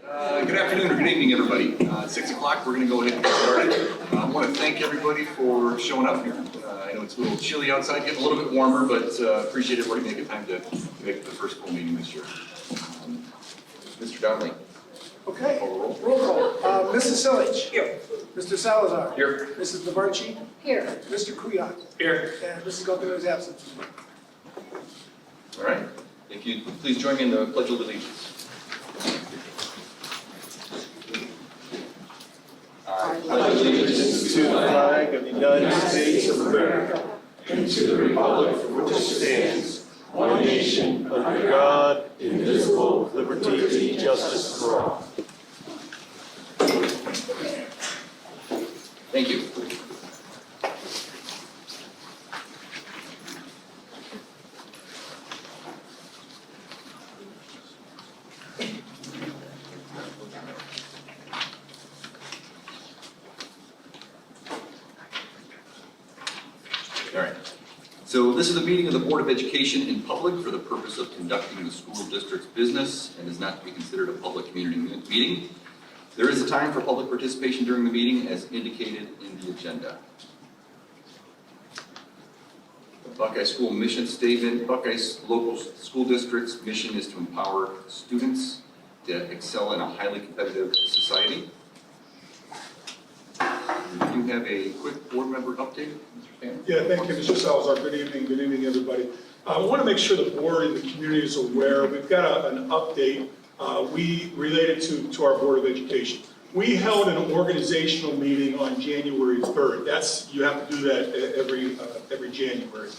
Good afternoon or good evening, everybody. 6 o'clock, we're going to go ahead and get started. I want to thank everybody for showing up here. I know it's a little chilly outside, getting a little bit warmer, but appreciate everybody making time to make the first full meeting this year. Mr. Donnelly. Okay, Roll roll call. Mrs. Silich. Here. Mr. Salazar. Here. Mrs. Navarchi. Here. Mr. Kuyat. Here. And Mrs. Gilpin is absent. All right. If you please join me in the Pledge of Allegiance. I pledge allegiance to the flag of the United States of America and to the republic for which it stands, one nation, under God, indivisible, with liberty and justice for all. Thank you. All right. So this is a meeting of the Board of Education in public for the purpose of conducting the school district's business and is not to be considered a public community meeting. There is a time for public participation during the meeting as indicated in the agenda. The Buckeye School mission statement: Buckeye's local school district's mission is to empower students to excel in a highly competitive society. Do you have a quick board member update, Mr. Spanner? Yeah, thank you, Mr. Salazar. Good evening, everybody. I want to make sure the board and the community is aware. We've got an update related to our Board of Education. We held an organizational meeting on January 3rd. You have to do that every January.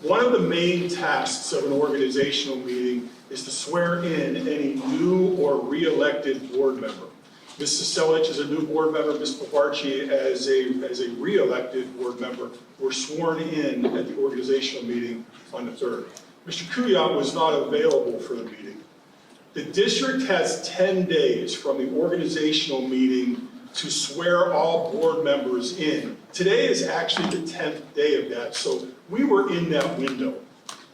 One of the main tasks of an organizational meeting is to swear in any new or re-elected board member. Mrs. Silich is a new board member. Ms. Pavarchi as a re-elected board member were sworn in at the organizational meeting on the 3rd. Mr. Kuyat was not available for the meeting. The district has 10 days from the organizational meeting to swear all board members in. Today is actually the 10th day of that, so we were in that window.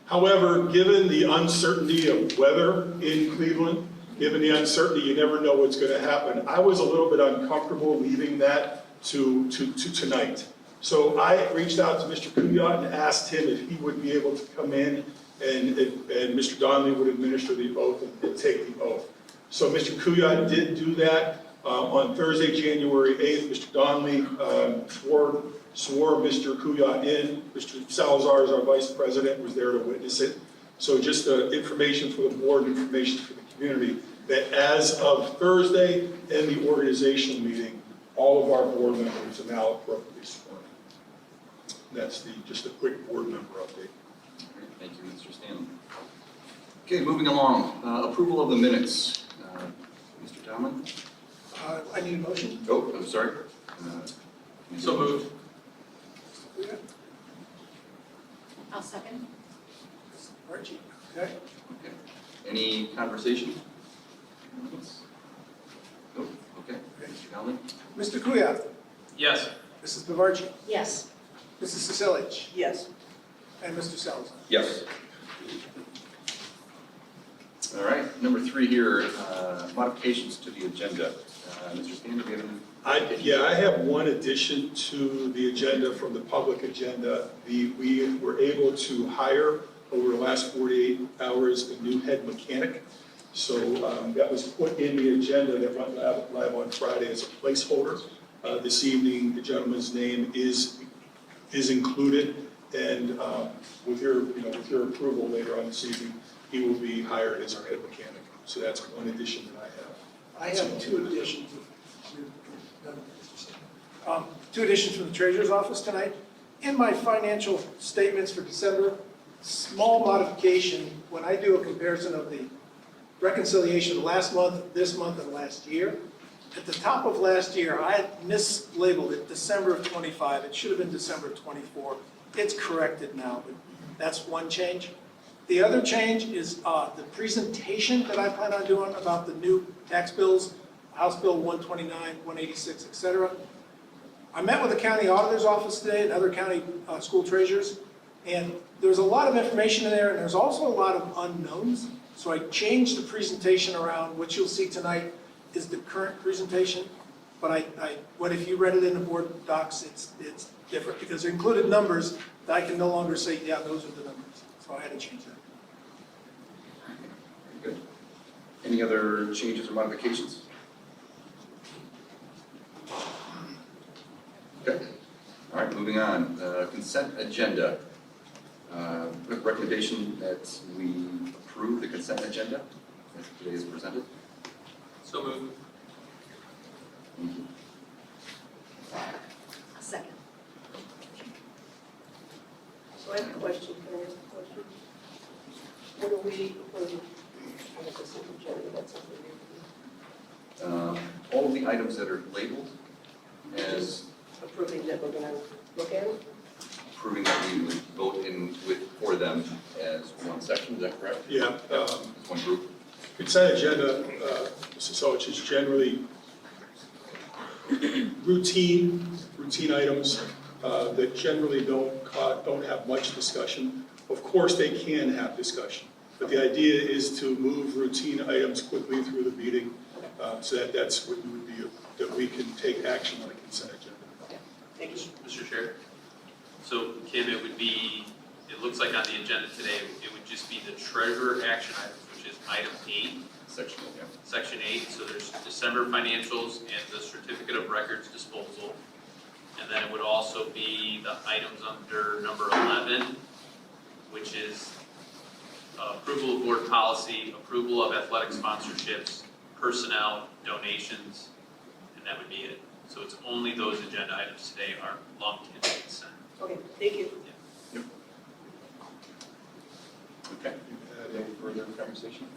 However, given the uncertainty of weather in Cleveland, given the uncertainty, you never know what's going to happen. I was a little bit uncomfortable leaving that to tonight. So I reached out to Mr. Kuyat and asked him if he would be able to come in and Mr. Donnelly would administer the oath and take the oath. So Mr. Kuyat did do that. On Thursday, January 8th, Mr. Donnelly swore Mr. Kuyat in. Mr. Salazar, as our vice president, was there to witness it. So just information for the board, information for the community, that as of Thursday in the organizational meeting, all of our board members are now appropriately sworn. That's just a quick board member update. Thank you, Mr. Stanley. Okay, moving along. Approval of the minutes. Mr. Tomlin? I need a motion. Oh, I'm sorry. So moved. I'll second. Archie. Okay. Okay. Any conversation? Nope. Okay. Mr. Tomlin? Mr. Kuyat. Yes. Mrs. Navarchi. Yes. Mrs. Silich. Yes. And Mr. Salazar. Yes. All right. Number 3 here, modifications to the agenda. Mr. Stanley, do you have any? I have one addition to the agenda from the public agenda. We were able to hire over the last 48 hours a new head mechanic. So that was put in the agenda that went live on Friday as a placeholder. This evening, the gentleman's name is included, and with your approval later on this evening, he will be hired as our head mechanic. So that's one addition that I have. I have two additions. Two additions from the Treasurer's Office tonight. In my financial statements for December, small modification, when I do a comparison of the reconciliation of last month, this month, and last year, at the top of last year, I had mislabeled it December of 25. It should have been December of 24. It's corrected now, but that's one change. The other change is the presentation that I plan on doing about the new tax bills, House Bill 129, 186, et cetera. I met with the county auditor's office today and other county school treasurers, and there's a lot of information in there, and there's also a lot of unknowns. So I changed the presentation around. What you'll see tonight is the current presentation, but what if you read it in the board docs, it's different, because they're included numbers that I can no longer say, yeah, those are the numbers, so I had to change that. Very good. Any other changes or modifications? Okay. All right, moving on. Consent agenda. Recommendation that we approve the consent agenda as today is presented. So moved. Thank you. I'll second. So I have a question, can I ask a question? What are we approving on the consent agenda? That's something All of the items that are labeled as we're approving that we're gonna look at? proving that we would vote for them as one section, is that correct? Yeah, As one group? consent agenda, Mrs. Solich, is generally routine items that generally don't have much discussion. Of course, they can have discussion, but the idea is to move routine items quickly through the meeting, so that's what you would be, that we can take action on a consent agenda. Thank you. Mr. Chair. So Kim, it would be, it looks like on the agenda today, it would just be the treasurer action items, which is item 8, Section, yeah. section 8. So there's December financials and the certificate of records disposal. And then it would also be the items under number 11, which is approval of board policy, approval of athletic sponsorships, personnel, donations, and that would be it. So it's only those agenda items today are lumped into consent. Okay, thank you. Okay. Any further conversation?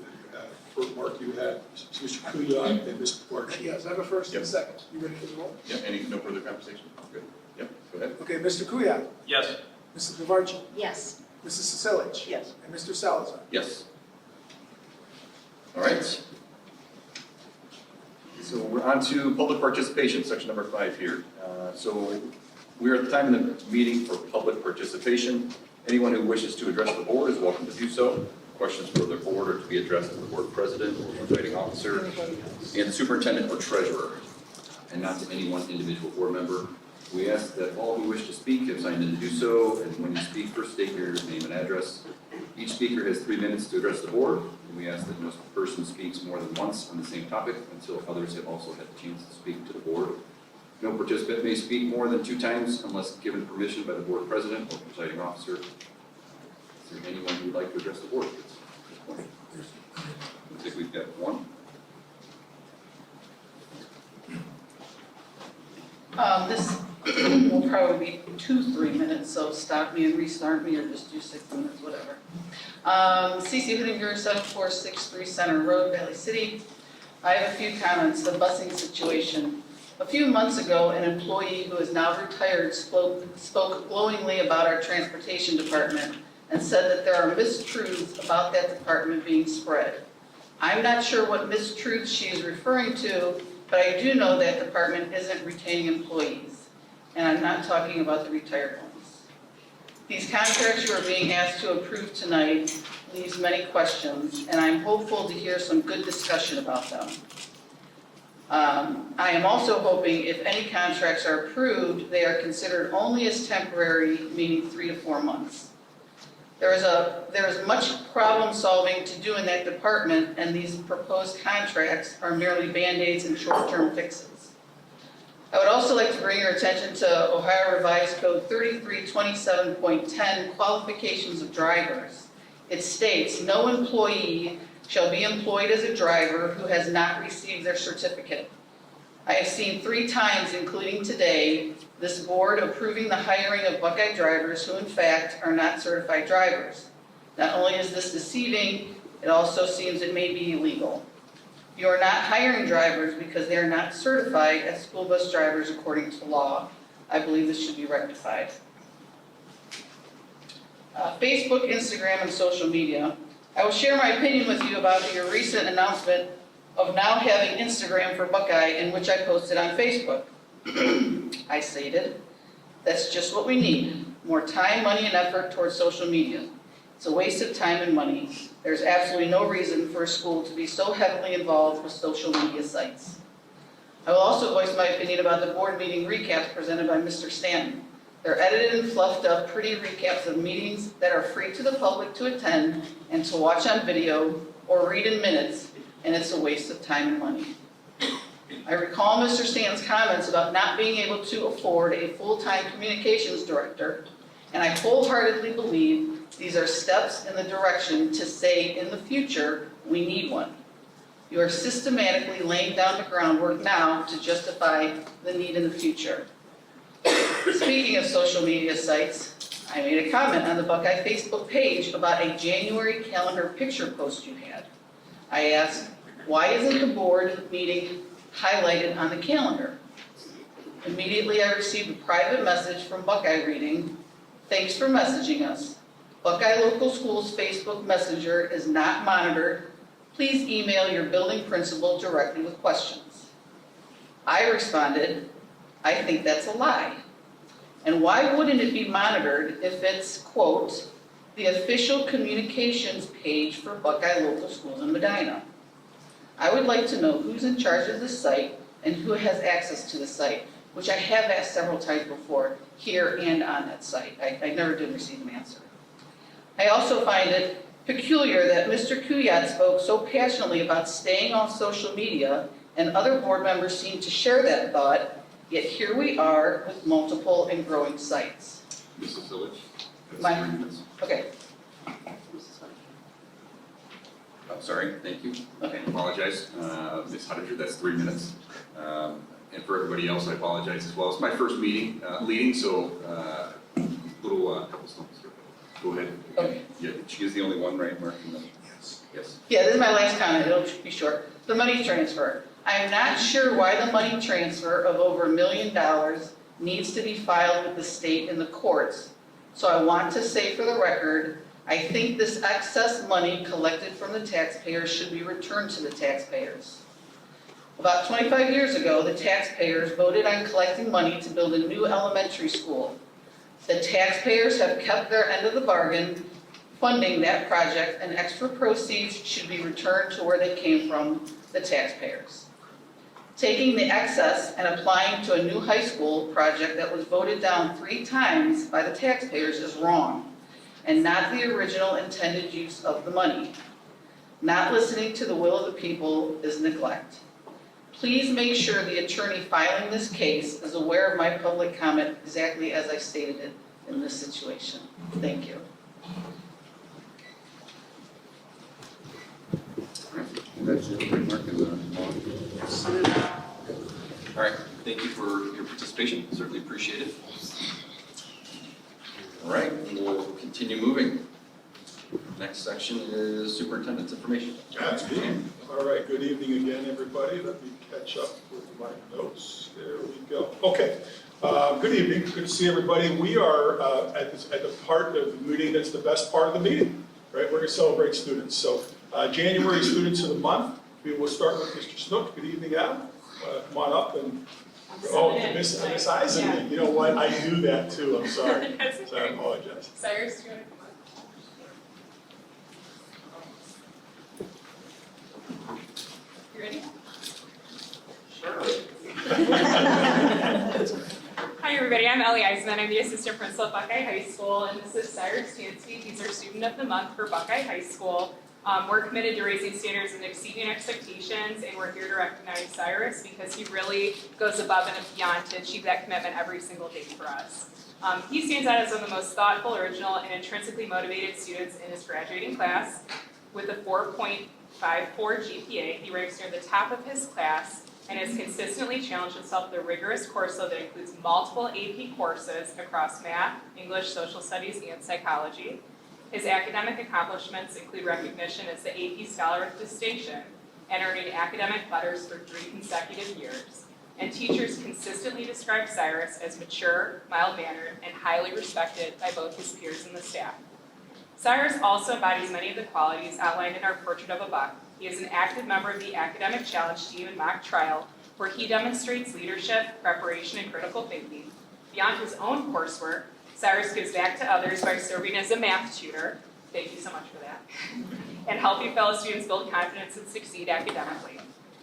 For Mark, you had Mr. Kuyak and Mr. Barchi. Yes, I have a first and a Yep. second. You ready for the roll? Yeah, no further conversation? Good. Yep, go ahead. Okay, Mr. Kuyak, Yes. Mrs. Navarchi, Yes. Mrs. Sasilich, Yes. and Mr. Salazar. Yes. All right. So we're on to public participation, section number 5 here. So we're at the time in the meeting for public participation. Anyone who wishes to address the board is welcome to do so. Questions for the board are to be addressed to the board president or presiding officer and superintendent or treasurer, and not to any one individual board member. We ask that all who wish to speak have signed in to do so, and when you speak, first state your name and address. Each speaker has 3 minutes to address the board, and we ask that no person speaks more than once on the same topic until others have also had the chance to speak to the board. No participant may speak more than 2 times unless given permission by the board president or presiding officer. Is there anyone who would like to address the board at this point? I think we've got one. This will probably be 2-3 minutes, so stop me and restart me or just do 6 minutes, whatever. Cece Hudinger, 7463 Center Road, Valley City. I have a few comments. The busing situation. A few months ago, an employee who is now retired spoke glowingly about our transportation department and said that there are mistruths about that department being spread. I'm not sure what mistruths she is referring to, but I do know that department isn't retaining employees, and I'm not talking about the retired ones. These contracts you are being asked to approve tonight leaves many questions, and I'm hopeful to hear some good discussion about them. I am also hoping if any contracts are approved, they are considered only as temporary, meaning 3 to 4 months. There is much problem solving to do in that department, and these proposed contracts are merely Band-Aids and short-term fixes. I would also like to bring your attention to Ohio Revised Code 3327.10, qualifications of drivers. It states, no employee shall be employed as a driver who has not received their certificate. I have seen 3 times, including today, this board approving the hiring of Buckeye drivers who in fact are not certified drivers. Not only is this deceiving, it also seems it may be illegal. You are not hiring drivers because they are not certified as school bus drivers according to law. I believe this should be rectified. Facebook, Instagram, and social media. I will share my opinion with you about your recent announcement of now having Instagram for Buckeye, in which I posted on Facebook. I stated, that's just what we need, more time, money, and effort towards social media. It's a waste of time and money. There's absolutely no reason for a school to be so heavily involved with social media sites. I will also voice my opinion about the board meeting recaps presented by Mr. Stanton. They're edited and fluffed up, pretty recaps of meetings that are free to the public to attend and to watch on video or read in minutes, and it's a waste of time and money. I recall Mr. Stanton's comments about not being able to afford a full-time communications director, and I wholeheartedly believe these are steps in the direction to say in the future, we need one. You are systematically laying down the groundwork now to justify the need in the future. Speaking of social media sites, I made a comment on the Buckeye Facebook page about a January calendar picture post you had. I asked, why isn't the board meeting highlighted on the calendar? Immediately I received a private message from Buckeye reading, thanks for messaging us. Buckeye Local Schools Facebook Messenger is not monitored. Please email your building principal directly with questions. I responded, I think that's a lie. And why wouldn't it be monitored if it's, quote, the official communications page for Buckeye Local Schools in Medina? I would like to know who's in charge of the site and who has access to the site, which I have asked several times before, here and on that site. I never did receive an answer. I also find it peculiar that Mr. Kuyat spoke so passionately about staying off social media, and other board members seem to share that thought, yet here we are with multiple and growing sites. Mrs. Village? That's My- 3 minutes. Okay, I'm sorry, thank you. okay. I apologize. Ms. Huttinger, that's 3 minutes. And for everybody else, I apologize as well. It's my first meeting leading, so couple stumbles here. Go ahead. Okay. Yeah, she is the only one, right, Mark? Yes. Yes. Yeah, this is my last comment, it'll be short. The money transfer. I'm not sure why the money transfer of over $1 million needs to be filed with the state and the courts. So I want to say for the record, I think this excess money collected from the taxpayers should be returned to the taxpayers. About 25 years ago, the taxpayers voted on collecting money to build a new elementary school. The taxpayers have kept their end of the bargain, funding that project, and extra proceeds should be returned to where they came from, the taxpayers. Taking the excess and applying to a new high school project that was voted down 3 times by the taxpayers is wrong, and not the original intended use of the money. Not listening to the will of the people is neglect. Please make sure the attorney filing this case is aware of my public comment exactly as I stated it in this situation. Thank you. That's it, Mark, and all right, thank you for your participation, certainly appreciate it. All right, we'll continue moving. Next section is superintendent's information. That's good. All right, good evening again, everybody. Let me catch up with my notes. There we go. Okay, good evening, good to see everybody. We are at the part of the meeting that's the best part of the meeting, right? We're going to celebrate students. So January Students of the Month, we will start with Mr. Snook. Good evening, Adam. Come on up and, Miss Eisenman. You know what, I do that too, I'm sorry. So I apologize. Cyrus, do you want to come up? You ready? Hi, everybody. I'm Ellie Eisman. I'm the assistant principal at Buckeye High School, and this is Cyrus Tansky. He's our student of the month for Buckeye High School. We're committed to raising standards and exceeding expectations, and we're here to recognize Cyrus because he really goes above and beyond to achieve that commitment every single day for us. He stands out as one of the most thoughtful, original, and intrinsically motivated students in his graduating class. With a 4.54 GPA, he ranks near the top of his class and has consistently challenged himself with a rigorous course load that includes multiple AP courses across math, English, social studies, and psychology. His academic accomplishments include recognition as the AP Scholar with Distinction and earning academic letters for 3 consecutive years. And teachers consistently describe Cyrus as mature, mild-mannered, and highly respected by both his peers and the staff. Cyrus also embodies many of the qualities outlined in our Portrait of a Buck. He is an active member of the Academic Challenge team in mock trial, where he demonstrates leadership, preparation, and critical thinking. Beyond his own coursework, Cyrus gives back to others by serving as a math tutor, Thank you so much for that. And help you fellow students build confidence and succeed academically.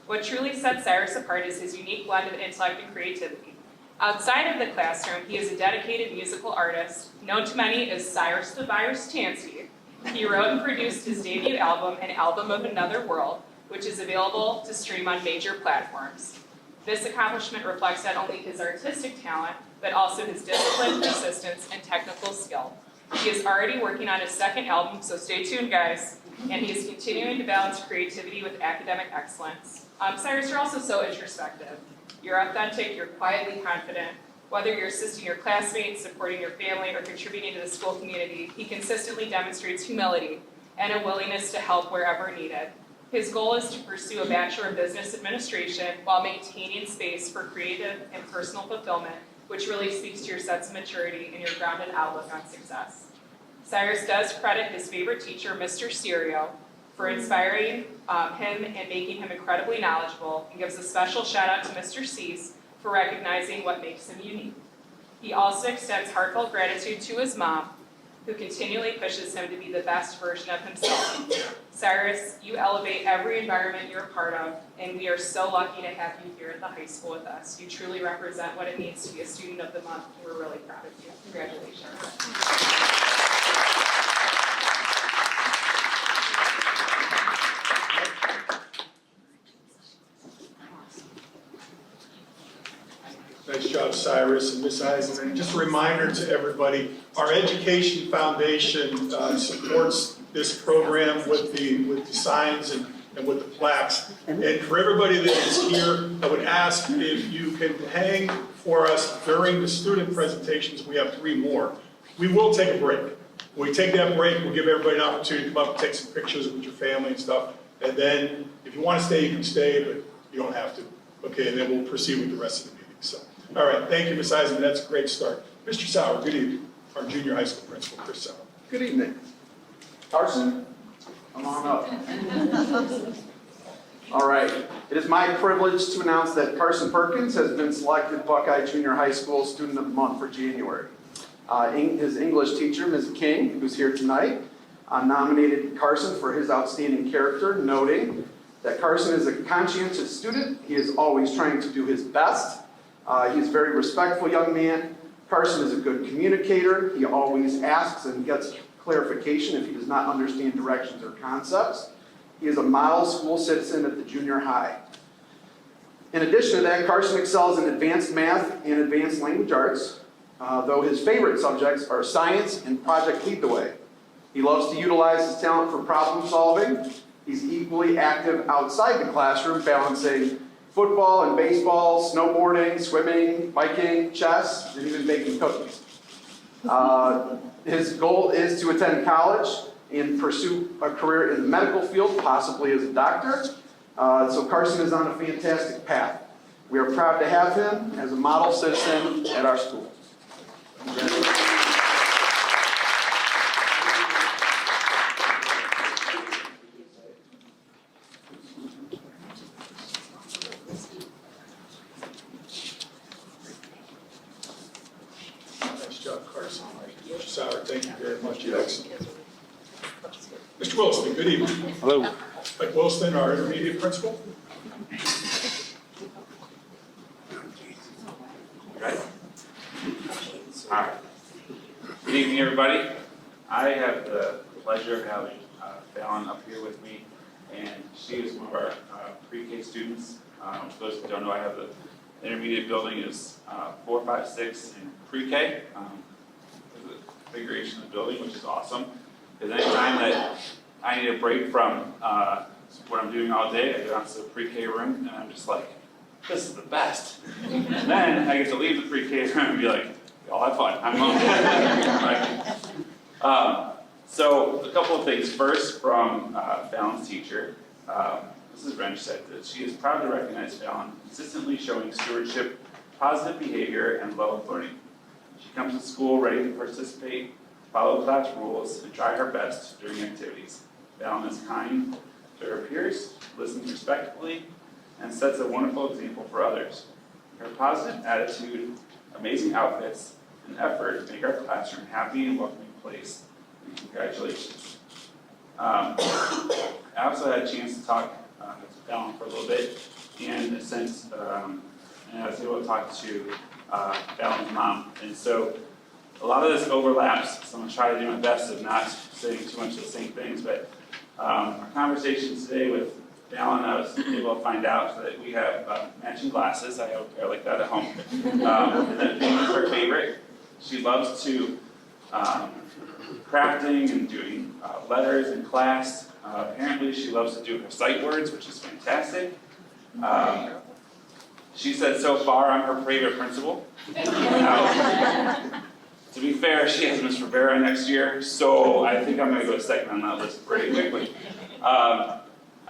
What truly sets Cyrus apart is his unique blend of intellect and creativity. Outside of the classroom, he is a dedicated musical artist, known to many as Cyrus the Virus Tansky. He wrote and produced his debut album, An Album of Another World, which is available to stream on major platforms. This accomplishment reflects not only his artistic talent, but also his discipline, persistence, and technical skill. He is already working on his second album, so stay tuned, guys. And he is continuing to balance creativity with academic excellence. Cyrus, you're also so introspective. You're authentic, you're quietly confident. Whether you're assisting your classmates, supporting your family, or contributing to the school community, he consistently demonstrates humility and a willingness to help wherever needed. His goal is to pursue a Bachelor of Business Administration while maintaining space for creative and personal fulfillment, which really speaks to your sense of maturity and your grounded outlook on success. Cyrus does credit his favorite teacher, Mr. Serio, for inspiring him and making him incredibly knowledgeable, and gives a special shout out to Mr. Cease for recognizing what makes him unique. He also extends heartfelt gratitude to his mom, who continually pushes him to be the best version of himself. Cyrus, you elevate every environment you're a part of, and we are so lucky to have you here at the high school with us. You truly represent what it means to be a student of the month, and we're really proud of you. Congratulations. Nice job, Cyrus and Ms. Eisen. And just a reminder to everybody, our Education Foundation supports this program with the signs and with the plaques. And for everybody that is here, I would ask if you can hang for us during the student presentations. We have 3 more. We will take a break. When we take that break, we'll give everybody an opportunity to come up and take some pictures with your family and stuff. And then if you want to stay, you can stay, but you don't have to. Okay, and then we'll proceed with the rest of the meeting. So, all right, thank you, Ms. Eisen. That's a great start. Mr. Sauer, good evening. Our junior high school principal, Chris Sauer. Good evening. Carson, come on up. All right. It is my privilege to announce that Carson Perkins has been selected Buckeye Junior High School Student of the Month for January. His English teacher, Ms. King, who's here tonight, nominated Carson for his outstanding character, noting that Carson is a conscientious student. He is always trying to do his best. He's a very respectful young man. Carson is a good communicator. He always asks and gets clarification if he does not understand directions or concepts. He is a model school citizen at the junior high. In addition to that, Carson excels in advanced math and advanced language arts, though his favorite subjects are science and Project Lead the Way. He loves to utilize his talent for problem solving. He's equally active outside the classroom, balancing football and baseball, snowboarding, swimming, biking, chess, and even baking cookies. His goal is to attend college and pursue a career in the medical field, possibly as a doctor. So Carson is on a fantastic path. We are proud to have him as a model citizen at our school. Nice job, Carson. Mr. Sauer, thank you very much. You're excellent. Mr. Wilson, good evening. Hello. Mike Wilson, our intermediate principal. All right. Good evening, everybody. I have the pleasure of having Fallon up here with me, and she is one of our pre-K students. For those who don't know, I have the intermediate building is 4, 5, 6 in pre-K. There's a configuration of the building, which is awesome. Because anytime that I need a break from what I'm doing all day, I go out to the pre-K room, and I'm just like, this is the best. And then I get to leave the pre-K room and be like, y'all have fun, I'm home. So a couple of things. First, from Fallon's teacher, Mrs. Wrench said that she is proud to recognize Fallon consistently showing stewardship, positive behavior, and love of learning. She comes to school ready to participate, follow class rules, and try her best during activities. Fallon is kind to her peers, listens respectfully, and sets a wonderful example for others. Her positive attitude, amazing outfits, and effort make our classroom a happy and welcoming place. Congratulations. I also had a chance to talk to Fallon for a little bit, and since and I was able to talk to Fallon's mom, and so a lot of this overlaps, so I'm gonna try to do my best of not saying too much of the same things, but our conversation today with Fallon, I was able to find out that we have matching glasses. I hope I like that at home. And that pink is her favorite. She loves to crafting and doing letters in class. Apparently she loves to do her sight words, which is fantastic. She said so far I'm her favorite principal. To be fair, she has Miss Rivera next year, so I think I'm going to go second on that list pretty quickly.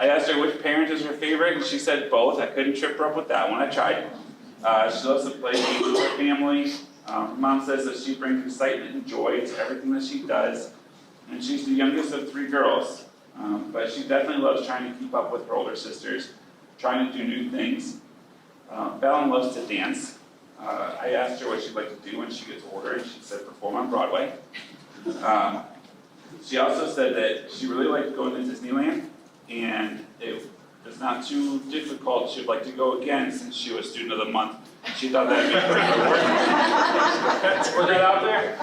I asked her which parent is her favorite, and she said both. I couldn't trip her up with that one. I tried. She loves to play games with her family. Her mom says that she brings excitement and joy to everything that she does. And she's the youngest of 3 girls, but she definitely loves trying to keep up with her older sisters, trying to do new things. Fallon loves to dance. I asked her what she'd like to do when she gets older, and she said perform on Broadway. She also said that she really liked going to Disneyland, and it was not too difficult. She'd like to go again since she was Student of the Month. She thought that'd be pretty good work. Put that out there.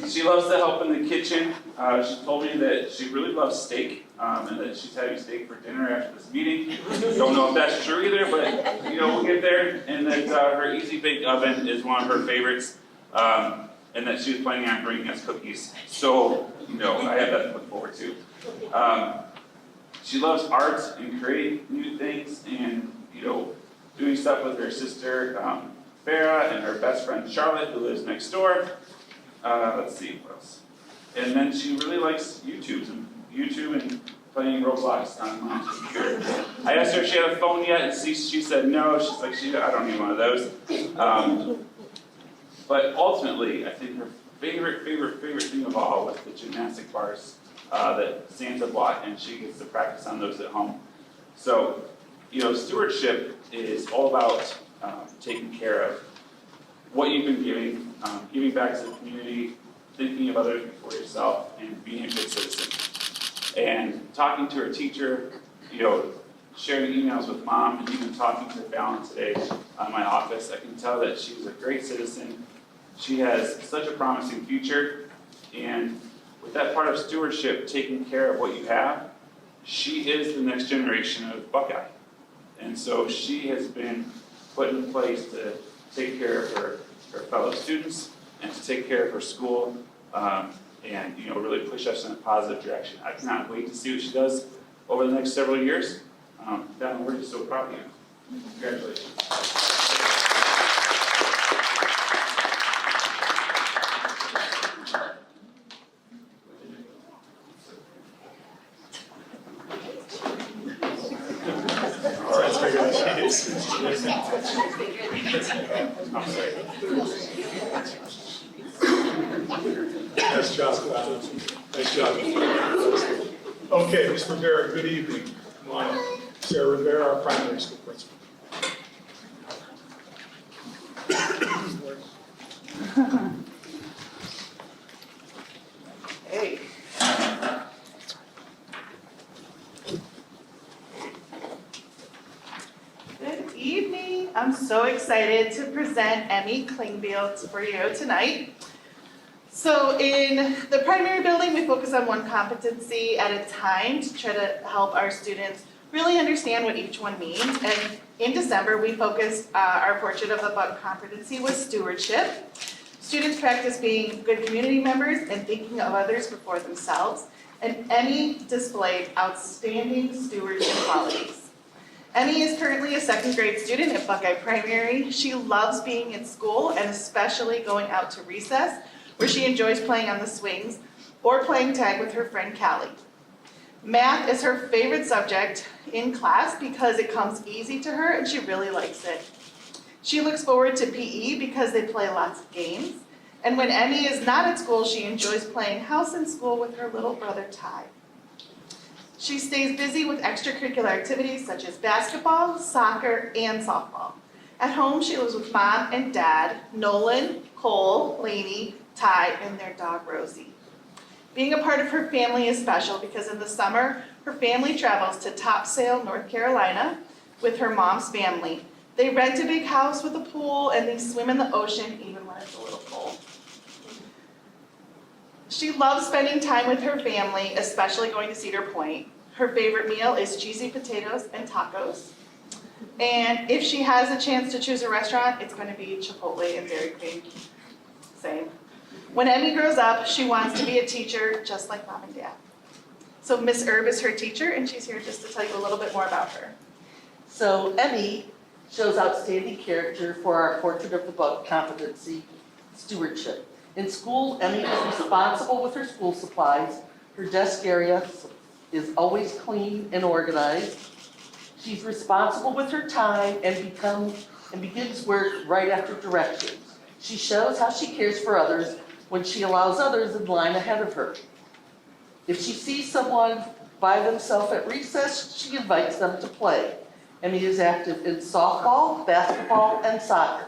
She loves to help in the kitchen. She told me that she really loves steak, and that she's having steak for dinner after this meeting. Don't know if that's true either, but we'll get there. And that her Easy Bake Oven is one of her favorites, and that she was planning on bringing us cookies. So, I have that to look forward to. She loves art and creating new things, and doing stuff with her sister Farah and her best friend Charlotte, who lives next door. Let's see what else. And then she really likes YouTube and playing Roblox on mom's computer. I asked her if she had a phone yet, and she said no. She's like, I don't need one of those. But ultimately, I think her favorite thing of all was the gymnastic bars that Santa bought, and she gets to practice on those at home. So, stewardship is all about taking care of what you've been giving back to the community, thinking of others before yourself, and being a good citizen. And talking to her teacher, sharing emails with mom, and even talking to Fallon today in my office, I can tell that she's a great citizen. She has such a promising future, and with that part of stewardship, taking care of what you have, she is the next generation of Buckeye. And so she has been put in place to take care of her fellow students and to take care of her school, and really push us in a positive direction. I cannot wait to see what she does over the next several years. Fallon, we're just so proud of you. Congratulations. Nice job, nice job. Okay, Ms. Rivera, good evening. Come on up. Sarah Rivera, our primary school principal. Hey. Good evening. I'm so excited to present Emmy Klingbeil for you tonight. So in the primary building, we focus on one competency at a time to try to help our students really understand what each one means. And in December, we focused our portrait of the Buck competency was stewardship. Students practice being good community members and thinking of others before themselves. And Emmy displayed outstanding stewardship qualities. Emmy is currently a 2nd grade student at Buckeye Primary. She loves being in school and especially going out to recess, where she enjoys playing on the swings or playing tag with her friend Callie. Math is her favorite subject in class because it comes easy to her and she really likes it. She looks forward to PE because they play lots of games. And when Emmy is not at school, she enjoys playing house and school with her little brother Ty. She stays busy with extracurricular activities such as basketball, soccer, and softball. At home, she lives with mom and dad, Nolan, Cole, Lainey, Ty, and their dog Rosie. Being a part of her family is special because in the summer, her family travels to Topsail, North Carolina with her mom's family. They rent a big house with a pool and they swim in the ocean even when it's a little cold. She loves spending time with her family, especially going to Cedar Point. Her favorite meal is cheesy potatoes and tacos. And if she has a chance to choose a restaurant, it's going to be Chipotle and Dairy Queen. Same. When Emmy grows up, she wants to be a teacher just like mom and dad. So Miss Erb is her teacher, and she's here just to tell you a little bit more about her. So Emmy shows outstanding character for our Portrait of the Bug competency stewardship. In school, Emmy is responsible with her school supplies. Her desk area is always clean and organized. She's responsible with her time and begins work right after directions. She shows how she cares for others when she allows others in line ahead of her. If she sees someone by themselves at recess, she invites them to play. Emmy is active in softball, basketball, and soccer.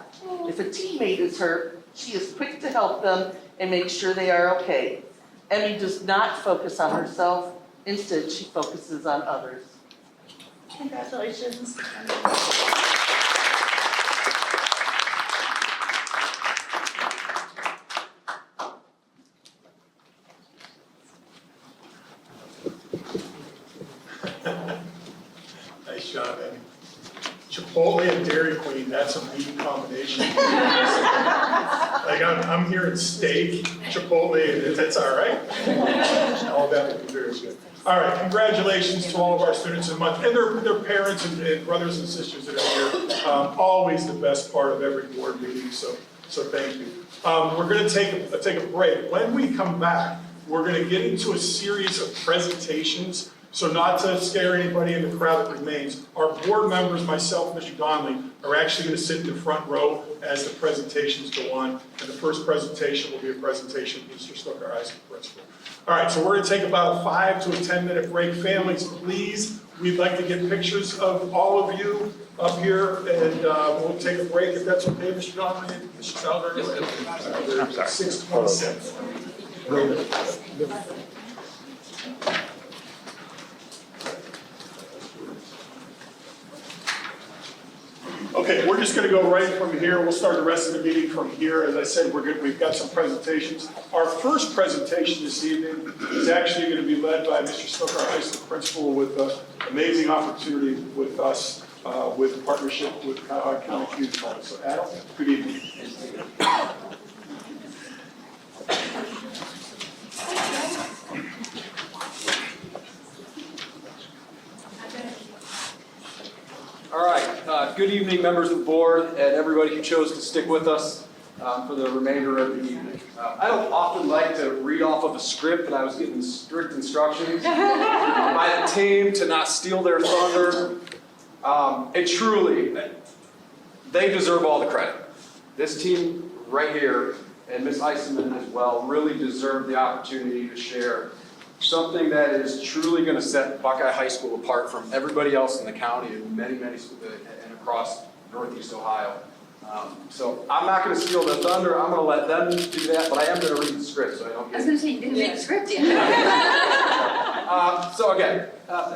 If a teammate is hurt, she is quick to help them and make sure they are okay. Emmy does not focus on herself. Instead, she focuses on others. Congratulations. Nice job, Emmy. Chipotle and Dairy Queen, that's a mean combination. Like I'm hearing steak, Chipotle, and that's all right. All that would be very good. All right, congratulations to all of our students in the month, and their parents and brothers and sisters that are here. Always the best part of every board meeting, so thank you. We're gonna take a break. When we come back, we're gonna get into a series of presentations. So not to scare anybody in the crowd that remains, our board members, myself, Mr. Donnelly, are actually going to sit in the front row as the presentations go on. And the first presentation will be a presentation from Mr. Snooker, our high school principal. All right, so we're going to take about a 5 to a 10-minute break. Families, please, we'd like to get pictures of all of you up here, and we'll take a break if that's okay, Mr. Donnelly, Mr. Felder. I'm sorry. 6:27. Okay, we're just going to go right from here. We'll start the rest of the meeting from here. As I said, we've got some presentations. Our first presentation this evening is actually going to be led by Mr. Snooker, our high school principal, with an amazing opportunity with us, with partnership with Cuyahoga County Community College. So Adam, good evening. All right, good evening, members of the board, and everybody who chose to stick with us for the remainder of the evening. I don't often like to read off of a script, but I was given strict instructions by the team to not steal their thunder. And truly, they deserve all the credit. This team right here, and Ms. Eisenman as well, really deserve the opportunity to share something that is truly going to set Buckeye High School apart from everybody else in the county and many schools and across Northeast Ohio. So I'm not going to steal their thunder. I'm going to let them do that, but I am going to read the script so I don't get. I was going to say, you didn't read the script yet. So again,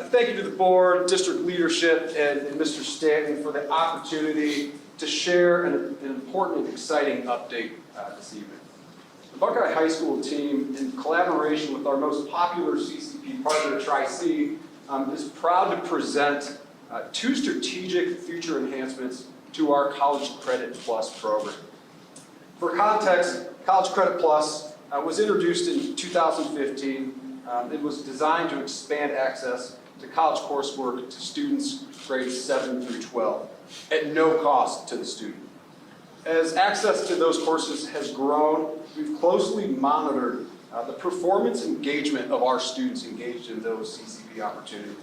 thank you to the board, district leadership, and Mr. Stanton for the opportunity to share an important and exciting update this evening. The Buckeye High School team, in collaboration with our most popular CCP partner, Tri-C, is proud to present 2 strategic future enhancements to our College Credit Plus program. For context, College Credit Plus was introduced in 2015. It was designed to expand access to college coursework to students grades 7 through 12 at no cost to the student. As access to those courses has grown, we've closely monitored the performance engagement of our students engaged in those CCP opportunities.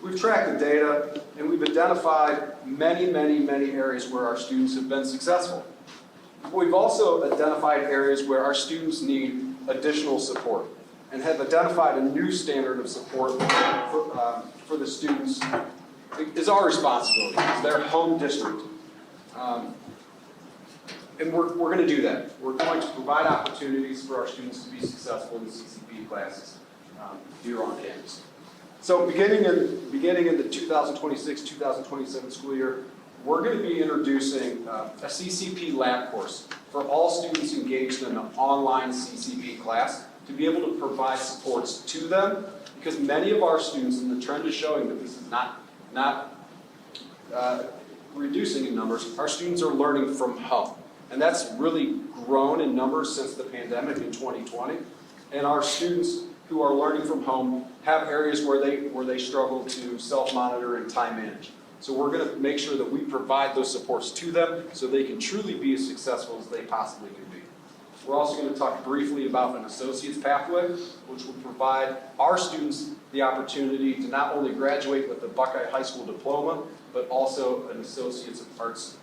We've tracked the data, and we've identified many areas where our students have been successful. We've also identified areas where our students need additional support and have identified a new standard of support for the students. It is our responsibility. It's their home district. And we're going to do that. We're going to provide opportunities for our students to be successful in the CCP classes here on campus. So beginning in the 2026-2027 school year, we're going to be introducing a CCP lab course for all students engaged in an online CCP class to be able to provide supports to them, because many of our students, and the trend is showing that this is not reducing in numbers, our students are learning from home. And that's really grown in numbers since the pandemic in 2020. And our students who are learning from home have areas where they struggle to self-monitor and time manage. So we're going to make sure that we provide those supports to them so they can truly be as successful as they possibly can be. We're also going to talk briefly about an associate's pathway, which will provide our students the opportunity to not only graduate with the Buckeye High School diploma, but also an associate's of arts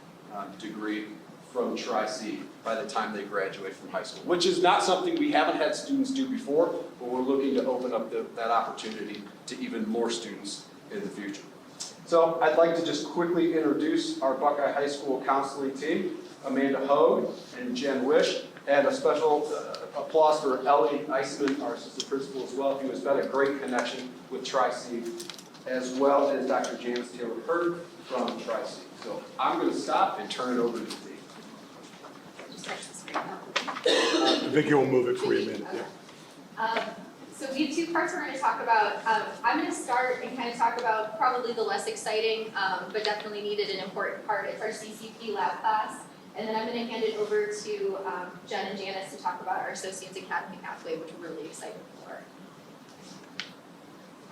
degree from Tri-C by the time they graduate from high school, which is not something we haven't had students do before, but we're looking to open up that opportunity to even more students in the future. So I'd like to just quickly introduce our Buckeye High School counseling team, Amanda Hogue and Jen Wish, and a special applause for Ellie Eisman, our assistant principal as well, who has been a great connection with Tri-C, as well as Dr. Janice Taylor-Hurt from Tri-C. So I'm going to stop and turn it over to the team. I think you'll move it for you, Amanda. Yeah. So we have two parts we're going to talk about. I'm going to start and kind of talk about probably the less exciting, but definitely needed and important part. It's our CCP lab class. And then I'm going to hand it over to Jen and Janice to talk about our Associates Academy pathway, which we're really excited for.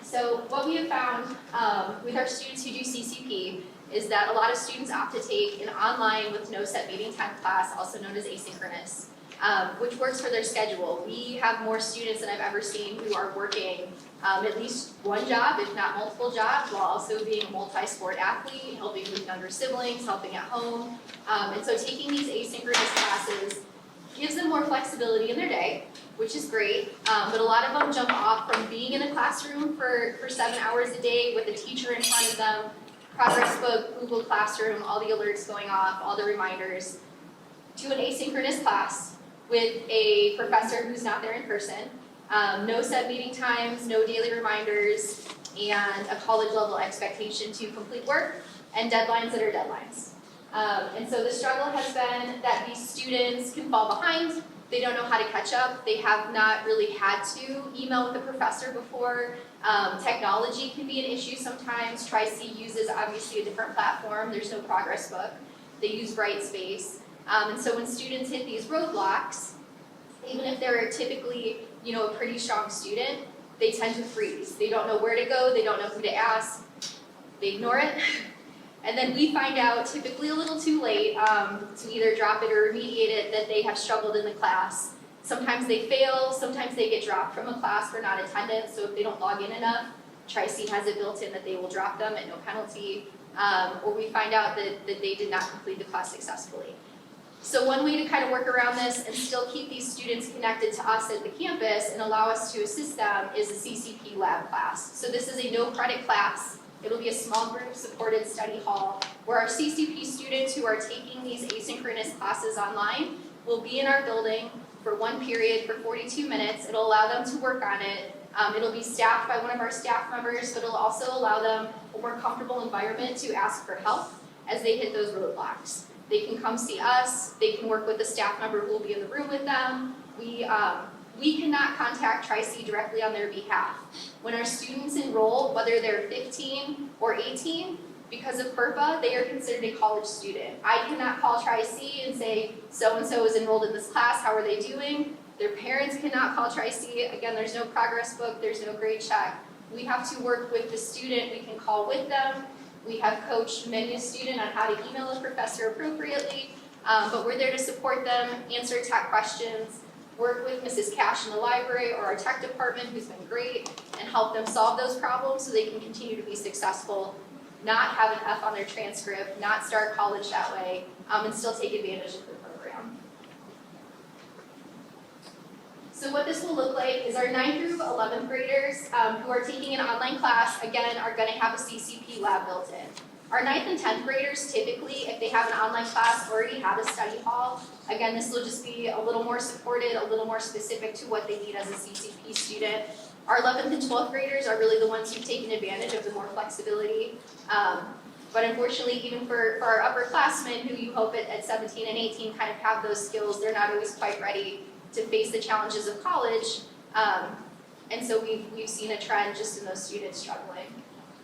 So what we have found with our students who do CCP is that a lot of students opt to take an online with no set meeting time class, also known as asynchronous, which works for their schedule. We have more students than I've ever seen who are working at least one job, if not multiple jobs, while also being a multi-sport athlete, helping with younger siblings, helping at home. And so taking these asynchronous classes gives them more flexibility in their day, which is great, but a lot of them jump off from being in a classroom for 7 hours a day with a teacher in front of them, progress book, Google Classroom, all the alerts going off, all the reminders, to an asynchronous class with a professor who's not there in person, no set meeting times, no daily reminders, and a college level expectation to complete work, and deadlines that are deadlines. And so the struggle has been that these students can fall behind, they don't know how to catch up, they have not really had to email with the professor before. Technology can be an issue sometimes. Tri-C uses obviously a different platform, there's no progress book. They use Brightspace. And so when students hit these roadblocks, even if they're typically, a pretty strong student, they tend to freeze. They don't know where to go, they don't know who to ask, they ignore it. And then we find out, typically a little too late, to either drop it or remediate it, that they have struggled in the class. Sometimes they fail, sometimes they get dropped from a class for non-attendance, so if they don't log in enough, Tri-C has it built in that they will drop them at no penalty, or we find out that they did not complete the class successfully. So one way to kind of work around this and still keep these students connected to us at the campus and allow us to assist them is a CCP lab class. So this is a no credit class. It'll be a small group supported study hall where our CCP students who are taking these asynchronous classes online will be in our building for one period for 42 minutes. It'll allow them to work on it. It'll be staffed by one of our staff members, but it'll also allow them a more comfortable environment to ask for help as they hit those roadblocks. They can come see us, they can work with the staff member who will be in the room with them. We cannot contact Tri-C directly on their behalf. When our students enroll, whether they're 15 or 18, because of FERPA, they are considered a college student. I cannot call Tri-C and say, so-and-so is enrolled in this class, how are they doing? Their parents cannot call Tri-C. Again, there's no progress book, there's no grade check. We have to work with the student, we can call with them. We have coached many a student on how to email a professor appropriately, but we're there to support them, answer tech questions, work with Mrs. Cash in the library or our tech department, who's been great, and help them solve those problems so they can continue to be successful, not have an F on their transcript, not start college that way, and still take advantage of the program. So what this will look like is our 9th through 11th graders who are taking an online class, again, are going to have a CCP lab built in. Our 9th and 10th graders typically, if they have an online class, already have a study hall. Again, this will just be a little more supported, a little more specific to what they need as a CCP student. Our 11th and 12th graders are really the ones who've taken advantage of the more flexibility. But unfortunately, even for our upperclassmen who you hope at 17 and 18 kind of have those skills, they're not always quite ready to face the challenges of college. And so we've seen a trend just in those students struggling.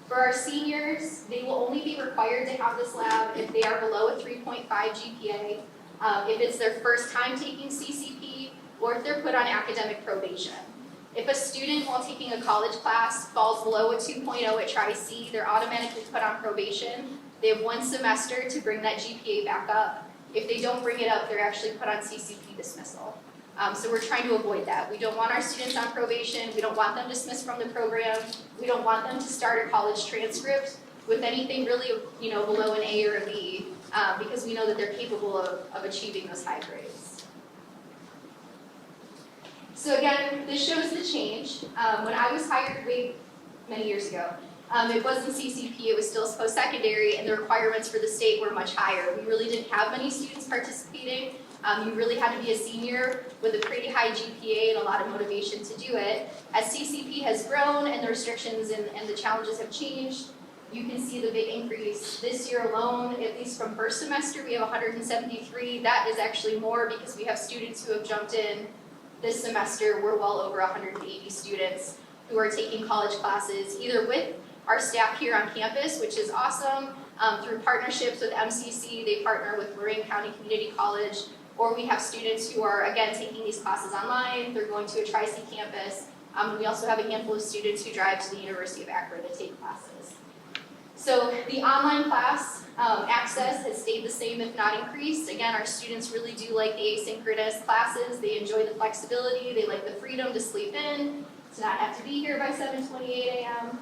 For our seniors, they will only be required to have this lab if they are below a 3.5 GPA, if it's their first time taking CCP, or if they're put on academic probation. If a student, while taking a college class, falls below a 2.0 at Tri-C, they're automatically put on probation. They have 1 semester to bring that GPA back up. If they don't bring it up, they're actually put on CCP dismissal. So we're trying to avoid that. We don't want our students on probation. We don't want them dismissed from the program. We don't want them to start a college transcript with anything really, below an A or a B, because we know that they're capable of achieving those high grades. So again, this shows the change. When I was hired many years ago, it wasn't CCP, it was still post-secondary, and the requirements for the state were much higher. We really didn't have many students participating. You really had to be a senior with a pretty high GPA and a lot of motivation to do it. As CCP has grown and the restrictions and the challenges have changed, you can see the big increase. This year alone, at least from first semester, we have 173. That is actually more because we have students who have jumped in this semester. We're well over 180 students who are taking college classes, either with our staff here on campus, which is awesome, through partnerships with MCC. They partner with Lorraine County Community College, or we have students who are, again, taking these classes online. They're going to a Tri-C campus. We also have a handful of students who drive to the University of Akron to take classes. So the online class access has stayed the same, if not increased. Again, our students really do like the asynchronous classes. They enjoy the flexibility. They like the freedom to sleep in, to not have to be here by 7:28 a.m.,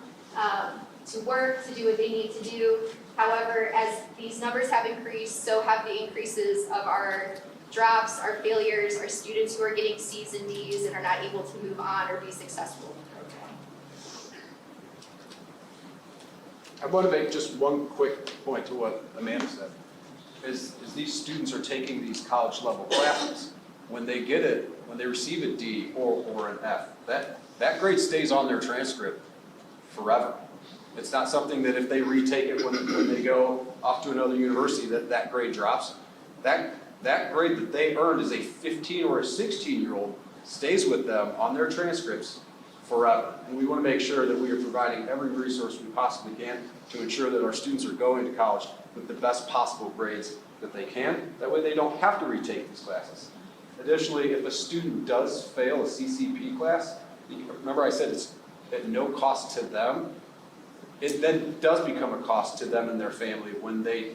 to work, to do what they need to do. However, as these numbers have increased, so have the increases of our drops, our failures, our students who are getting C's and D's and are not able to move on or be successful in the program. I want to make just one quick point to what Amanda said. Is these students are taking these college level classes. When they get it, when they receive a D or an F, that grade stays on their transcript forever. It's not something that if they retake it when they go off to another university that grade drops. That grade that they earned as a 15 or a 16-year-old stays with them on their transcripts forever. And we want to make sure that we are providing every resource we possibly can to ensure that our students are going to college with the best possible grades that they can. That way they don't have to retake these classes. Additionally, if a student does fail a CCP class, remember I said it's at no cost to them, it then does become a cost to them and their family when they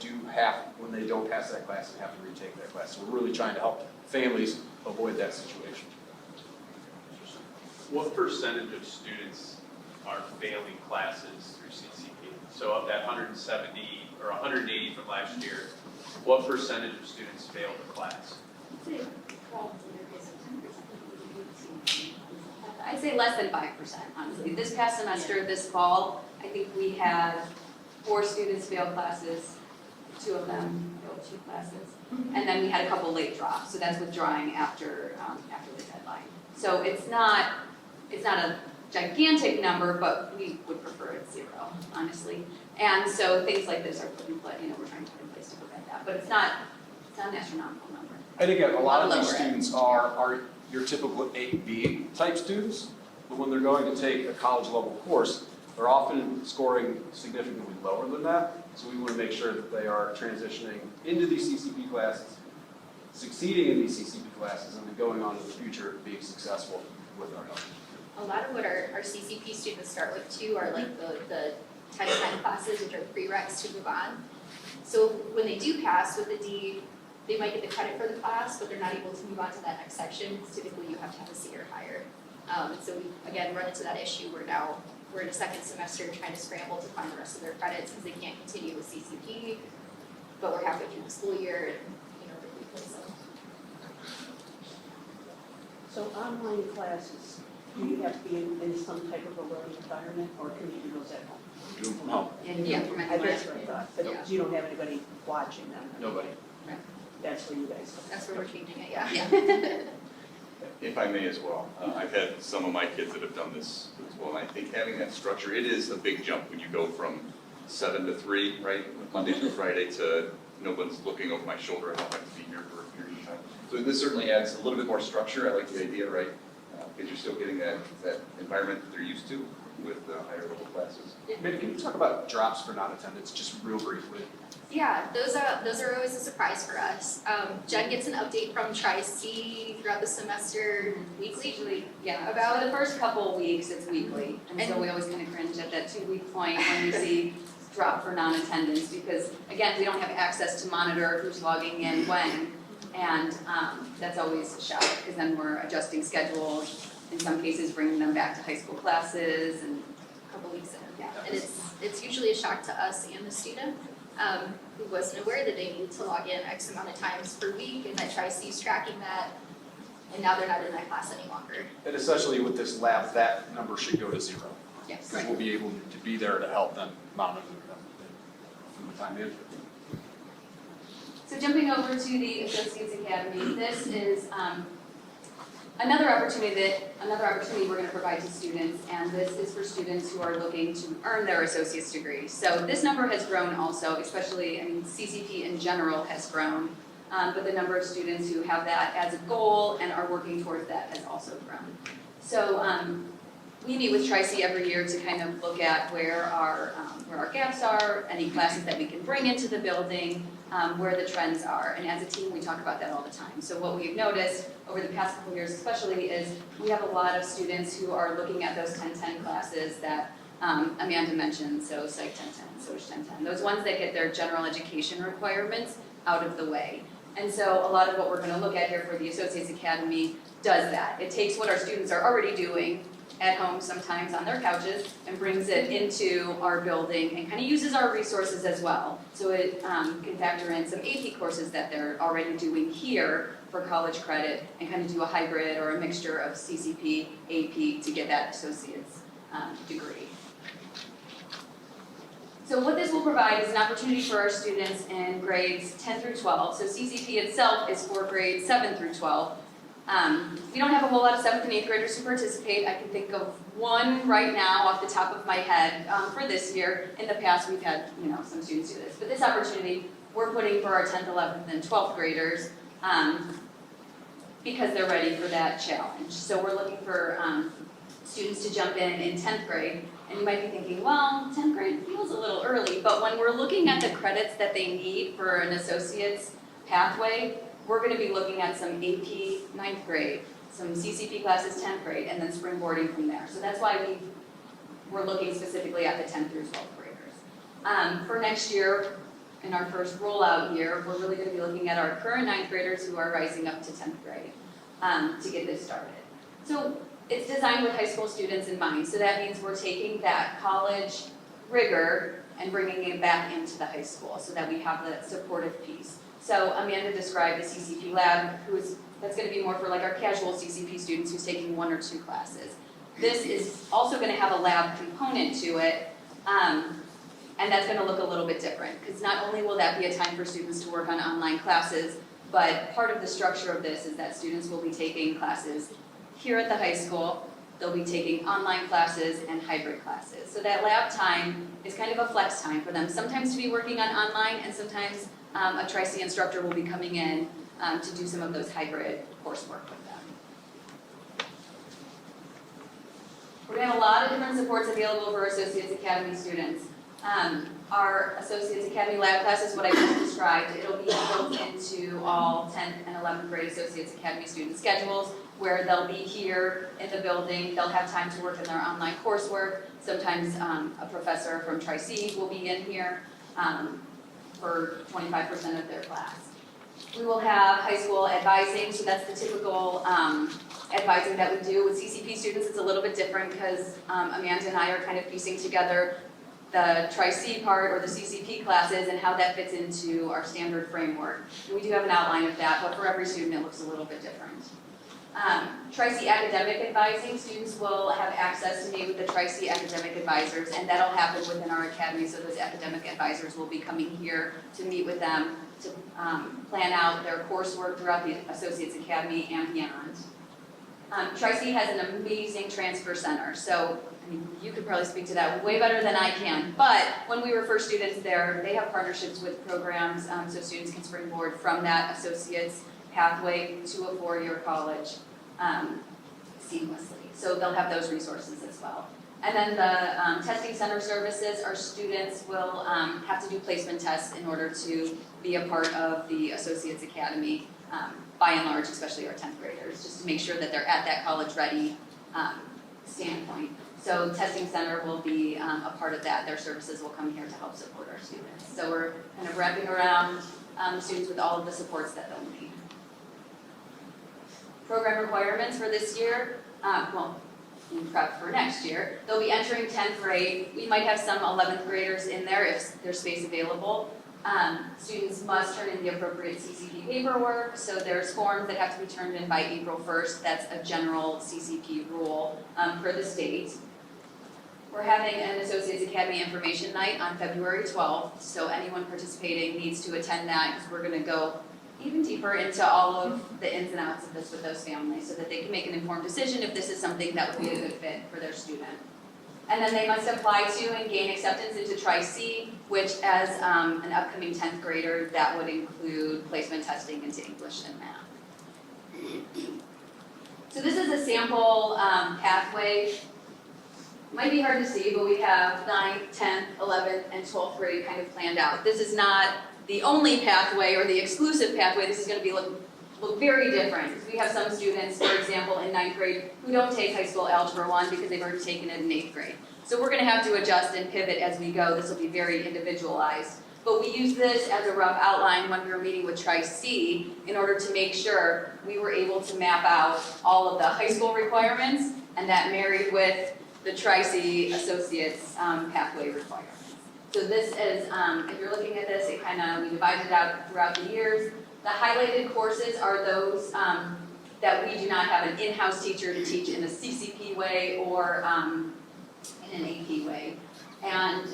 don't pass that class and have to retake that class. So we're really trying to help families avoid that situation. What percentage of students are failing classes through CCP? So of that 170 or 180 from last year, what percentage of students failed the class? I'd say less than 5%, honestly. This past semester, this fall, I think we had 4 students fail classes, 2 of them failed 2 classes, and then we had a couple late drops. So that's withdrawing after the deadline. So it's not a gigantic number, but we would prefer it 0, honestly. And so things like this are put in place. We're trying to put in place to prevent that, but it's not an astronomical number. And again, a lot of these Lower end. students are your typical 8B type students, but when they're going to take a college level course, they're often scoring significantly lower than that. So we want to make sure that they are transitioning into these CCP classes, succeeding in these CCP classes, and then going on in the future being successful with our help. A lot of what our CCP students start with too are like the 10-10 classes, which are prereqs to move on. So when they do pass with a D, they might get the credit for the class, but they're not able to move on to that next section, because typically you have to have a C or higher. And so we, again, run into that issue where now we're in a second semester trying to scramble to find the rest of their credits because they can't continue with CCP, but we're halfway through the school year and, they replace them. So online classes, do you have to be in some type of a learning environment, or can you do those at home? Do them from home. And you from That's anywhere. what I thought, but Yeah. you don't have anybody watching them. Nobody. That's where you guys go. That's where we're changing it, yeah. Yeah. If I may as well, I've had some of my kids that have done this as well, and I think having that structure, it is a big jump when you go from 7 to 3, right? Monday through Friday to no one's looking over my shoulder, I don't have to be here for a period of time. So this certainly adds a little bit more structure, I like the idea, right? Because you're still getting that environment that they're used to with higher level classes. Maybe can you talk about drops for non-attendance, just real briefly? Yeah, those are always a surprise for us. Jen gets an update from Tri-C throughout the semester It's weekly. usually, yeah, About- about the first couple of weeks, it's weekly. And so And- we always kind of cringe at that 2-week point when we see drop for non-attendance because, again, we don't have access to monitor who's logging in when. And that's always a shock because then we're adjusting schedules, in some cases bringing them back to high school classes and A couple weeks in, yeah. And it's usually a shock to us and the student, who wasn't aware that they needed to log in X amount of times per week, and that Tri-C's tracking that, and now they're not in that class any longer. And especially with this lab, that number should go to 0. yes. Because we'll be able to be there to help them monitor them from the time in. So jumping over to the Associates Academy, this is another opportunity we're going to provide to students, and this is for students who are looking to earn their associate's degree. So this number has grown also, especially, CCP in general has grown, but the number of students who have that as a goal and are working towards that has also grown. So we meet with Tri-C every year to kind of look at where our gaps are, any classes that we can bring into the building, where the trends are. And as a team, we talk about that all the time. So what we've noticed over the past couple of years especially is we have a lot of students who are looking at those 1010 classes that Amanda mentioned, so Psych 1010, Soc 1010, those ones that get their general education requirements out of the way. And so a lot of what we're going to look at here for the Associates Academy does that. It takes what our students are already doing at home sometimes on their couches and brings it into our building and kind of uses our resources as well. So it can factor in some AP courses that they're already doing here for college credit and kind of do a hybrid or a mixture of CCP, AP to get that associate's degree. So what this will provide is an opportunity for our students in grades 10 through 12. So CCP itself is for grades 7 through 12. We don't have a whole lot of 7th and 8th graders who participate. I can think of one right now off the top of my head for this year. In the past, we've had some students do this. But this opportunity we're putting for our 10th, 11th, and 12th graders because they're ready for that challenge. So we're looking for students to jump in 10th grade. And you might be thinking, well, 10th grade feels a little early. But when we're looking at the credits that they need for an associate's pathway, we're going to be looking at some AP 9th grade, some CCP classes 10th grade, and then springboarding from there. So that's why we're looking specifically at the 10th through 12th graders. For next year, in our first rollout year, we're really going to be looking at our current 9th graders who are rising up to 10th grade to get this started. So it's designed with high school students in mind. So that means we're taking that college rigor and bringing it back into the high school so that we have the supportive piece. So Amanda described the CCP lab, that's going to be more for like our casual CCP students who's taking 1 or 2 classes. This is also going to have a lab component to it, and that's going to look a little bit different because not only will that be a time for students to work on online classes, but part of the structure of this is that students will be taking classes here at the high school. They'll be taking online classes and hybrid classes. So that lab time is kind of a flex time for them, sometimes to be working on online and sometimes a Tri-C instructor will be coming in to do some of those hybrid coursework with them. We're going to have a lot of different supports available for Associates Academy students. Our Associates Academy lab classes, what I just described, it'll be built into all 10th and 11th grade Associates Academy student schedules where they'll be here in the building, they'll have time to work in their online coursework. Sometimes a professor from Tri-C will be in here for 25% of their class. We will have high school advising, so that's the typical advising that we do. With CCP students, it's a little bit different because Amanda and I are kind of piecing together the Tri-C part or the CCP classes and how that fits into our standard framework. And we do have an outline of that, but for every student it looks a little bit different. Tri-C Academic Advising, students will have access to meet with the Tri-C Academic Advisors, and that'll happen within our academy, so those academic advisors will be coming here to meet with them to plan out their coursework throughout the Associates Academy and beyond. Tri-C has an amazing transfer center, so I mean, you could probably speak to that way better than I can, but when we refer students there, they have partnerships with programs, so students can springboard from that associate's pathway to a four-year college seamlessly. So they'll have those resources as well. And then the testing center services, our students will have to do placement tests in order to be a part of the Associates Academy, by and large, especially our 10th graders, just to make sure that they're at that college-ready standpoint. So testing center will be a part of that. Their services will come here to help support our students. So we're kind of wrapping around students with all of the supports that they'll need. Program requirements for this year, in prep for next year, they'll be entering 10th grade. We might have some 11th graders in there if there's space available. Students must turn in the appropriate CCP paperwork, so there's forms that have to be turned in by April 1st. That's a general CCP rule for the state. We're having an Associates Academy Information Night on February 12th, so anyone participating needs to attend that because we're going to go even deeper into all of the ins and outs of this with those families so that they can make an informed decision if this is something that would be a good fit for their student. And then they must apply to and gain acceptance into Tri-C, which as an upcoming 10th grader, that would include placement testing into English and math. So this is a sample pathway. Might be hard to see, but we have 9th, 10th, 11th, and 12th grade kind of planned out. This is not the only pathway or the exclusive pathway. This is going to be look very different. We have some students, for example, in 9th grade who don't take high school Algebra 1 because they've already taken it in 8th grade. So we're going to have to adjust and pivot as we go. This will be very individualized. But we use this as a rough outline when we were meeting with Tri-C in order to make sure we were able to map out all of the high school requirements and that married with the Tri-C Associates pathway requirements. So this is, if you're looking at this, we divided it out throughout the years. The highlighted courses are those that we do not have an in-house teacher to teach in a CCP way or in an AP way. And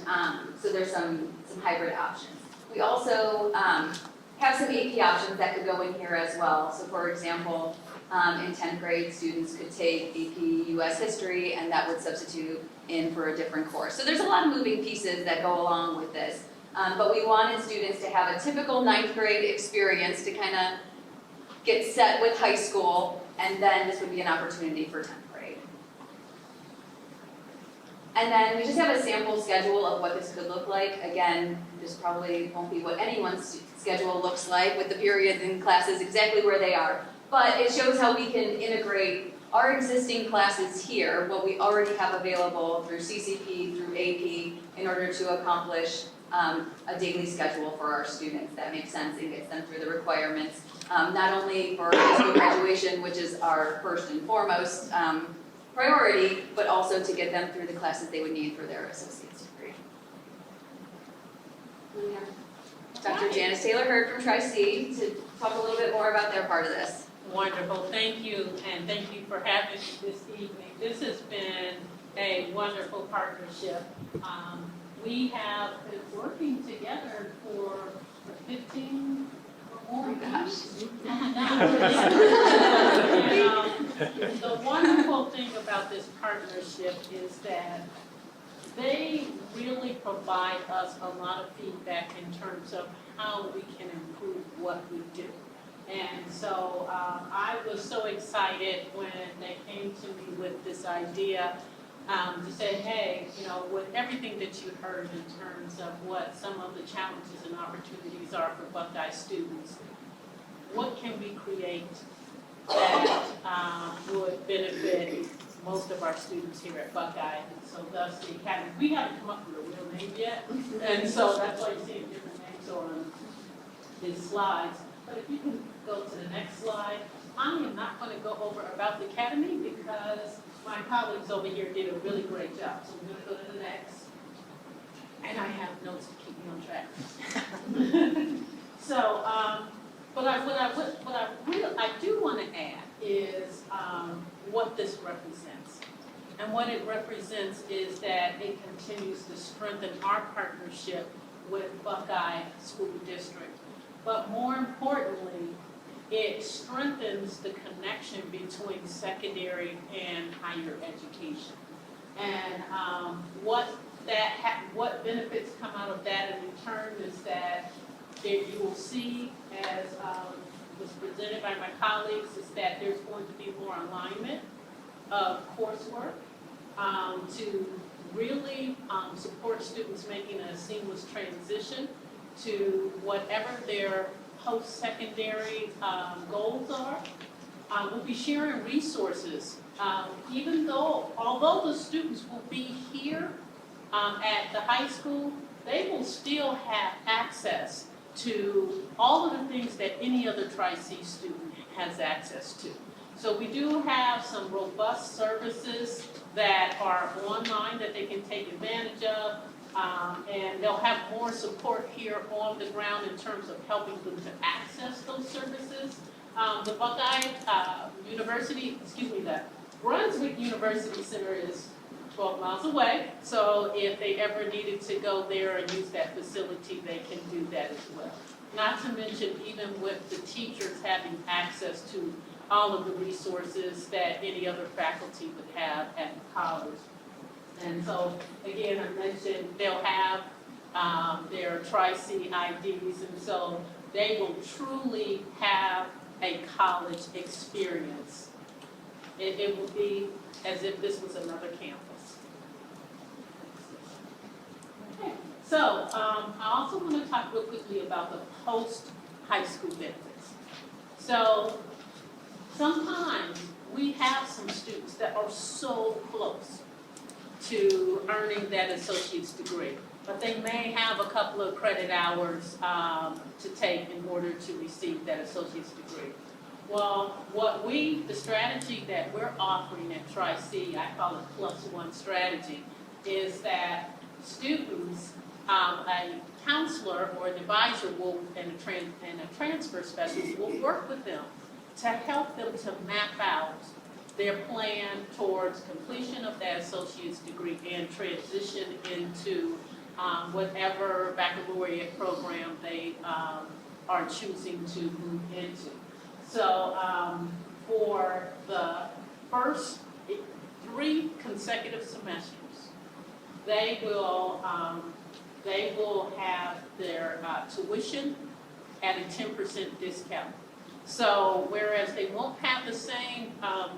so there's some hybrid options. We also have some AP options that could go in here as well. So for example, in 10th grade, students could take AP US History and that would substitute in for a different course. So there's a lot of moving pieces that go along with this. But we wanted students to have a typical 9th grade experience to kind of get set with high school, and then this would be an opportunity for 10th grade. And then we just have a sample schedule of what this could look like. Again, this probably won't be what anyone's schedule looks like with the periods and classes exactly where they are. But it shows how we can integrate our existing classes here, what we already have available through CCP, through AP, in order to accomplish a daily schedule for our students that makes sense and gets them through the requirements, not only for high school graduation, which is our first and foremost priority, but also to get them through the classes they would need for their associate's degree. Dr. Janice Taylor-Hurd from Tri-C to talk a little bit more about their part of this. Wonderful, thank you, and thank you for having me this evening. This has been a wonderful partnership. We have been working together for 15 or more years. And the wonderful thing about this partnership is that they really provide us a lot of feedback in terms of how we can improve what we do. And so I was so excited when they came to me with this idea to say, hey, with everything that you heard in terms of what some of the challenges and opportunities are for Buckeye students, what can we create that would benefit most of our students here at Buckeye? And so thus the Academy. We haven't come up with a real name yet, and so that's why you see different names on these slides. But if you can go to the next slide, I am not going to go over about the Academy because my colleagues over here did a really great job. So I'm going to go to the next. And I have notes to keep me on track. So, but I do want to add is what this represents. And what it represents is that it continues to strengthen our partnership with Buckeye School District. But more importantly, it strengthens the connection between secondary and higher education. And what benefits come out of that in return is that you will see, as was presented by my colleagues, is that there's going to be more alignment of coursework to really support students making a seamless transition to whatever their post-secondary goals are. We'll be sharing resources, although the students will be here at the high school, they will still have access to all of the things that any other Tri-C student has access to. So we do have some robust services that are online that they can take advantage of, and they'll have more support here on the ground in terms of helping them to access those services. The Brunswick University Center is 12 miles away, so if they ever needed to go there and use that facility, they can do that as well. Not to mention, even with the teachers having access to all of the resources that any other faculty would have at the college. And so, again, I mentioned they'll have their Tri-C IDs, and so they will truly have a college experience. It will be as if this was another campus. Okay. So, I also want to talk real quickly about the post-high school benefits. So, sometimes we have some students that are so close to earning that associate's degree, but they may have a couple of credit hours to take in order to receive that associate's degree. Well, the strategy that we're offering at Tri-C, I call it +1 strategy, is that students, a counselor or an advisor and a transfer specialist will work with them to help them to map out their plan towards completion of that associate's degree and transition into whatever baccalaureate program they are choosing to move into. So for the first 3 consecutive semesters, they will have their tuition at a 10% discount. So whereas they won't have the same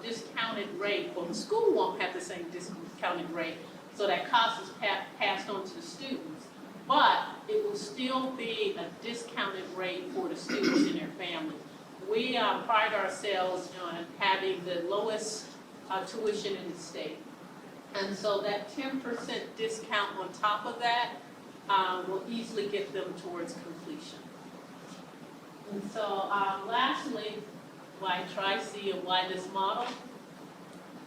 discounted rate, or the school won't have the same discounted rate, so that cost is passed on to the students, but it will still be a discounted rate for the students and their family. We pride ourselves on having the lowest tuition in the state. And so that 10% discount on top of that will easily get them towards completion. And so lastly, why Tri-C and why this model?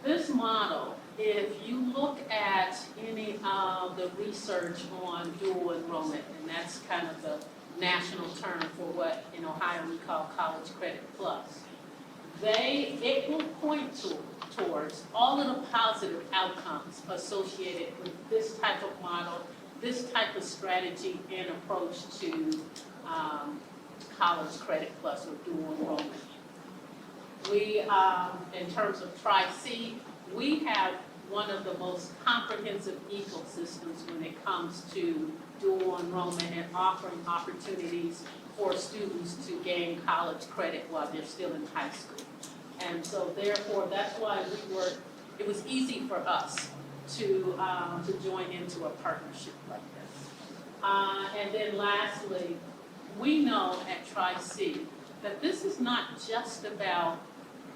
This model, if you look at any of the research on dual enrollment, and that's kind of the national term for what in Ohio we call College Credit Plus, it will point towards all of the positive outcomes associated with this type of model, this type of strategy and approach to College Credit Plus or dual enrollment. We, in terms of Tri-C, we have one of the most comprehensive ecosystems when it comes to dual enrollment and offering opportunities for students to gain college credit while they're still in high school. And so therefore, that's why it was easy for us to join into a partnership like this. And then lastly, we know at Tri-C that this is not just about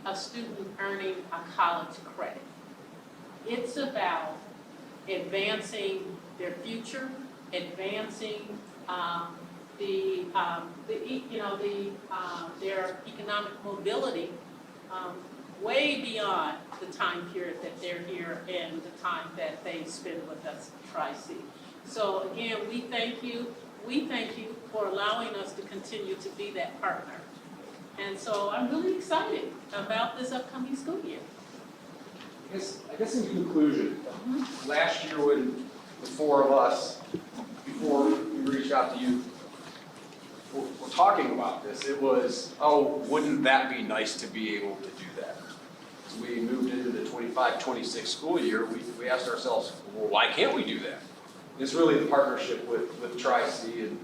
a student earning a college credit. It's about advancing their future, advancing their economic mobility way beyond the time period that they're here and the time that they spend with us at Tri-C. So again, we thank you. We thank you for allowing us to continue to be that partner. And so I'm really excited about this upcoming school year. I guess in conclusion, last year when the four of us, before we reached out to you, were talking about this, it was, oh, wouldn't that be nice to be able to do that? As we moved into the 25-26 school year, we asked ourselves, well, why can't we do that? It's really the partnership with Tri-C and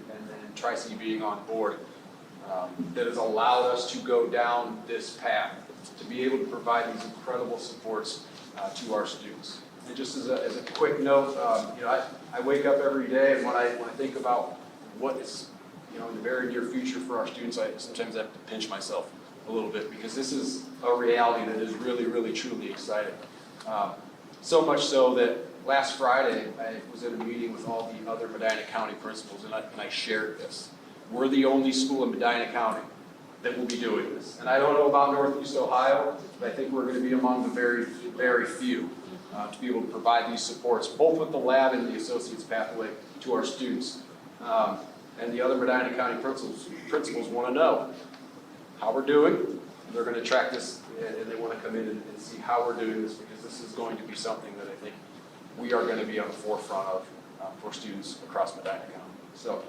Tri-C being on board that has allowed us to go down this path, to be able to provide these incredible supports to our students. And just as a quick note, I wake up every day, and when I think about what is in the very near future for our students, I sometimes have to pinch myself a little bit, because this is a reality that is really, really, truly exciting. So much so that last Friday, I was in a meeting with all the other Medina County principals, and I shared this. We're the only school in Medina County that will be doing this. And I don't know about Northeast Ohio, but I think we're going to be among the very, very few to be able to provide these supports, both with the lab and the associate's pathway to our students. And the other Medina County principals want to know how we're doing. They're going to track this, and they want to come in and see how we're doing this, because this is going to be something that I think we are going to be on the forefront of for students across Medina County. So,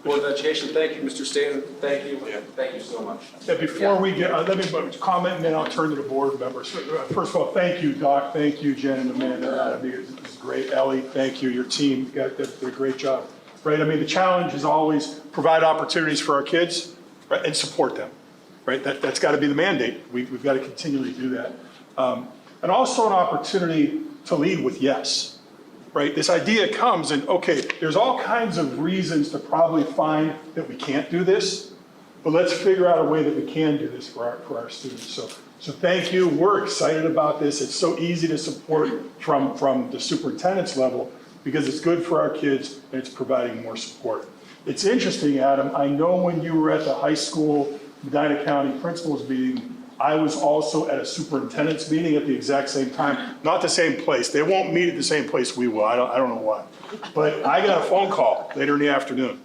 Board of Education, thank you. Mr. Stanton, thank you. Thank you so much. Yeah, before we get, let me comment, and then I'll turn to the board members. First of all, thank you, Doc. Thank you, Jen and Amanda. I mean, it's great. Ellie, thank you. Your team did a great job. Right? I mean, the challenge is always provide opportunities for our kids, right, and support them. Right? That's got to be the mandate. We've got to continually do that. And also an opportunity to lead with yes. Right? This idea comes and, okay, there's all kinds of reasons to probably find that we can't do this, but let's figure out a way that we can do this for our students. So thank you. We're excited about this. It's so easy to support from the superintendent's level, because it's good for our kids and it's providing more support. It's interesting, Adam, I know when you were at the high school Medina County principals meeting, I was also at a superintendent's meeting at the exact same time. Not the same place. They won't meet at the same place we will. I don't know why. But I got a phone call later in the afternoon.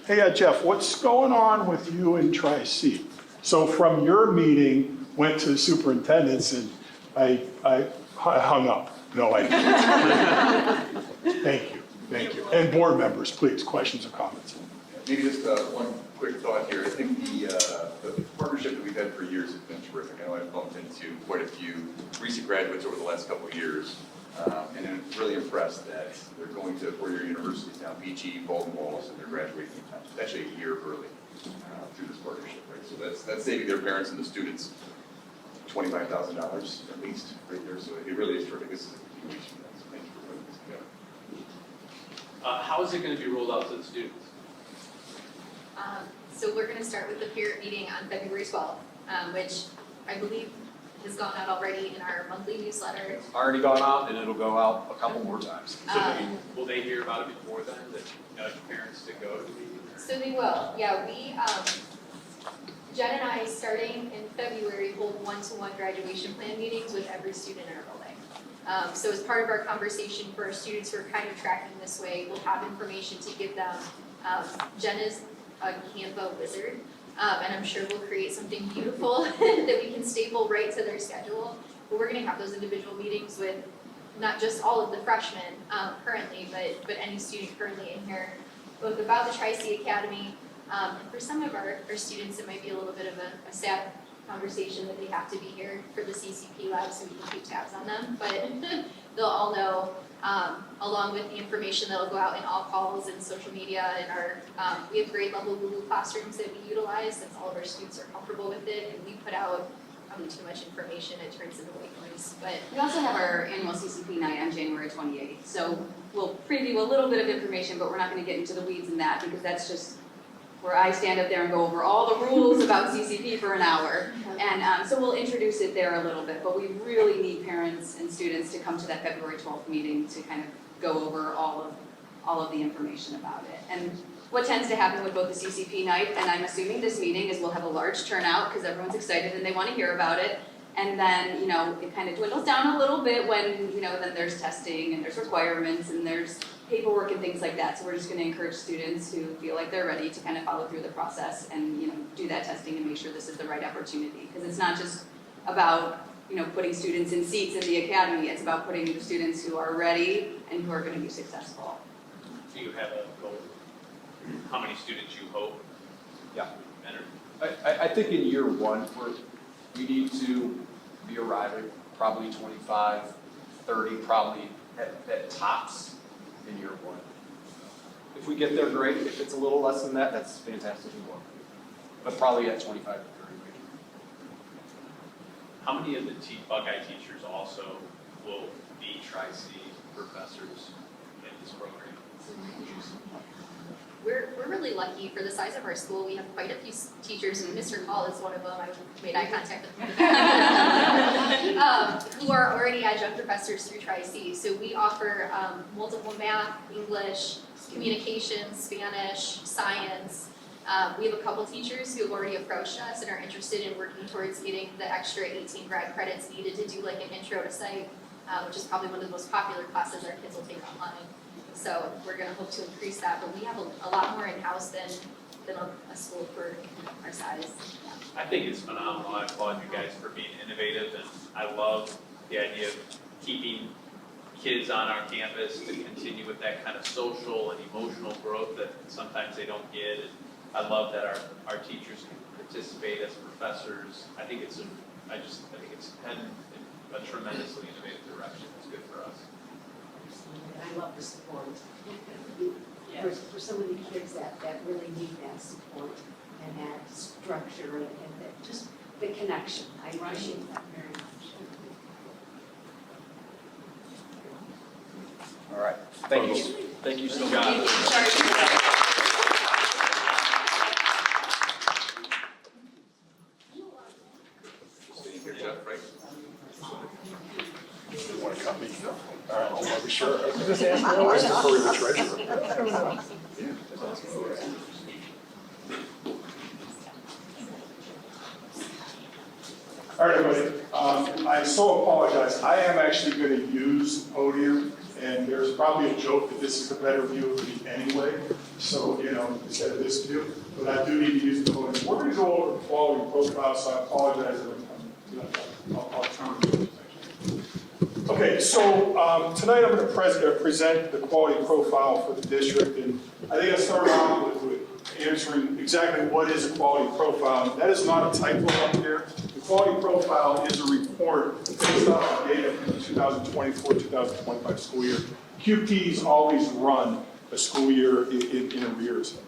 Hey, Jeff, what's going on with you and Tri-C? So from your meeting, went to the superintendent's, and I hung up. No, I didn't. Thank you. And board members, please, questions or comments? Maybe just one quick thought here. I think the partnership that we've had for years has been terrific. I know I've bumped into quite a few recent graduates over the last couple of years, and I'm really impressed that they're going to four-year universities now, Beachy, Baldwin Wallace, and they're graduating actually a year early through this partnership, right? So that's saving their parents and the students $25,000 at least right there. So it really is terrific. This is a continuation of that. So thank you for putting this together. How is it going to be rolled out to the students? So we're gonna start with the parent meeting on February 12th, which I believe has gone out already in our monthly newsletter. Already gone out, and it'll go out a couple more times. Will they hear about it before then, that nudge parents to go to the meeting? So they will, yeah, Jen and I, starting in February, hold one-to-one graduation plan meetings with every student in our building. So as part of our conversation for our students who are kind of tracking this way, we'll have information to give them. Jen is a Canva wizard, and I'm sure we'll create something beautiful that we can staple right to their schedule. But we're gonna have those individual meetings with not just all of the freshmen currently, but any student currently in here, both about the Tri-C Academy, and for some of our students, it might be a little bit of a sad conversation that they have to be here for the CCP lab so we can keep tabs on them, but they'll all know, along with the information that'll go out in all calls and social media, and we have grade level Google Classrooms that we utilize, since all of our students are comfortable with it, and we put out probably too much information, it turns into white noise, but. We also have our annual CCP night on January 28th, so we'll preview a little bit of information, but we're not gonna get into the weeds in that, because that's just where I stand up there and go over all the rules about CCP for an hour. And so we'll introduce it there a little bit, but we really need parents and students to come to that February 12th meeting to kind of go over all of the information about it. And what tends to happen with both the CCP night, and I'm assuming this meeting, is we'll have a large turnout because everyone's excited and they want to hear about it. And then, it kind of dwindles down a little bit when, then there's testing and there's requirements and there's paperwork and things like that. So we're just going to encourage students who feel like they're ready to kind of follow through the process and, do that testing and make sure this is the right opportunity. Because it's not just about, putting students in seats in the academy. It's about putting the students who are ready and who are going to be successful. Do you have a goal? How many students you hope? Yeah. Enter? I think in year one, we need to be arriving probably 25, 30, probably at tops in year one. If we get there, great. If it's a little less than that, that's fantastic as well. But probably at 25 to 30. How many of the Buckeye teachers also will be Tri-C professors in this program? We're really lucky for the size of our school. We have quite a few teachers, and Mr. Hall is one of them. I made eye contact with him. Who are already adjunct professors through Tri-C. So we offer multiple math, English, communication, Spanish, science. We have a couple teachers who have already approached us and are interested in working towards getting the extra 18 grad credits needed to do like an intro to psych, which is probably one of the most popular classes our kids will take online. So we're going to hope to increase that, but we have a lot more in-house than a school for our size. Yeah. I think it's phenomenal. I applaud you guys for being innovative, and I love the idea of keeping kids on our campus to continue with that kind of social and emotional growth that sometimes they don't get. And I love that our teachers can participate as professors. I think it's heading in a tremendously innovative direction. It's good for us. I love the support. For some of the kids that really need that support and that structure and that just the connection. I appreciate that very much. All right. Thank you. Thank you so much. Want a copy? All right, I'll be sure. I was just asking, I was deferring the treasurer. All right, everybody, I so apologize. I am actually going to use the podium, and there's probably a joke that this is a better view of me anyway, so, instead of this view, but I do need to use the podium. We're going to go over the quality profile, so I apologize if I'll turn to it. Okay, so tonight I'm going to present the quality profile for the district, and I think I start off with answering exactly what is a quality profile. That is not a typo up here. The quality profile is a report based off of data from the 2024-2025 school year. QPs always run a school year in arrears.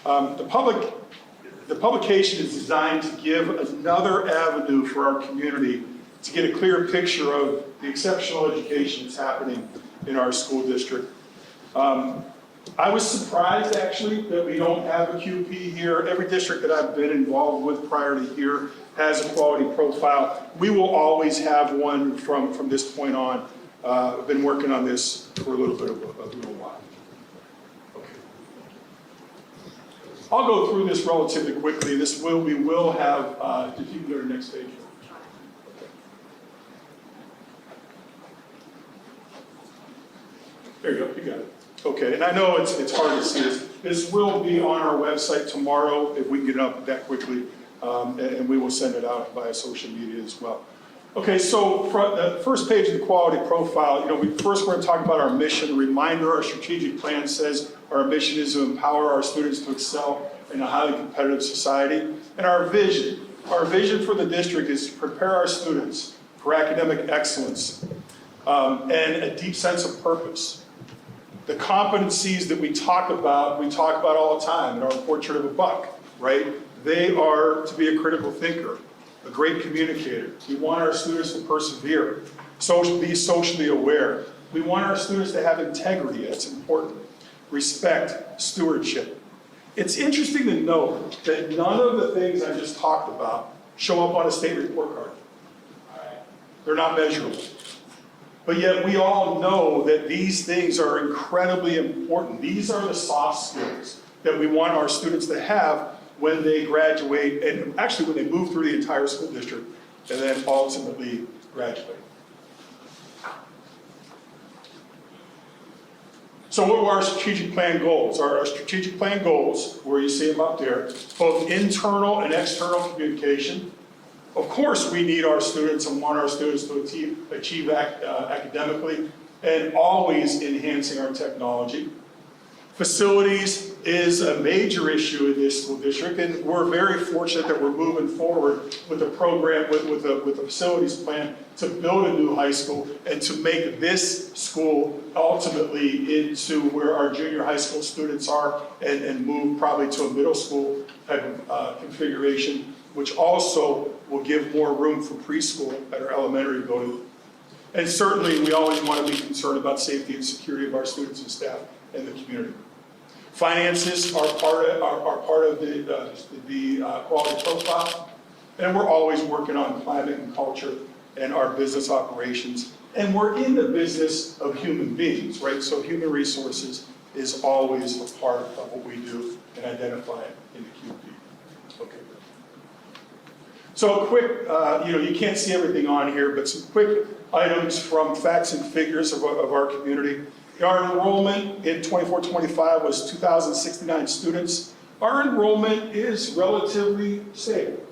The publication is designed to give another avenue for our community to get a clear picture of the exceptional education that's happening in our school district. I was surprised, actually, that we don't have a QP here. Every district that I've been involved with prior to here has a quality profile. We will always have one from this point on. I've been working on this for a little while. Okay. I'll go through this relatively quickly. We will have, if you can go to the next page. There you go, you got it. Okay, and I know it's hard to see this. This will be on our website tomorrow, if we can get it up that quickly, and we will send it out via social media as well. Okay, so the first page of the quality profile, first we're going to talk about our mission. Reminder, our strategic plan says our mission is to empower our students to excel in a highly competitive society. And our vision for the district is to prepare our students for academic excellence and a deep sense of purpose. The competencies that we talk about all the time in our portrait of a buck, right? They are to be a critical thinker, a great communicator. We want our students to persevere, be socially aware. We want our students to have integrity, that's important. Respect, stewardship. It's interesting to note that none of the things I just talked about show up on a state report card. They're not measurable. But yet we all know that these things are incredibly important. These are the soft skills that we want our students to have when they graduate, and actually when they move through the entire school district, and then ultimately graduate. So what were our strategic plan goals? Our strategic plan goals, where you see them up there, both internal and external communication, Of course, we need our students and want our students to achieve academically, and always enhancing our technology. Facilities is a major issue in this school district, and we're very fortunate that we're moving forward with a program, with a facilities plan to build a new high school and to make this school ultimately into where our junior high school students are, and move probably to a middle school type of configuration, which also will give more room for preschool at our elementary building. And certainly, we always want to be concerned about safety and security of our students and staff and the community. Finances are part of the quality profile, and we're always working on climate and culture and our business operations. And we're in the business of human beings, right? So human resources is always a part of what we do and identify it in the QP. Okay. So a quick, you can't see everything on here, but some quick items from facts and figures of our community. Our enrollment in 24-25 was 2,069 students. Our enrollment is relatively stable.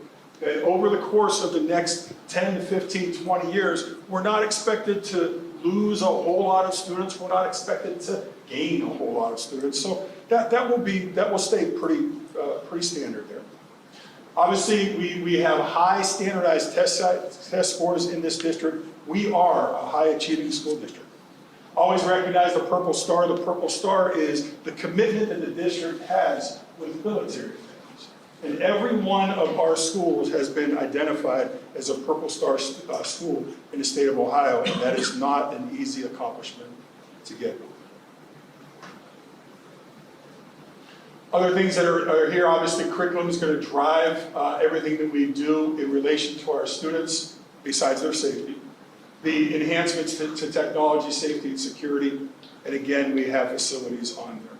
Okay? Over the course of the next 10, 15, 20 years, we're not expected to lose a whole lot of students. We're not expected to gain a whole lot of students. So that will stay pretty standard there. Obviously, we have high standardized test scores in this district. We are a high achieving school district. Always recognize the Purple Star. The Purple Star is the commitment that the district has with military families. And every one of our schools has been identified as a Purple Star school in the state of Ohio, and that is not an easy accomplishment to get. Other things that are here, obviously curriculum is going to drive everything that we do in relation to our students, besides their safety. The enhancements to technology, safety, and security, and again, we have facilities on there.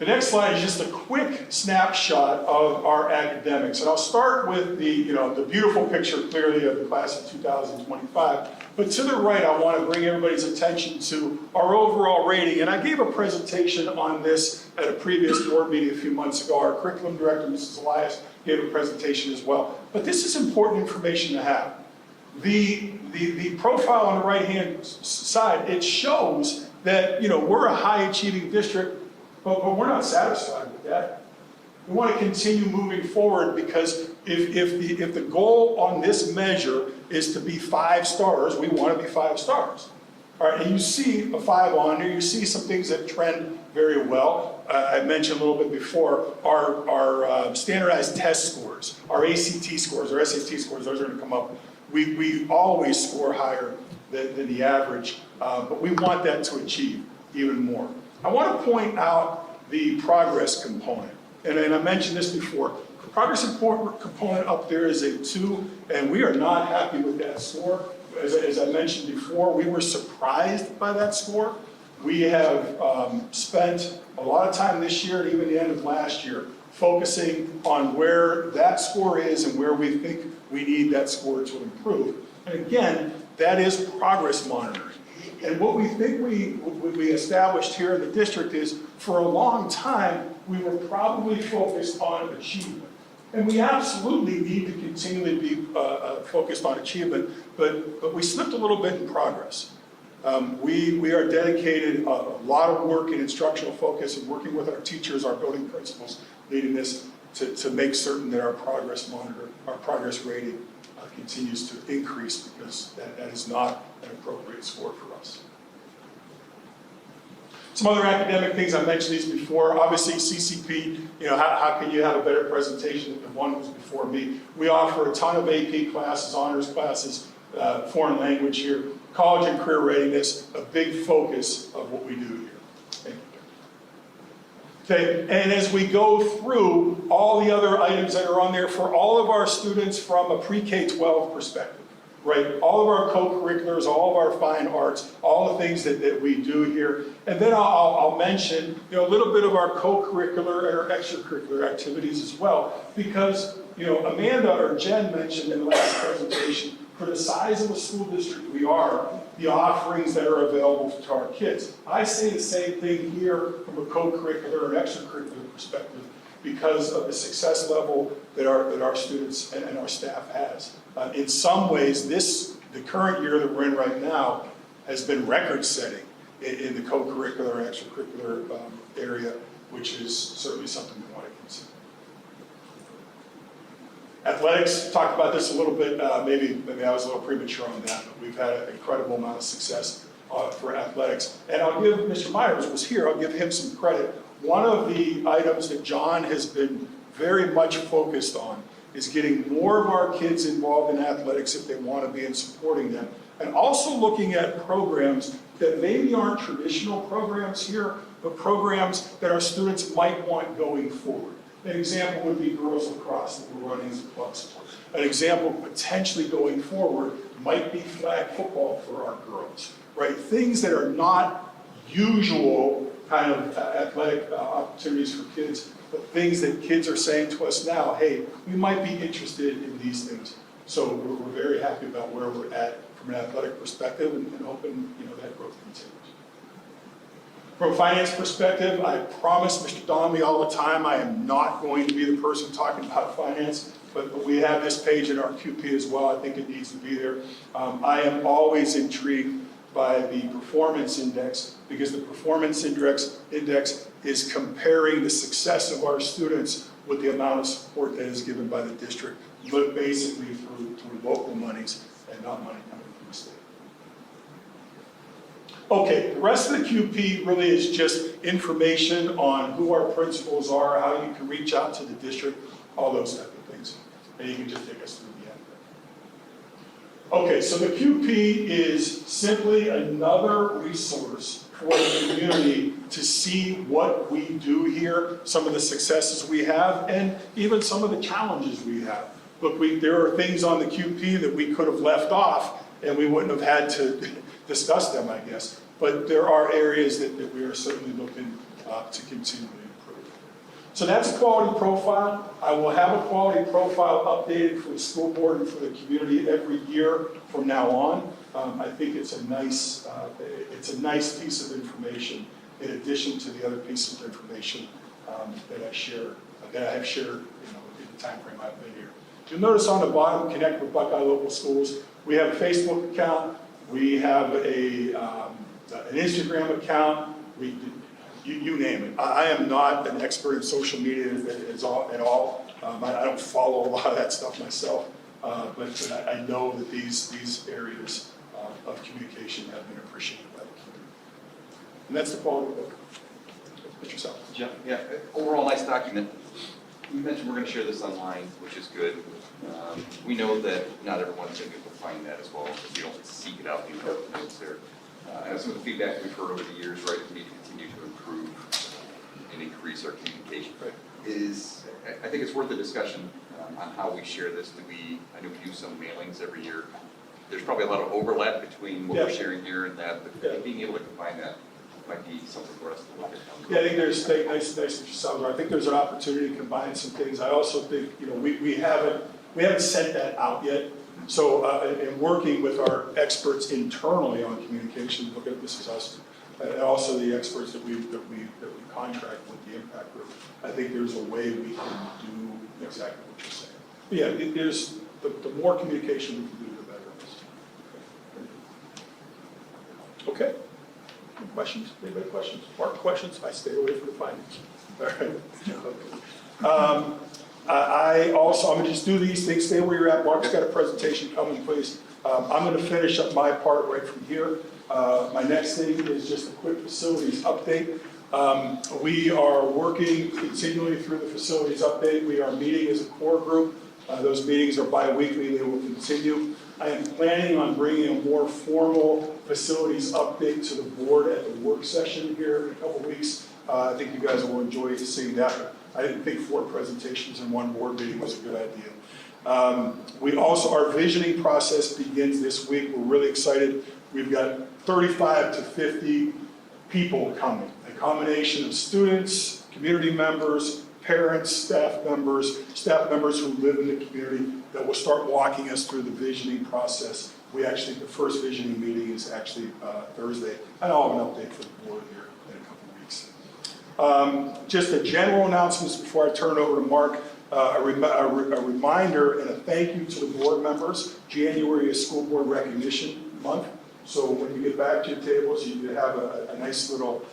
The next slide is just a quick snapshot of our academics, and I'll start with the beautiful picture clearly of the class of 2025. But to the right, I want to bring everybody's attention to our overall rating, and I gave a presentation on this at a previous board meeting a few months ago. Our curriculum director, Mrs. Elias, gave a presentation as well. But this is important information to have. The profile on the right-hand side, it shows that we're a high-achieving district, but we're not satisfied with that. We want to continue moving forward, because if the goal on this measure is to be 5 stars, we want to be 5 stars. All right, and you see a 5 on there. You see some things that trend very well. I mentioned a little bit before our standardized test scores, our ACT scores, our SAT scores. Those are going to come up. We always score higher than the average, but we want that to achieve even more. I want to point out the progress component, and I mentioned this before. The progress component up there is a 2, and we are not happy with that score. As I mentioned before, we were surprised by that score. We have spent a lot of time this year and even the end of last year focusing on where that score is and where we think we need that score to improve. And again, that is progress monitoring. And what we think we established here in the district is, for a long time, we were probably focused on achievement. And we absolutely need to continually be focused on achievement, but we slipped a little bit in progress. We are dedicated a lot of work in instructional focus and working with our teachers, our building principals, leading this to make certain that our progress monitor, our progress rating continues to increase, because that is not an appropriate score for us. Some other academic things, I mentioned these before. Obviously, CCP, how can you have a better presentation than the one that was before me? We offer a ton of AP classes, honors classes, foreign language here, college and career readiness, a big focus of what we do here. Thank you. Okay, and as we go through all the other items that are on there for all of our students from a pre-K-12 perspective, right? All of our co-curriculars, all of our fine arts, all the things that we do here. And then I'll mention a little bit of our co-curricular and our extracurricular activities as well, because Amanda or Jen mentioned in the last presentation, for the size of the school district we are, the offerings that are available to our kids. I say the same thing here from a co-curricular and extracurricular perspective, because of the success level that our students and our staff has. In some ways, the current year that we're in right now has been record-setting in the co-curricular, extracurricular area, which is certainly something we want to consider. Athletics, talked about this a little bit, maybe I was a little premature on that, but we've had an incredible amount of success for athletics. And I'll give, Mr. Myers was here, I'll give him some credit. One of the items that John has been very much focused on is getting more of our kids involved in athletics if they want to be, and supporting them. And also looking at programs that maybe aren't traditional programs here, but programs that our students might want going forward. An example would be girls lacrosse that we're running as a club sport. An example potentially going forward might be flag football for our girls, right? Things that are not usual kind of athletic opportunities for kids, but things that kids are saying to us now, hey, we might be interested in these things. So we're very happy about where we're at from an athletic perspective, and hoping that growth continues. From a finance perspective, I promise Mr. Donnelly all the time, I am not going to be the person talking about finance, but we have this page in our QP as well. I think it needs to be there. I am always intrigued by the performance index, because the performance index is comparing the success of our students with the amount of support that is given by the district, but basically through local monies and not money coming from the state. Okay, the rest of the QP really is just information on who our principals are, how you can reach out to the district, all those type of things. And you can just take us through the end. Okay, so the QP is simply another resource for the community to see what we do here, some of the successes we have, and even some of the challenges we have. Look, there are things on the QP that we could have left off, and we wouldn't have had to discuss them, I guess. But there are areas that we are certainly looking to continually improve. So that's a quality profile. I will have a quality profile updated for the school board and for the community every year from now on. I think it's a nice piece of information in addition to the other pieces of information that I have shared in the time frame I've been here. You'll notice on the bottom, Connect with Buckeye Local Schools. We have a Facebook account. We have an Instagram account. You name it. I am not an expert in social media at all. I don't follow a lot of that stuff myself, but I know that these areas of communication have been appreciated by the community. And that's the quality of the book. Mr. South. Yeah, overall nice document. You mentioned we're going to share this online, which is good. We know that not everyone's going to be able to find that as well, if you don't seek it out, you know the notes there. And some of the feedback we've heard over the years, right, we need to continue to improve and increase our communication. I think it's worth a discussion on how we share this. I know we do some mailings every year. There's probably a lot of overlap between what we're sharing here and that, but being able to combine that might be something for us to look at. Yeah, I think nice, Mr. Salazar. I think there's an opportunity to combine some things. I also think, we haven't sent that out yet. So, in working with our experts internally on communication, look at this as us, and also the experts that we contract with the Impact Group, I think there's a way we can do exactly what you're saying. But yeah, there's the more communication we can do, the better. Okay. Any questions? Anybody questions? Mark, questions? I stay away from the finance. All right. I'm going to just do these things. Stay where you're at. Mark's got a presentation coming, please. I'm going to finish up my part right from here. My next thing is just a quick facilities update. We are working continually through the facilities update. We are meeting as a core group. Those meetings are bi-weekly. They will continue. I am planning on bringing a more formal facilities update to the board at the work session here in a couple weeks. I think you guys will enjoy seeing that. I didn't think 4 presentations in one board meeting was a good idea. We also, our visioning process begins this week. We're really excited. We've got 35 to 50 people coming. A combination of students, community members, parents, staff members who live in the community that will start walking us through the visioning process. The first visioning meeting is actually Thursday. And I'll have an update for the board here in a couple of weeks. Just a general announcements before I turn it over to Mark. a reminder and a thank you to the board members. January is School Board Recognition Month, so when you get back to your tables, you have a nice little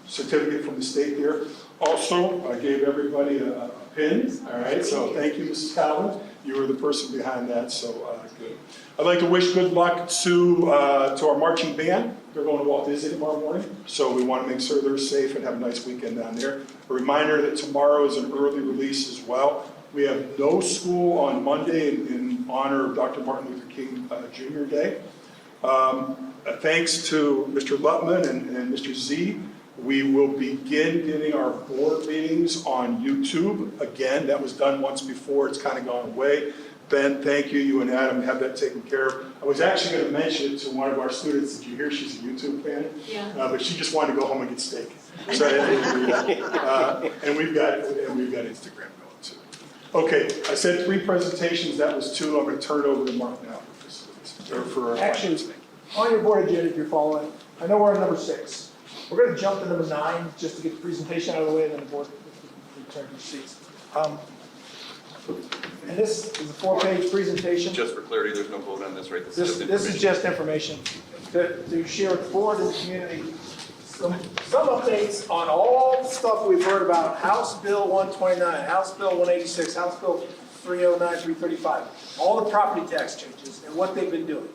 certificate from the state there. Also, I gave everybody a pin, all right, so thank you, Mrs. Calvin. You were the person behind that, so good. I'd like to wish good luck to our marching band. They're going to Walt Disney tomorrow morning, so we want to make sure they're safe and have a nice weekend down there. A reminder that tomorrow is an early release as well. We have no school on Monday in honor of Dr. Martin Luther King Jr. Day. Thanks to Mr. Lutman and Mr. Z, we will begin getting our board meetings on YouTube. Again, that was done once before, it's kind of gone away. Ben, thank you, you and Adam have that taken care of. I was actually going to mention it to one of our students. Did you hear she's a YouTube fan? Yeah. But she just wanted to go home and get steak. So I didn't do that. And we've got Instagram going too. Okay, I said 3 presentations, that was 2. I'm going to turn it over to Mark now for facilities, or for Actually, on your board agenda, if you're following, I know we're on number 6. We're going to jump to number 9 just to get the presentation out of the way, and then the board can return to your seats. And this is a 4-page presentation. Just for clarity, there's no vote on this, right? This is just information to share with the board and the community. Some updates on all the stuff we've heard about House Bill 129, House Bill 186, House Bill 309, 335, all the property tax changes and what they've been doing.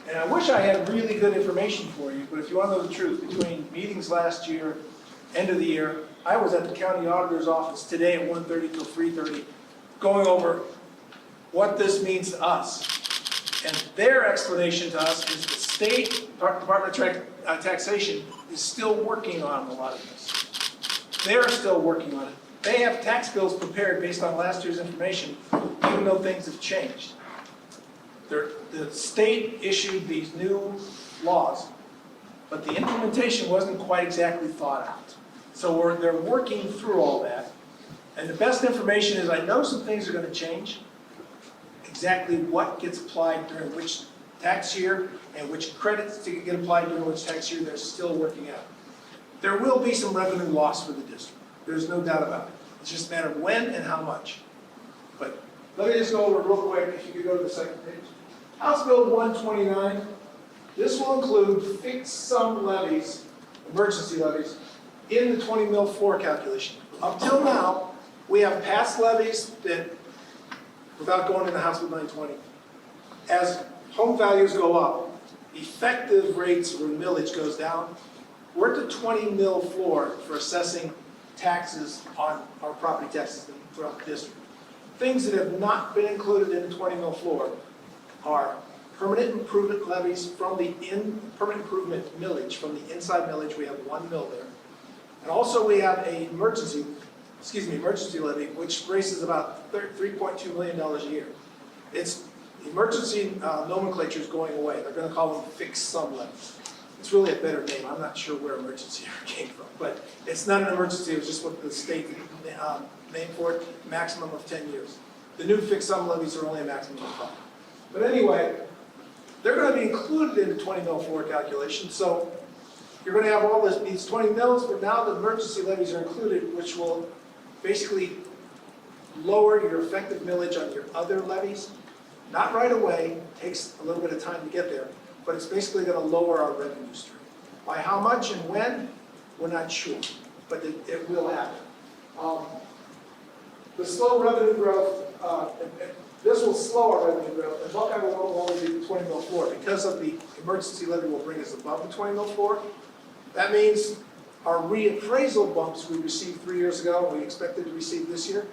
And I wish I had really good information for you, but if you want to know the truth, between meetings last year, end of the year, I was at the county auditor's office today at 1:30 till 3:30, going over what this means to us. And their explanation to us is the state Department of Taxation is still working on a lot of this. They're still working on it. They have tax bills prepared based on last year's information, even though things have changed. The state issued these new laws, but the implementation wasn't quite exactly thought out. So they're working through all that. And the best information is I know some things are going to change. Exactly what gets applied during which tax year and which credits to get applied during which tax year, they're still working out. There will be some revenue loss for the district. There's no doubt about it. It's just a matter of when and how much. But let me just go over real quick, if you could go to the second page. House Bill 129, this will include fixed sum levies, emergency levies, in the 20 mil floor calculation. Up till now, we have past levies that, without going into House Bill 920, as home values go up, effective rates or millage goes down. We're at the 20 mil floor for assessing taxes on our property taxes throughout the district. Things that have not been included in the 20 mil floor are permanent improvement levies from the permanent improvement millage, from the inside millage, we have 1 mil there. And also we have a emergency levy, which raises about $3.2 million a year. It's the emergency nomenclature is going away. They're going to call them fixed sum levies. It's really a better name. I'm not sure where emergency came from, but it's not an emergency. It was just what the state named for it, maximum of 10 years. The new fixed sum levies are only a maximum of 5. But anyway, they're going to be included in the 20 mil floor calculation. So you're going to have all these 20 mils, but now the emergency levies are included, which will basically lower your effective millage on your other levies. Not right away, takes a little bit of time to get there, but it's basically going to lower our revenue stream. By how much and when, we're not sure, but it will happen. The slow revenue growth, this will slow our revenue growth, and Buckeye will no longer be the 20 mil floor. Because of the emergency levy will bring us above the 20 mil floor. That means our reappraisal bumps we received 3 years ago, and we expected to receive this year,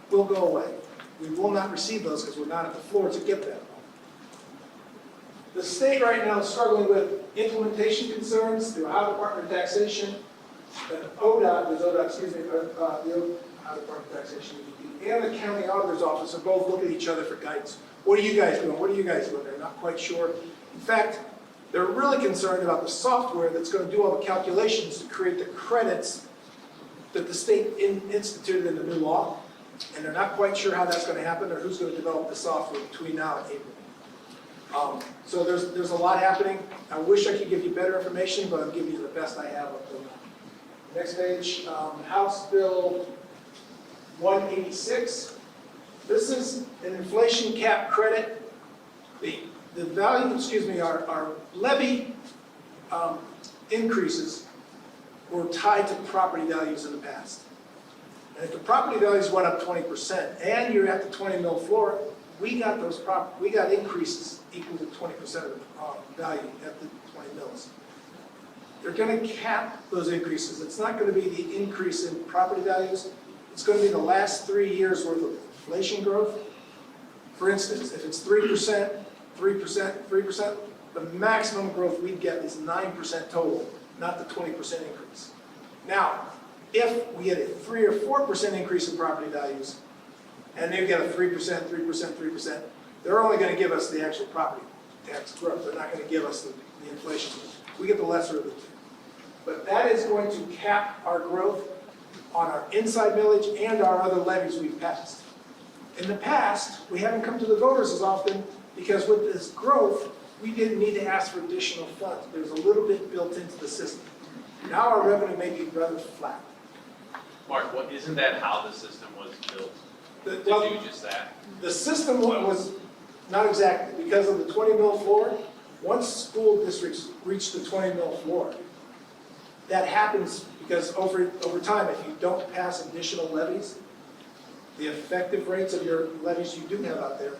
will go away. We will not receive those because we're not at the floor to get them. The state right now is struggling with implementation concerns through Ohio Department of Taxation, and Ohio Department of Taxation, and the county auditor's office are both looking at each other for guidance. What are you guys doing? What are you guys doing? They're not quite sure. In fact, they're really concerned about the software that's going to do all the calculations to create the credits that the state instituted in the new law. And they're not quite sure how that's going to happen or who's going to develop the software between now and April. So there's a lot happening. I wish I could give you better information, but I'm giving you the best I have up till now. Next page, House Bill 186. This is an inflation cap credit. The value, our levy increases were tied to property values in the past. And if the property values went up 20% and you're at the 20 mil floor, we got increases equal to 20% of the value at the 20 mils. They're going to cap those increases. It's not going to be the increase in property values. It's going to be the last 3 years worth of inflation growth. For instance, if it's 3%, 3%, 3%, the maximum growth we'd get is 9% total, not the 20% increase. Now, if we get a 3 or 4% increase in property values, and they get a 3%, 3%, 3%, they're only going to give us the actual property tax growth. They're not going to give us the inflation growth. We get the lesser of the two. But that is going to cap our growth on our inside millage and our other levies we've passed. In the past, we haven't come to the voters as often because with this growth, we didn't need to ask for additional funds. There was a little bit built into the system. Now our revenue may be rather flat. Mark, isn't that how the system was built? To do just that? The system was not exactly because of the 20 mil floor. Once school districts reach the 20 mil floor, that happens because over time, if you don't pass additional levies, the effective rates of your levies you do have out there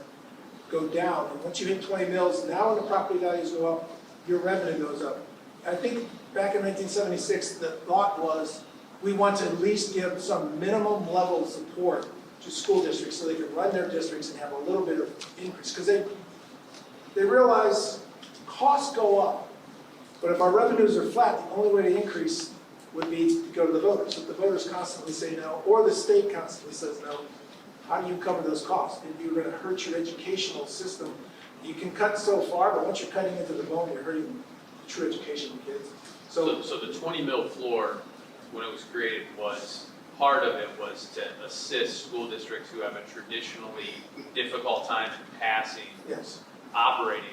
go down. And once you hit 20 mils, now when the property values go up, your revenue goes up. I think back in 1976, the thought was we want to at least give some minimum level of support to school districts so they can run their districts and have a little bit of increase. Because they realize costs go up, but if our revenues are flat, the only way to increase would be to go to the voters. If the voters constantly say no, or the state constantly says no, how do you cover those costs? If you're going to hurt your educational system, you can cut so far, but once you're cutting into the bone, you're hurting the true education of kids. So the 20 mil floor, when it was created, was part of it was to assist school districts who have a traditionally difficult time in passing operating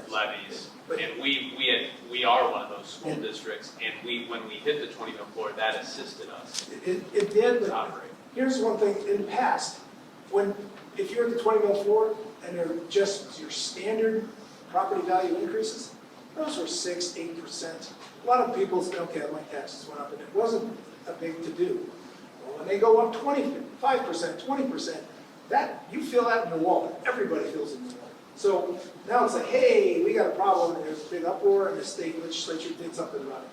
levies. And we are one of those school districts, and when we hit the 20 mil floor, that assisted us. It did, but operate. Here's one thing, in the past, if you're at the 20 mil floor and they're just your standard property value increases, those were 6, 8%. A lot of people say, okay, my taxes went up, and it wasn't a big to-do. Well, when they go up 25%, 20%, that, you feel that in your wallet. Everybody feels it in their wallet. So now it's like, hey, we got a problem, and there's a big uproar, and the state legislature did something about it.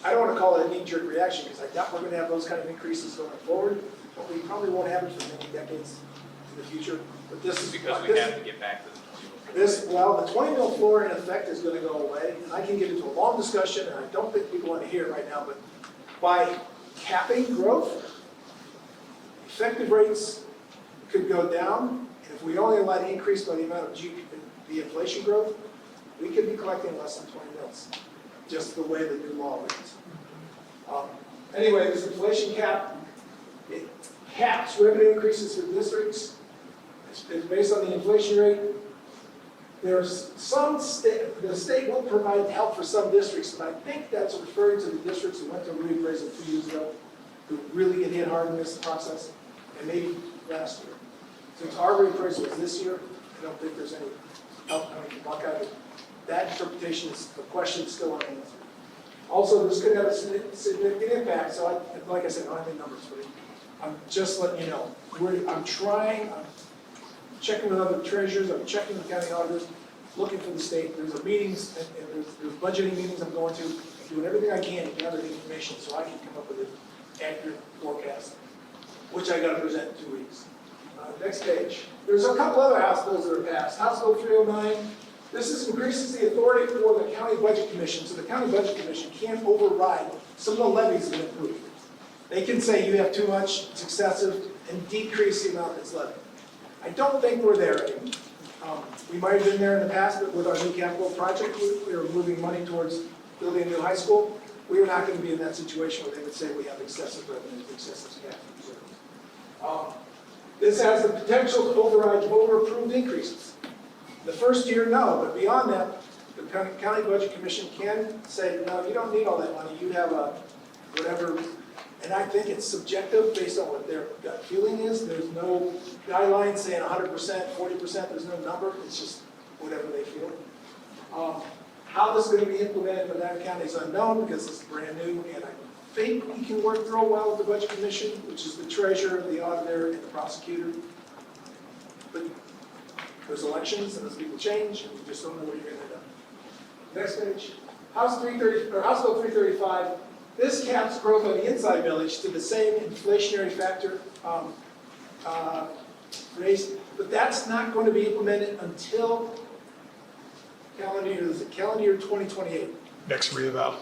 I don't want to call it a knee-jerk reaction, because I doubt we're going to have those kind of increases going forward, but we probably won't have it for many decades in the future. But this is because we have to get back to the 20 mil floor. Well, the 20 mil floor in effect is going to go away, and I can get into a long discussion, and I don't think people want to hear it right now, but by capping growth, effective rates could go down, and if we only allow the increase by the amount of the inflation growth, we could be collecting less than 20 mils, just the way the new law reads. Anyway, this inflation cap, it caps revenue increases for districts. It's based on the inflation rate. There's the state will provide help for some districts, but I think that's referring to the districts who went to reappraisal 2 years ago, who really get hit hard in this process, and maybe last year. Since our reappraisal is this year, I don't think there's any help coming from Buckeye. That interpretation is the question still unanswered. Also, this could have a significant impact. So, like I said, I don't have any numbers for you. I'm just letting you know. I'm checking with other treasurers. I'm checking with county auditors, looking for the state. There's meetings, and there's budgeting meetings I'm going to. I'm doing everything I can to gather the information so I can come up with an accurate forecast, which I got to present in 2 weeks. Next page. There's a couple other House bills that are passed. House Bill 309. This increases the authority for the County Budget Commission, so the County Budget Commission can't override some of the levies that are approved. They can say you have too much, it's excessive, and decrease the amount that's levied. I don't think we're there anymore. We might have been there in the past, but with our new capital project, we were moving money towards building a new high school. We are not going to be in that situation where they would say we have excessive revenues, excessive capital reserves. This has the potential to override over-approved increases. The first year, no, but beyond that, the County Budget Commission can say, no, you don't need all that money. You have a whatever And I think it's subjective based on what their gut feeling is. There's no guideline saying 100%, 40%, there's no number, it's just whatever they feel. How this is going to be implemented in Medina County is unknown because it's brand new, and I think we can work real well with the Budget Commission, which is the treasurer, the auditor, and the prosecutor. But there's elections, and as people change, and we just don't know what you're going to end up. Next page. House 330, or House Bill 335. This caps growth on the inside millage to the same inflationary factor raised, but that's not going to be implemented until calendar year 2028. Next reeval.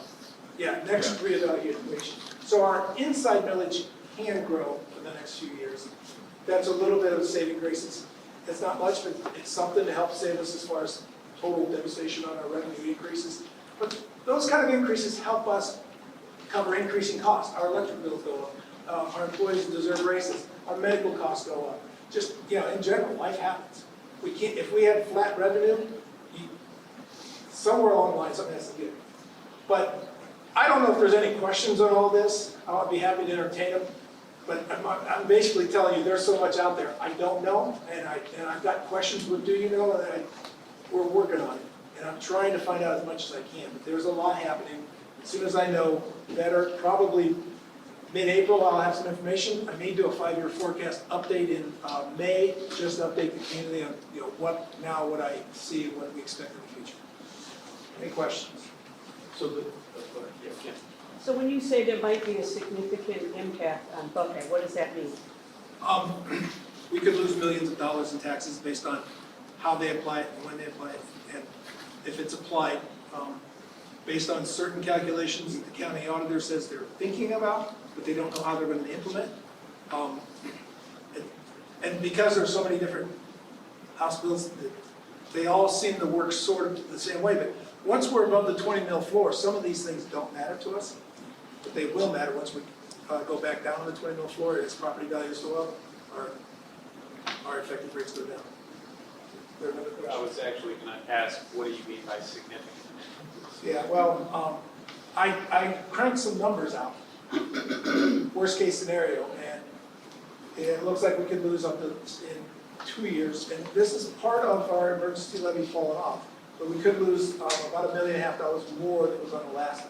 Yeah, next reevaluation. So our inside millage can grow for the next few years. That's a little bit of a saving grace. It's not much, but it's something to help save us as far as total devastation on our revenue increases. But those kind of increases help us cover increasing costs. Our electric bills go up, our employees deserve raises, our medical costs go up. Just, in general, life happens. We can't, if we had flat revenue, somewhere along the line, something has to give. But I don't know if there's any questions on all this. I'll be happy to entertain them. But I'm basically telling you, there's so much out there I don't know, and I've got questions. What do you know? And we're working on it, and I'm trying to find out as much as I can. But there's a lot happening. As soon as I know better, probably mid-April, I'll have some information. I may do a 5-year forecast update in May, just to update the community on what I see and what we expect in the future. Any questions? So when you say there might be a significant impact on Buckeye, what does that mean? We could lose millions of dollars in taxes based on how they apply it and when they apply it, and if it's applied based on certain calculations that the county auditor says they're thinking about, but they don't know how they're going to implement. And because there's so many different House bills, they all seem to work sort of the same way, but once we're above the 20 mil floor, some of these things don't matter to us, but they will matter once we go back down on the 20 mil floor as property values go up, our effective rates go down. There another question? I was actually going to ask, what do you mean by significant? Yeah, well, I cranked some numbers out, worst case scenario, and it looks like we could lose up to in 2 years, and this is part of our emergency levy falling off. But we could lose about $1.5 million more than was on the last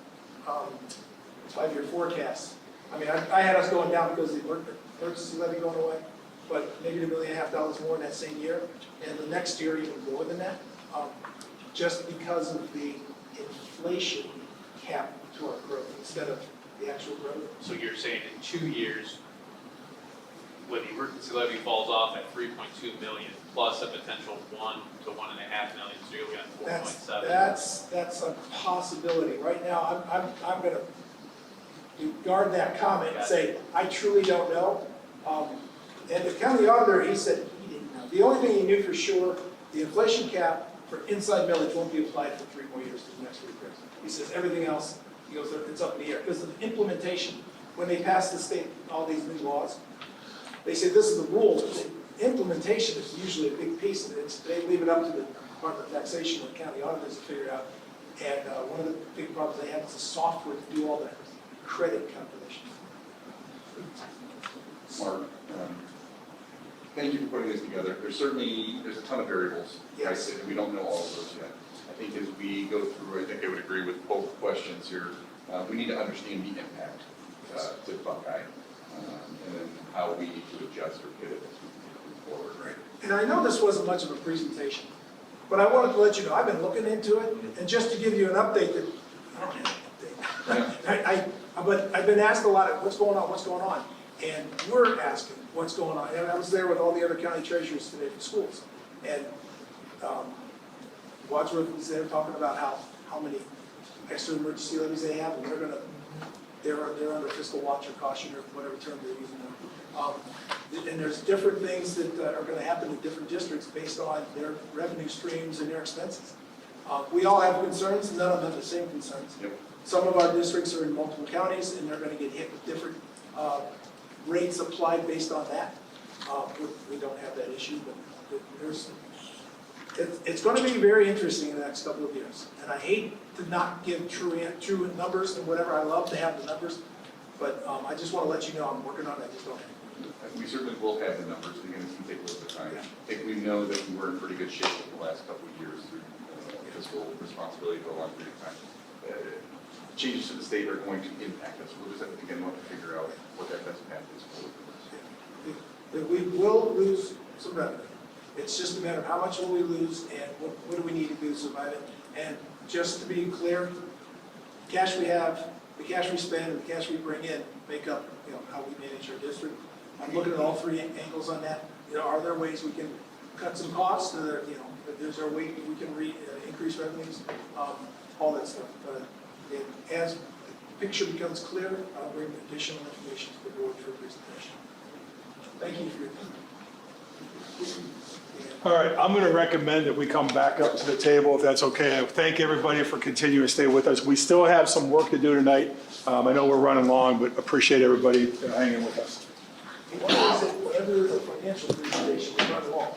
5-year forecast. I mean, I had us going down because of the emergency levy going away, but maybe $1.5 million more in that same year, and the next year even more than that, just because of the inflation cap to our growth instead of the actual growth. So you're saying in 2 years, when the emergency levy falls off at 3.2 million, plus a potential 1 to 1.5 million, so you're looking at 4.7. That's a possibility. Right now, I'm going to guard that comment and say, I truly don't know. And the county auditor, he said he didn't know. The only thing he knew for sure, the inflation cap for inside millage won't be applied for 3 more years to the next 3 years. He says everything else, he goes, it's up in the air. Because of the implementation, when they pass the state, all these new laws, they say this is the rules, but the implementation is usually a big piece of it. They leave it up to the Department of Taxation and county auditors to figure out. And one of the big problems they have is the software to do all the credit calculations. Mark, thank you for putting this together. There's a ton of variables. Yes. Right? We don't know all of those yet. I think as we go through, I think I would agree with both questions here. We need to understand the impact to Buckeye, and then how we need to adjust or pivot as we move forward. Right. And I know this wasn't much of a presentation, but I wanted to let you know, I've been looking into it, and just to give you an update that, I don't have an update. But I've been asked a lot of what's going on, and we're asking what's going on. And I was there with all the other county treasurers today for schools, and Wadsworth was there talking about how many extra emergency levies they have, and they're under fiscal watch or caution or whatever term they're using now. And there's different things that are going to happen in different districts based on their revenue streams and their expenses. We all have concerns, none of them have the same concerns. Yep. Some of our districts are in multiple counties, and they're going to get hit with different rates applied based on that. We don't have that issue, but it's going to be very interesting in the next couple of years. And I hate to not give true numbers and whatever. I love to have the numbers, But I just want to let you know I'm working on it, I just don't have it. We certainly will have the numbers, again, it's gonna take a little bit of time. I think we know that we were in pretty good shape over the last couple of years through fiscal responsibility for a long period of time. Changes to the state are going to impact us, we'll just have to, again, want to figure out what that best path is forward for us. That we will lose some revenue. It's just a matter of how much will we lose and what do we need to do to survive it. And just to be clear, the cash we have, the cash we spend, and the cash we bring in make up, how we manage our district. I'm looking at all three angles on that. Are there ways we can cut some costs? Is there a way we can increase revenues? All that stuff. As the picture becomes clear, I'll bring additional information to the board for presentation. Thank you for your time. All right, I'm going to recommend that we come back up to the table, if that's okay. I thank everybody for continuing to stay with us. We still have some work to do tonight. I know we're running long, but appreciate everybody hanging with us. Whatever the financial presentation, we run long.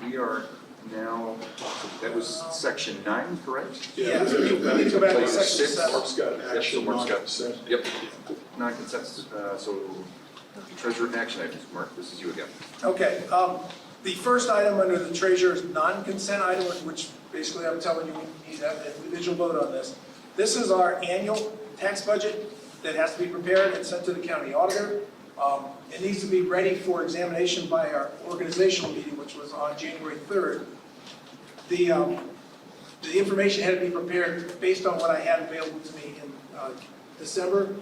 We are now, that was section 9, correct? Yeah, we need to go back to section 7. Mark's got action, Mark's got- non-consent. Yep, non-consensus, so treasurer action items, Mark, this is you again. Okay, the first item under the treasurer's non-consent item, which basically I'm telling you we need an individual vote on this. This is our annual tax budget that has to be prepared and sent to the county auditor. It needs to be ready for examination by our organizational meeting, which was on January 3rd. The information had to be prepared based on what I had available to me in December.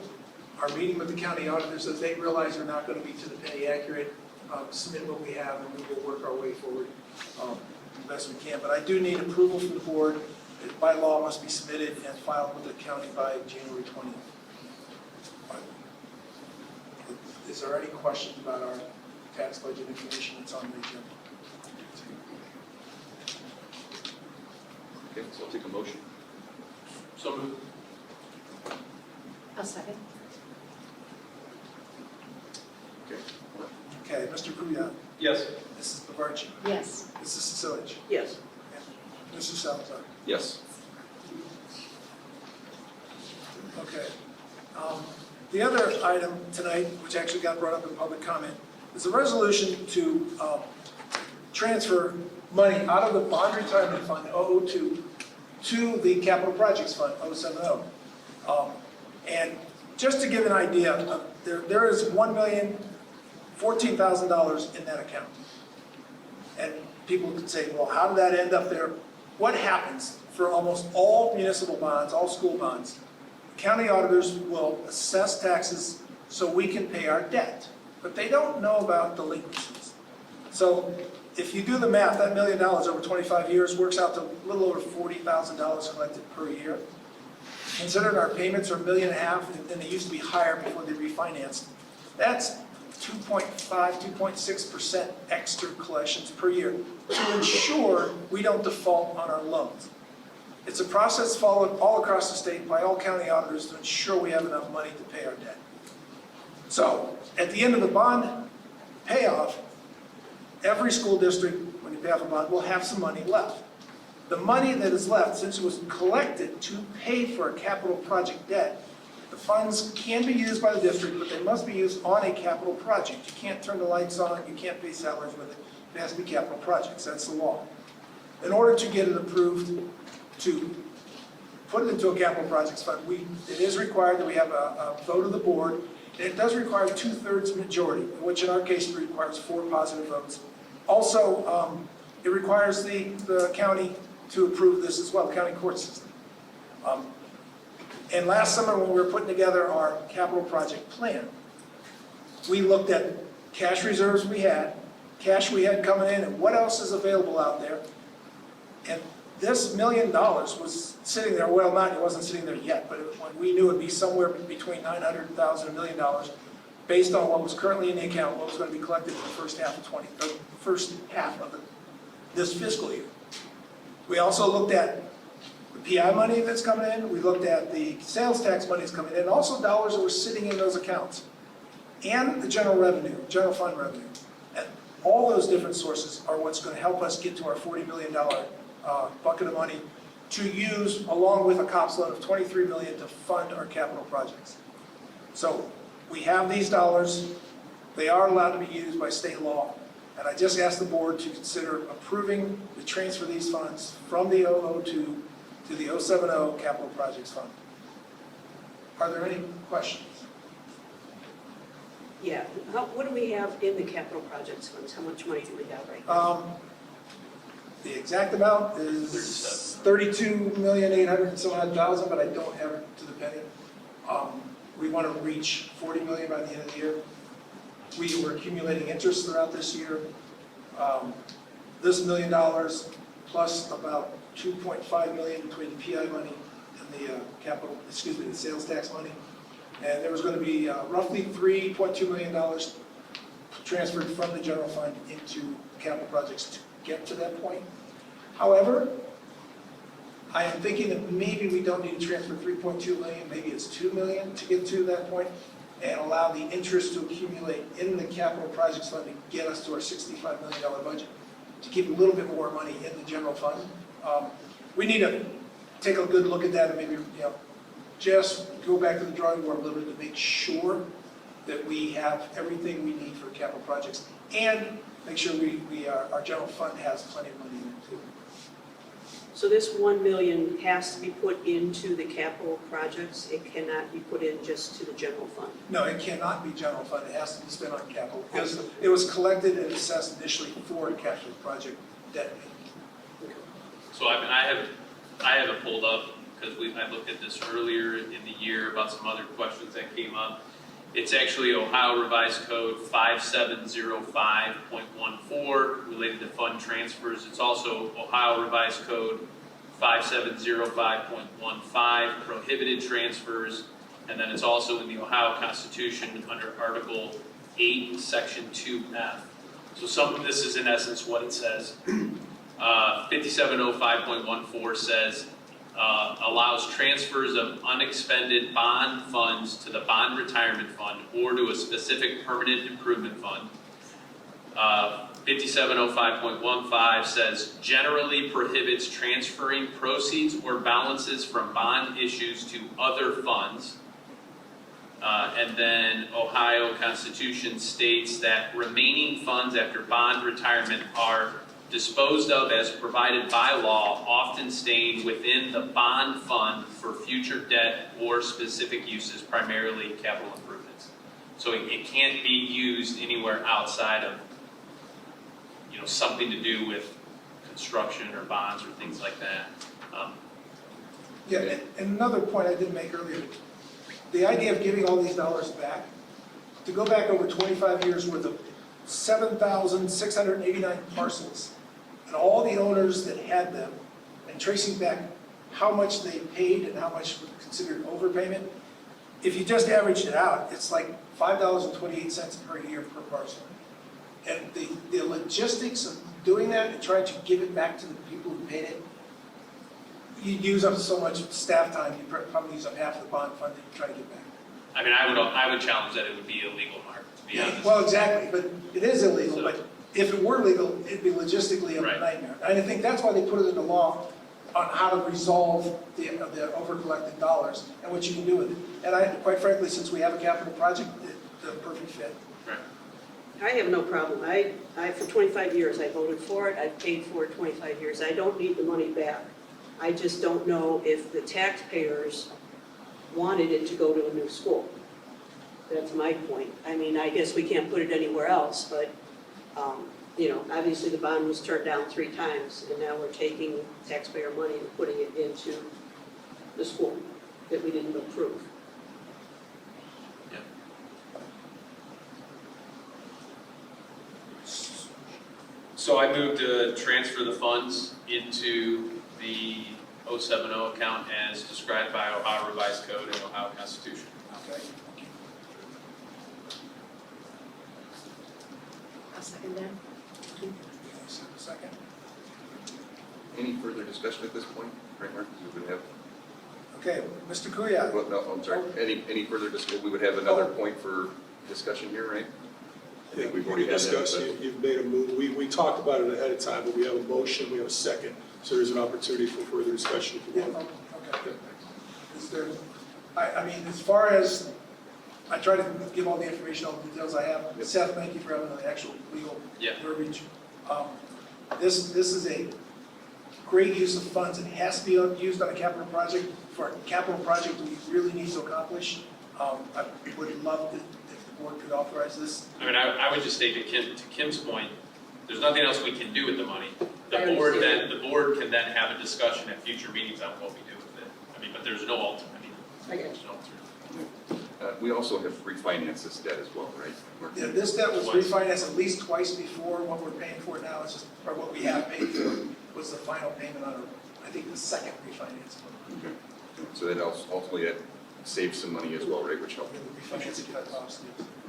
Our meeting with the county auditor says they realize they're not going to be to the penny accurate. Submit what we have and we will work our way forward as best we can. But I do need approval from the board. It by law must be submitted and filed with the county by January 20th. Is there any questions about our tax budget information that's on the agenda? Okay, so I'll take a motion. So moved. I'll second. Okay. Okay, Mr. Kuyat. Yes. Mrs. Pavarchi. Yes. Mrs. Sisilich. Yes. And Mr. Salazar. Yes. Okay. The other item tonight, which actually got brought up in public comment, is a resolution to transfer money out of the bond retirement fund 002 to the capital projects fund 070. And just to give an idea, there is $1,014,000 in that account. And people could say, well, how did that end up there? What happens for almost all municipal bonds, all school bonds? County auditors will assess taxes so we can pay our debt, but they don't know about delinquencies. So if you do the math, that $1 million over 25 years works out to a little over $40,000 collected per year. Considering our payments are $1.5 million, and they used to be higher before they refinanced, that's 2.5, 2.6% extra collections per year to ensure we don't default on our loans. It's a process followed all across the state by all county auditors to ensure we have enough money to pay our debt. So at the end of the bond payoff, every school district, when you pay off a bond, will have some money left. The money that is left, since it was collected to pay for a capital project debt, the funds can be used by the district, but they must be used on a capital project. You can't turn the lights on, you can't pay salaries with it. It has to be capital projects, that's the law. In order to get it approved to put it into a capital projects fund, it is required that we have a vote of the board, and it does require 2/3 majority, which in our case requires 4 positive votes. Also, it requires the county to approve this as well, county court system. And last summer when we were putting together our capital project plan, we looked at cash reserves we had, cash we had coming in, and what else is available out there. And this $1 million was sitting there, well, it wasn't sitting there yet, but we knew it would be somewhere between $900,000 and $1 million based on what was currently in the account, what was going to be collected in the first half of this fiscal year. We also looked at the PI money that's coming in, we looked at the sales tax money that's coming in, and also dollars that were sitting in those accounts, and the general revenue, general fund revenue. And all those different sources are what's going to help us get to our $40 million bucket of money to use along with a COPS loan of $23 million to fund our capital projects. So we have these dollars, they are allowed to be used by state law, and I just asked the board to consider approving the transfer of these funds from the 002 to the 070 Capital Projects Fund. Are there any questions? Yeah, what do we have in the capital projects funds? How much money do we have right now? The exact amount is 32,800,000 and some odd thousand, but I don't have it to the penny. We want to reach 40 million by the end of the year. We were accumulating interest throughout this year. This $1 million plus about 2.5 million between the PI money and the the sales tax money. And there was going to be roughly $3.2 million transferred from the general fund into capital projects to get to that point. However, I am thinking that maybe we don't need to transfer 3.2 million, maybe it's 2 million to get to that point, and allow the interest to accumulate in the capital projects fund to get us to our $65 million budget, to keep a little bit more money in the general fund. We need to take a good look at that and maybe, just go back to the drawing board a little bit to make sure that we have everything we need for capital projects, and make sure our general fund has plenty of money in it too. So this 1 million has to be put into the capital projects? It cannot be put in just to the general fund? No, it cannot be general fund, it has to be spent on capital, because it was collected and assessed initially for a capital project debt. So I have it pulled up because I looked at this earlier in the year about some other questions that came up. It's actually Ohio Revised Code 5705.14 related to fund transfers. It's also Ohio Revised Code 5705.15 prohibited transfers. And then it's also in the Ohio Constitution under Article 8, Section 2F. So this is in essence what it says. 5705.14 says, allows transfers of unexpended bond funds to the bond retirement fund or to a specific permanent improvement fund. 5705.15 says generally prohibits transferring proceeds or balances from bond issues to other funds. And then Ohio Constitution states that remaining funds after bond retirement are disposed of as provided by law, often staying within the bond fund for future debt or specific uses, primarily capital improvements. So it can't be used anywhere outside of, something to do with construction or bonds or things like that. Yeah, and another point I didn't make earlier, the idea of giving all these dollars back, to go back over 25 years worth of 7,689 parcels, and all the owners that had them, and tracing back how much they paid and how much was considered overpayment, if you just averaged it out, it's like $5.28 per year per parcel. And the logistics of doing that and trying to give it back to the people who paid it, you use up so much staff time, you probably use up half the bond fund that you try to get back. I mean, I would challenge that it would be illegal, Mark, to be honest. Well, exactly, but it is illegal, but if it were legal, it'd be logistically a nightmare. And I think that's why they put it in the law on how to resolve the over-collected dollars and what you can do with it. And quite frankly, since we have a capital project, it's a perfect fit. I have no problem. I for 25 years, I voted for it, I've paid for it 25 years. I don't need the money back. I just don't know if the taxpayers wanted it to go to a new school. That's my point. I mean, I guess we can't put it anywhere else, but, obviously the bond was turned down 3 times, and now we're taking taxpayer money and putting it into the school that we didn't approve. So I moved to transfer the funds into the 070 account as described by Ohio Revised Code and Ohio Constitution. Okay. I'll second that. Second. Any further discussion at this point? Right, Mark, we would have, Okay, Mr. Kuya. well, no, I'm sorry, any further discussion? We would have another point for discussion here, right? I think we've already had that. Discussed, you've made a move. We talked about it ahead of time, but we have a motion, we have a second. So there's an opportunity for further discussion if you want. Okay. Is there, I mean, as far as, I try to give all the information, all the details I have. Yep. Seth, thank you for having the actual legal Yeah. verbiage. This is a great use of funds. It has to be used on a capital project. For a capital project we really need to accomplish, I would love to, if the board could authorize this. I mean, I would just say to Kim's point, there's nothing else we can do with the money. I The board understand. can then have a discussion at future meetings on what we do with it. I mean, but there's no ultimate, I get there's no alternative. We also have refinanced this debt as well, right? Mark? Yeah, this debt was refinanced at least twice before. What we're paying for now is just, or what we have paid for was the final payment on, I think, the second refinance. Okay. So that also ultimately that saves some money as well, right, which helps. Refinancing cut costs.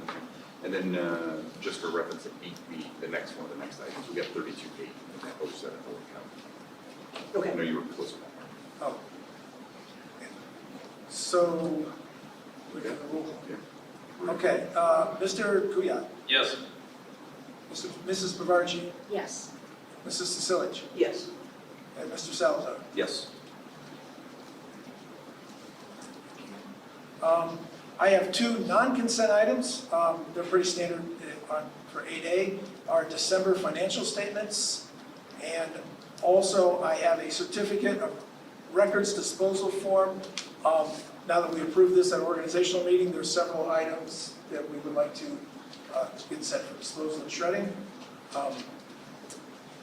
Okay. And then, just for reference, the next items, we got 32.8 in that 07 account. Okay. I know you were close to that. Oh. So, we got the roll. Yeah. Okay, Mr. Kuya, Yes. Mrs. Bavarchi, Yes. Mrs. Sisilich, Yes. and Mr. Salazar. Yes. I have two non-consent items. They're pretty standard for 8A, our December financial statements. And also, I have a certificate of records disposal form. Now that we approved this at an organizational meeting, there's several items that we would like to get set for disposal and shredding.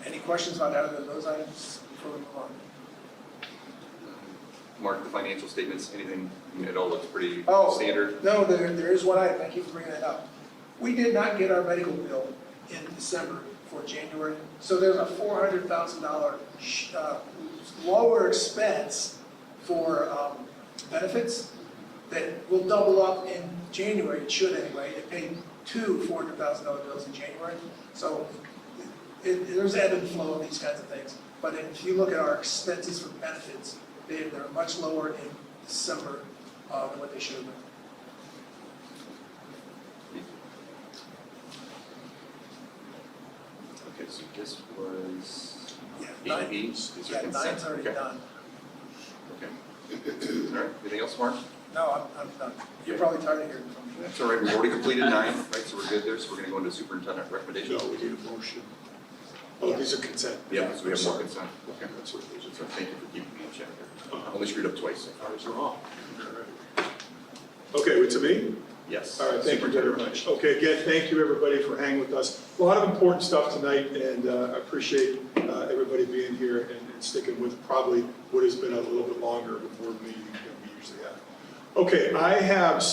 Any questions on either of those items before we move on? Mark, the financial statements, anything at all looks pretty Oh, standard? No, there is one item, thank you for bringing that up. We did not get our medical bill in December for January, so there's a $400,000 lower expense for benefits that will double up in January, it should anyway. It paid two $400,000 bills in January, so there's ebb and flow of these kinds of things. But if you look at our expenses for benefits, they're much lower in December than what they should have been. Okay, so this was Yeah, 8B, is there Yeah, consent? nine's already Okay. done. Okay. All right, anything else, Mark? No, I'm done. You're probably tired of hearing from me. That's all right, we've already completed 9, right, so we're good there, so we're gonna go into superintendent No, recommendations. we need a motion. Oh, these are consent. Yeah, so we have more Sorry. consent. Okay. That's what those are. So thank you for keeping me in check there. Only screwed up twice so far. Ours are all. Okay, to me? Yes. All right, thank you very Superintendent much. Okay, again, thank you, everybody, for hanging with us. A lot of important stuff tonight, and I appreciate everybody being here and sticking with probably what has been a little bit longer of a board meeting than we usually have. Okay, I have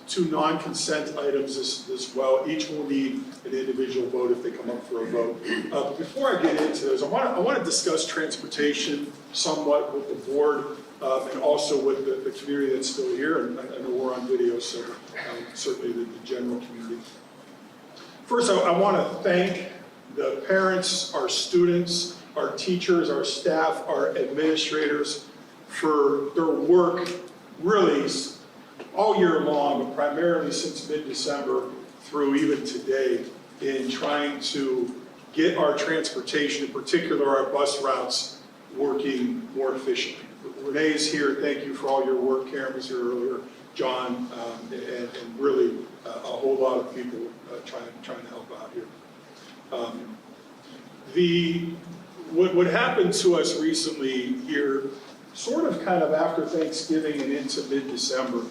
two non-consent items as well. Each will need an individual vote if they come up for a vote. But before I get into those, I want to discuss transportation somewhat with the board and also with the community that's still here. And I know we're on video, so certainly the general community. First, I want to thank the parents, our students, our teachers, our staff, our administrators for their work really all year long, but primarily since mid-December through even today in trying to get our transportation, in particular our bus routes, working more efficiently. Renee is here. Thank you for all your work. Karen was here earlier, John, and really a whole lot of people trying to help out here. What happened to us recently here, sort of kind of after Thanksgiving and into mid-December,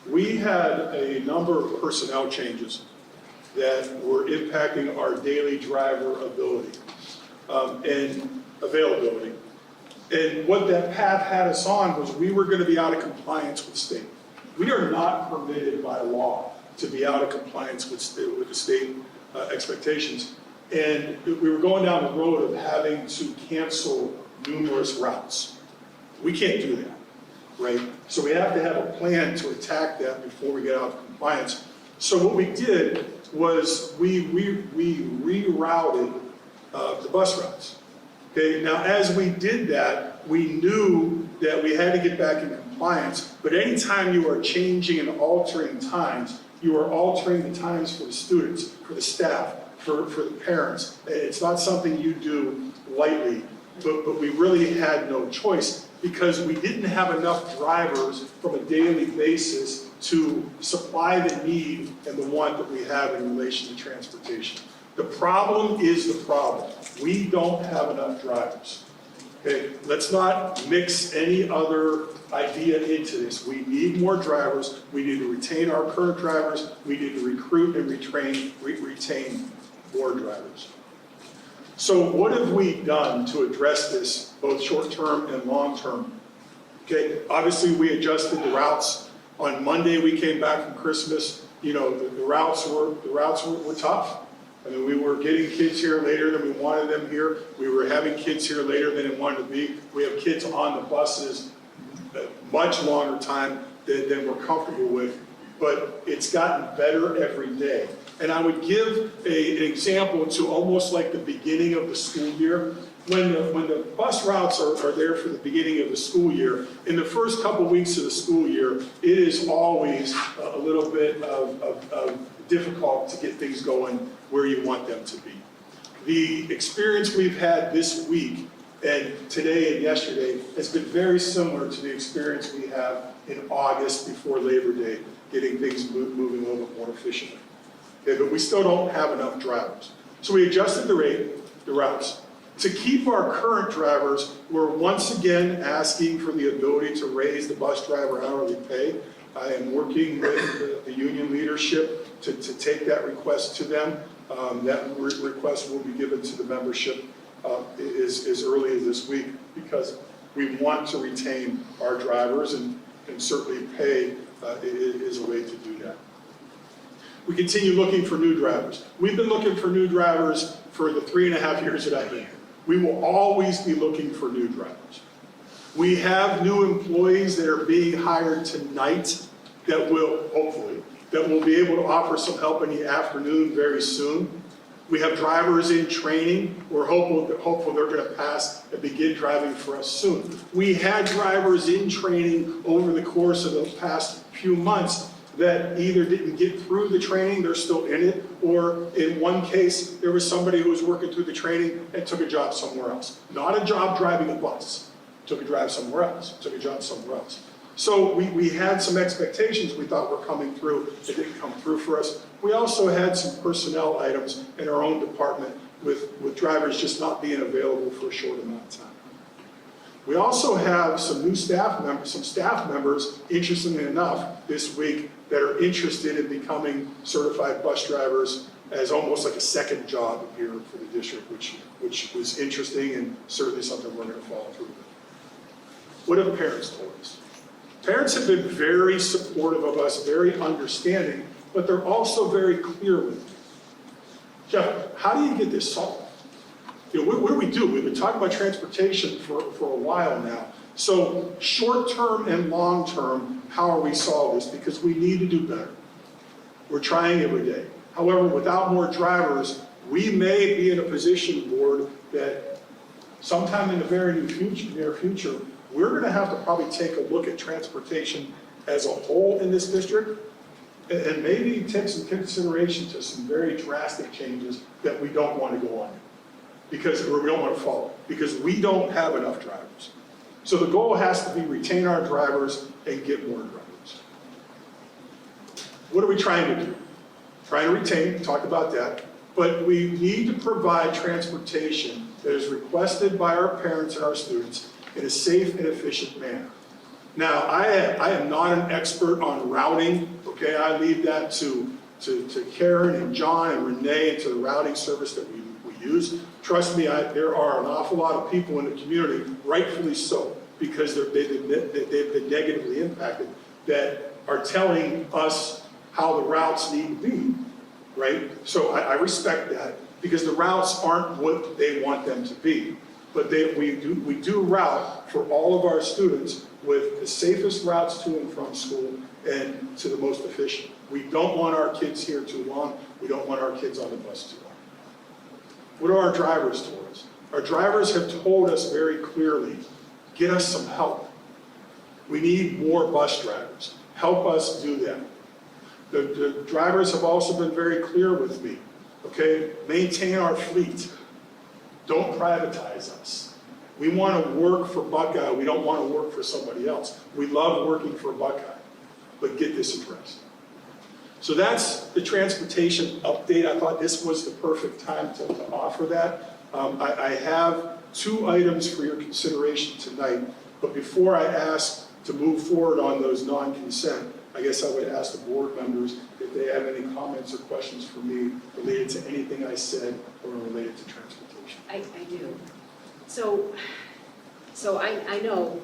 we had a number of personnel changes that were impacting our daily driver ability and availability. And what that path had us on was we were going to be out of compliance with state. We are not permitted by law to be out of compliance with the state expectations. And we were going down the road of having to cancel numerous routes. We can't do that, right? So we have to have a plan to attack that before we get out of compliance. So what we did was we rerouted the bus routes. Okay, now as we did that, we knew that we had to get back in compliance, but anytime you are changing and altering times, you are altering the times for the students, for the staff, for the parents. It's not something you do lightly, but we really had no choice because we didn't have enough drivers from a daily basis to supply the need and the want that we have in relation to transportation. The problem is the problem. We don't have enough drivers. Okay, let's not mix any other idea into this. We need more drivers. We need to retain our current drivers. We need to recruit and retain more drivers. So what have we done to address this, both short-term and long-term? Okay, obviously we adjusted the routes. On Monday we came back from Christmas. You know, the routes were tough. I mean, we were getting kids here later than we wanted them here. We were having kids here later than it wanted to be. We have kids on the buses much longer time than we're comfortable with, but it's gotten better every day. And I would give an example to almost like the beginning of the school year. When the bus routes are there for the beginning of the school year, in the first couple weeks of the school year, it is always a little bit of difficult to get things going where you want them to be. The experience we've had this week and today and yesterday has been very similar to the experience we have in August before Labor Day, getting things moving a little bit more efficiently. Okay, but we still don't have enough drivers. So we adjusted the routes. To keep our current drivers, we're once again asking for the ability to raise the bus driver hourly pay. I am working with the union leadership to take that request to them. That request will be given to the membership as early as this week because we want to retain our drivers and certainly pay is a way to do that. We continue looking for new drivers. We've been looking for new drivers for the 3.5 years that I've been here. We will always be looking for new drivers. We have new employees that are being hired tonight that will, hopefully, that will be able to offer some help in the afternoon very soon. We have drivers in training. We're hopeful they're going to pass and begin driving for us soon. We had drivers in training over the course of the past few months that either didn't get through the training, they're still in it, or in one case, there was somebody who was working through the training and took a job somewhere else. Not a job driving a bus, took a job somewhere else. So we had some expectations we thought were coming through. It didn't come through for us. We also had some personnel items in our own department with drivers just not being available for a short amount of time. We also have some new staff members, interestingly enough, this week that are interested in becoming certified bus drivers as almost like a second job here for the district, which was interesting and certainly something we're going to follow through with. What have parents told us? Parents have been very supportive of us, very understanding, but they're also very clear with me. Jeff, how do you get this solved? You know, what do we do? We've been talking about transportation for a while now. So short-term and long-term, how are we solving this? Because we need to do better. We're trying every day. However, without more drivers, we may be in a position, board, that sometime in the very near future, we're going to have to probably take a look at transportation as a whole in this district and maybe take some consideration to some very drastic changes that we don't want to go on. Or we don't want to follow, because we don't have enough drivers. So the goal has to be retain our drivers and get more drivers. What are we trying to do? Trying to retain, talk about that, but we need to provide transportation that is requested by our parents and our students in a safe and efficient manner. Now, I am not an expert on routing, okay? I leave that to Karen and John and Renee and to the routing service that we use. Trust me, there are an awful lot of people in the community, rightfully so, because they've been negatively impacted, that are telling us how the routes need to be, right? So I respect that, because the routes aren't what they want them to be. But we do route for all of our students with the safest routes to and from school and to the most efficient. We don't want our kids here too long. We don't want our kids on the bus too long. What are our drivers told us? Our drivers have told us very clearly, get us some help. We need more bus drivers. Help us do that. The drivers have also been very clear with me, okay? Maintain our fleet. Don't privatize us. We want to work for Buckeye. We don't want to work for somebody else. We love working for Buckeye, but get this addressed. So that's the transportation update. I thought this was the perfect time to offer that. I have 2 items for your consideration tonight, but before I ask to move forward on those non-consent, I guess I would ask the board members if they have any comments or questions for me related to anything I said or related to transportation. I do. So I know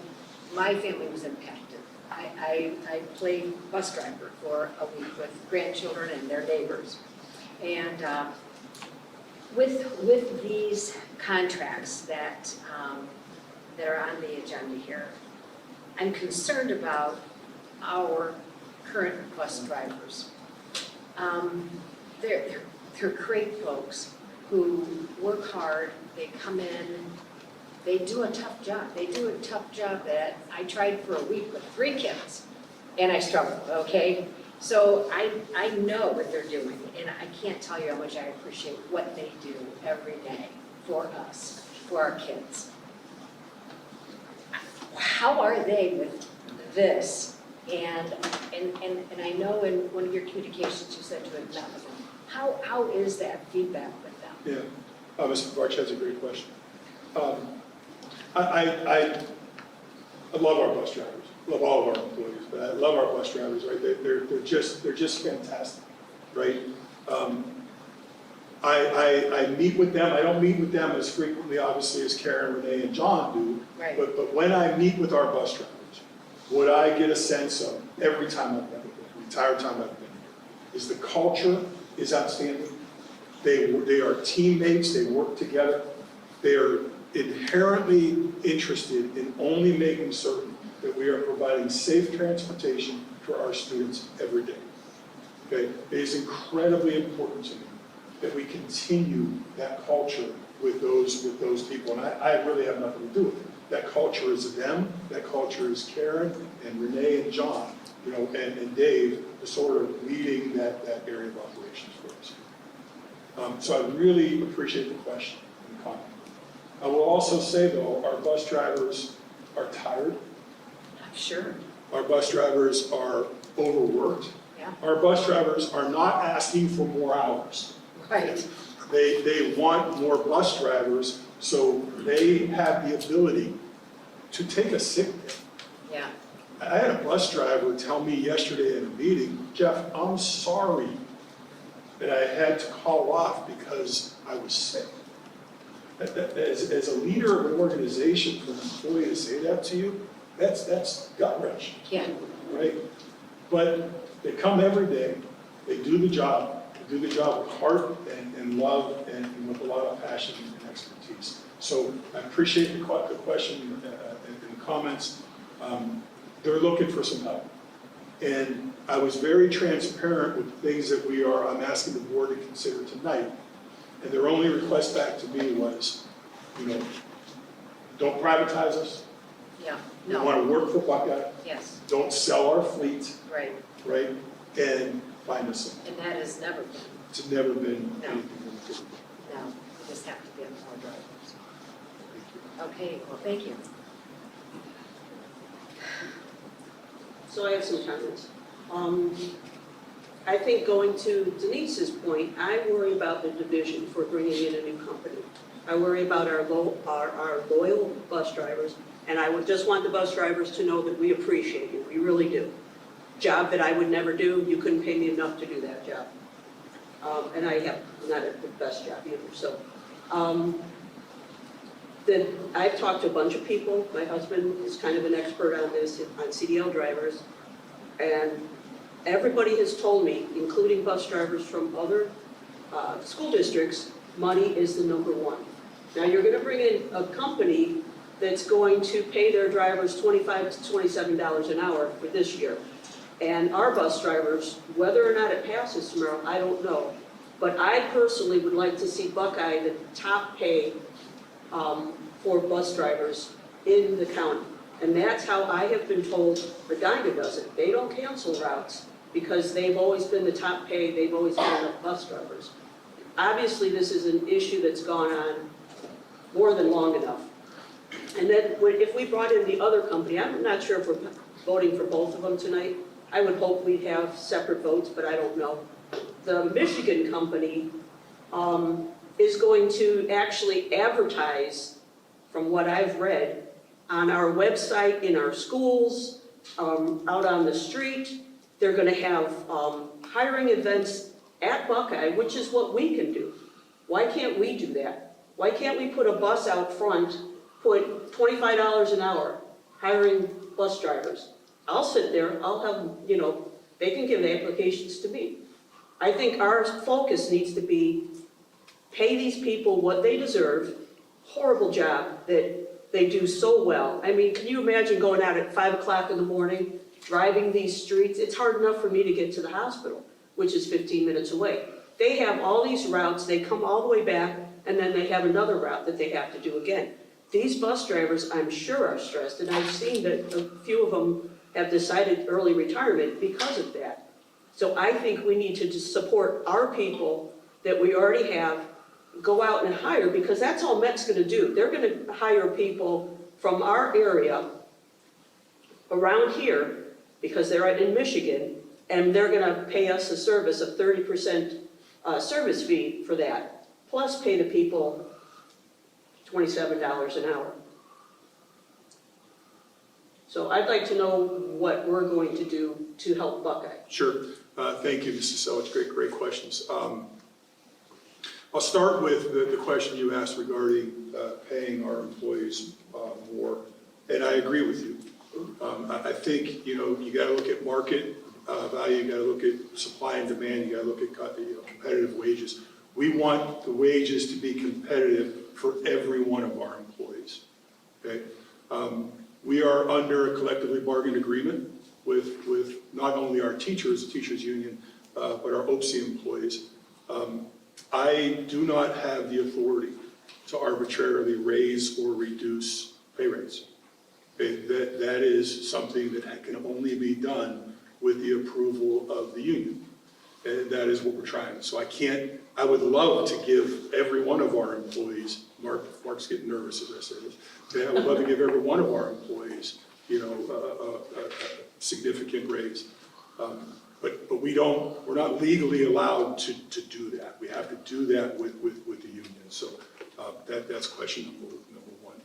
my family was impacted. I played bus driver for a week with grandchildren and their neighbors. And with these contracts that are on the agenda here, I'm concerned about our current bus drivers. They're great folks who work hard, they come in, they do a tough job. They do a tough job that I tried for a week with 3 kids, and I struggled, okay? So I know what they're doing, and I can't tell you how much I appreciate what they do every day for us, for our kids. How are they with this? And I know in one of your communications you said to have met with them. How is that feedback with them? Yeah, Mr. Barch has a great question. I love our bus drivers, love all of our employees, but I love our bus drivers, right? They're just fantastic, right? I meet with them. I don't meet with them as frequently, obviously, as Karen, Renee, and John do. Right. But when I meet with our bus drivers, what I get a sense of every time I've been with them, the entire time I've been here, is the culture is outstanding. They are teammates. They work together. They are inherently interested in only making certain that we are providing safe transportation for our students every day. Okay? It is incredibly important to me that we continue that culture with those people. And I really have nothing to do with it. That culture is them, that culture is Karen and Renee and John, you know, and Dave, sort of leading that area of operations for us. So I really appreciate the question and comment. I will also say though, our bus drivers are tired. I'm sure. Our bus drivers are overworked. Yeah. Our bus drivers are not asking for more hours. Right. They want more bus drivers, so they have the ability to take a sick day. Yeah. I had a bus driver tell me yesterday in a meeting, Jeff, I'm sorry that I had to call off because I was sick. As a leader of an organization, for an employee to say that to you, that's gut-wrenching. Yeah. Right? But they come every day, they do the job with heart and love and with a lot of passion and expertise. So I appreciate the question and the comments. They're looking for some help. And I was very transparent with things that I'm asking the board to consider tonight. And their only request back to me was, don't privatize us. Yeah. We No. want to work for Buckeye. Yes. Don't sell our fleet, Right. right? And find us some. And that has never been. It's never been No. anything we could. No. We just have to get more drivers. Okay. Well, thank you. So I have some comments. I think going to Denise's point, I worry about the division for bringing in a new company. I worry about our loyal bus drivers, and I would just want the bus drivers to know that we appreciate you, we really do. Job that I would never do, you couldn't pay me enough to do that job. And I have not the best job either, so. I've talked to a bunch of people. My husband is kind of an expert on this, on CDL drivers. And everybody has told me, including bus drivers from other school districts, money is the number one. Now you're gonna bring in a company that's going to pay their drivers $25 to $27 an hour for this year. And our bus drivers, whether or not it passes tomorrow, I don't know. But I personally would like to see Buckeye, the top pay for bus drivers in the county. And that's how I have been told Medina does it. They don't cancel routes because they've always been the top paid, they've always had enough bus drivers. Obviously, this is an issue that's gone on more than long enough. And then if we brought in the other company, I'm not sure if we're voting for both of them tonight. I would hope we'd have separate votes, but I don't know. The Michigan company is going to actually advertise, from what I've read, on our website, in our schools, out on the street. They're going to have hiring events at Buckeye, which is what we can do. Why can't we do that? Why can't we put a bus out front, put $25 an hour, hiring bus drivers? I'll sit there, I'll have, they can give applications to me. I think our focus needs to be pay these people what they deserve. Horrible job that they do so well. I mean, can you imagine going out at 5 o'clock in the morning, driving these streets? It's hard enough for me to get to the hospital, which is 15 minutes away. They have all these routes, they come all the way back, and then they have another route that they have to do again. These bus drivers, I'm sure, are stressed, and I've seen that a few of them have decided early retirement because of that. So I think we need to just support our people that we already have, go out and hire, because that's all Met's gonna do. They're gonna hire people from our area around here, because they're in Michigan, and they're gonna pay us a service of 30% service fee for that, plus pay the people $27 an hour. So I'd like to know what we're going to do to help Buckeye. Sure. Thank you, Mrs. Selwich. Great questions. I'll start with the question you asked regarding paying our employees more, and I agree with you. I think, you got to look at market value, you got to look at supply and demand, you got to look at competitive wages. We want the wages to be competitive for every one of our employees, okay? We are under a collectively bargained agreement with not only our teachers, the teachers union, but our OPSI employees. I do not have the authority to arbitrarily raise or reduce pay rates. Okay? That is something that can only be done with the approval of the union. And that is what we're trying. So I would love to give every one of our employees, Mark's getting nervous as I say this, okay, I would love to give every one of our employees, a significant raise. But we're not legally allowed to do that. We have to do that with the union. So that's question number one.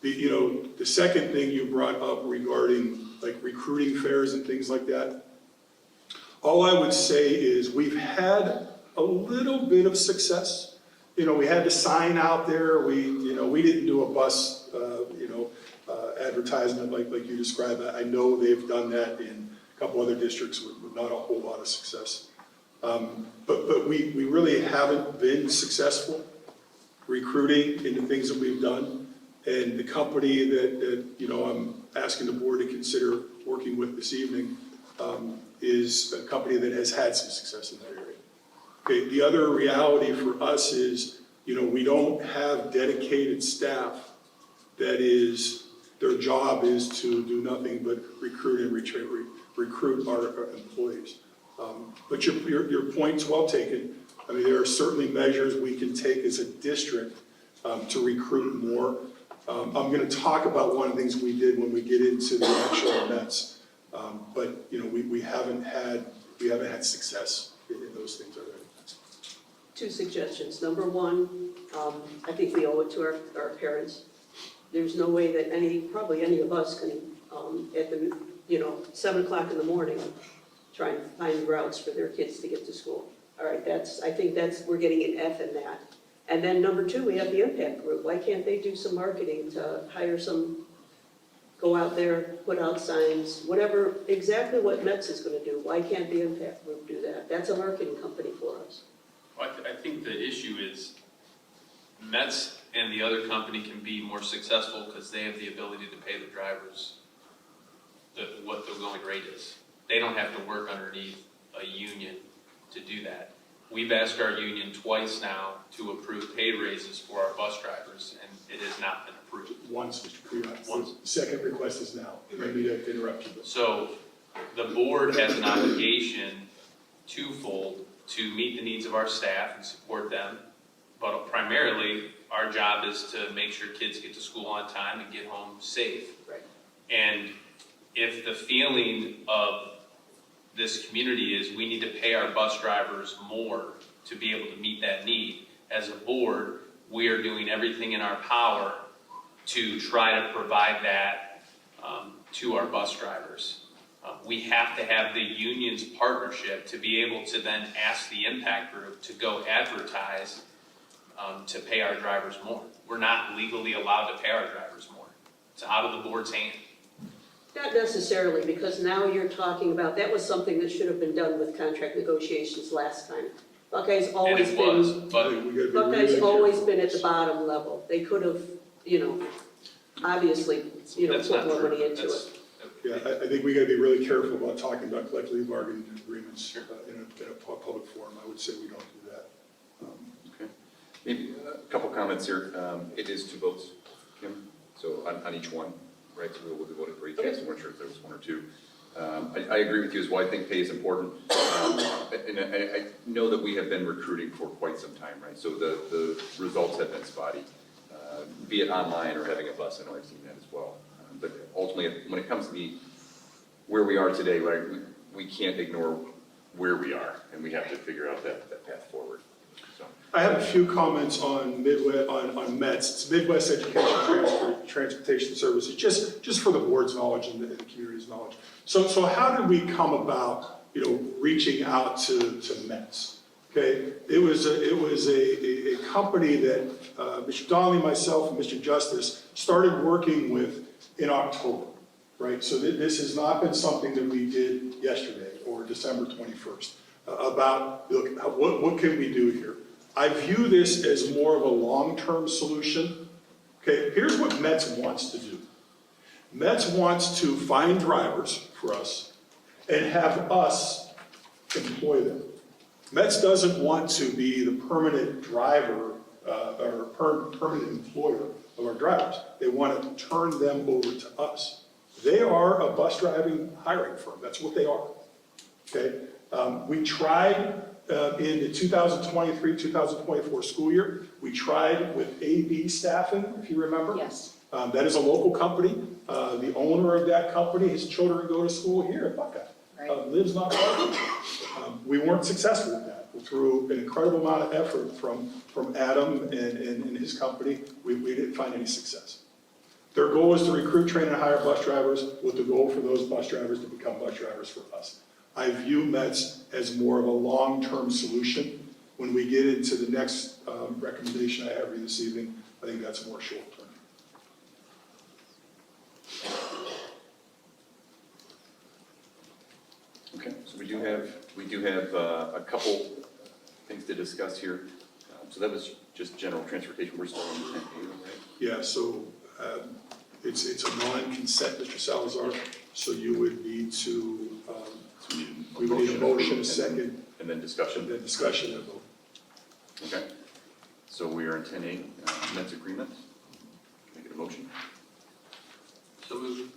The second thing you brought up regarding like recruiting fairs and things like that, all I would say is we've had a little bit of success. We had the sign out there. We didn't do a bus, advertisement like you described. I know they've done that in a couple other districts with not a whole lot of success. But we really haven't been successful recruiting in the things that we've done. And the company that I'm asking the board to consider working with this evening is a company that has had some success in that area. Okay, the other reality for us is, we don't have dedicated staff that is, their job is to do nothing but recruit and recruit our employees. But your point's well taken. I mean, there are certainly measures we can take as a district to recruit more. I'm going to talk about one of the things we did when we get into the actual events. But we haven't had success in those things already. 2 suggestions. Number one, I think we owe it to our parents. There's no way that probably any of us can, at the 7 o'clock in the morning, try and find routes for their kids to get to school. All right, I think we're getting an F in that. And then number 2, we have the impact group. Why can't they do some marketing to hire go out there, put out signs, exactly what METS is going to do. Why can't the impact group do that? That's a marketing company for us. Well, I think the issue is Mets and the other company can be more successful because they have the ability to pay the drivers what the going rate is. They don't have to work underneath a union to do that. we've asked our union twice now to approve pay raises for our bus drivers, and it has not been approved. Once, Mr. Priot. Once. The second request is now. Maybe to interrupt you, but So the board has an obligation twofold to meet the needs of our staff and support them. But primarily, our job is to make sure kids get to school on time and get home safe. Right. And if the feeling of this community is we need to pay our bus drivers more to be able to meet that need, as a board, we are doing everything in our power to try to provide that to our bus drivers. We have to have the union's partnership to be able to then ask the impact group to go advertise to pay our drivers more. We're not legally allowed to pay our drivers more. It's out of the board's hand. Not necessarily, because now you're talking about, that was something that should have been done with contract negotiations last time. Buckeyes always And it was, been, but Buckeyes always been at the bottom level. They could have, obviously, that's put not more true. money into That's- it. yeah, I think we gotta be really careful about talking about collectively bargaining agreements in a public forum. I would say we don't do that. Okay. Maybe a couple comments here. It is 2 votes, Kim, so on each one, right? So we'll be voting for each case. I wasn't sure if there was 1 or 2. I agree with you as well. I think pay is important. And I know that we have been recruiting for quite some time, right? So the results have been spotty, be it online or having a bus. I know I've seen that as well. But ultimately, when it comes to where we are today, right, we can't ignore where we are, and we have to figure out that path forward. So. I have a few comments on Midwest, on METS. It's Midwest Education Transportation Services, just for the board's knowledge and the community's knowledge. So how did we come about, reaching out to METS? Okay, it was a company that Mr. Donnelly, myself, and Mr. Justice started working with in October, right? So this has not been something that we did yesterday or December 21st about, look, what can we do here? I view this as more of a long-term solution. Okay, here's what METS wants to do. METS wants to find drivers for us and have us employ them. METS doesn't want to be the permanent driver or permanent employer of our drivers. They want to turn them over to us. They are a bus driving hiring firm. That's what they are. Okay, we tried in the 2023-2024 school year. We tried with AB Staffing, if you remember. Yes. That is a local company. The owner of that company, his children go to school here at Buckeye. Right. Lives not far from we weren't successful with that. Through an incredible amount of effort from Adam and his company, we didn't find any success. Their goal is to recruit, train, and hire bus drivers with the goal for those bus drivers to become bus drivers for us. I view METS as more of a long-term solution. When we get into the next recommendation I have for you this evening, I think that's more short-term. Okay, so we do have a couple things to discuss here. So that was just general transportation. We're still on 10A, right? Yeah, so it's a non-consent, Mr. Salazar, so you would need to, we would need a motion, a second. And then discussion. And then discussion and vote. Okay, so we are in 10A, METS agreement. Can I get a motion? So moved.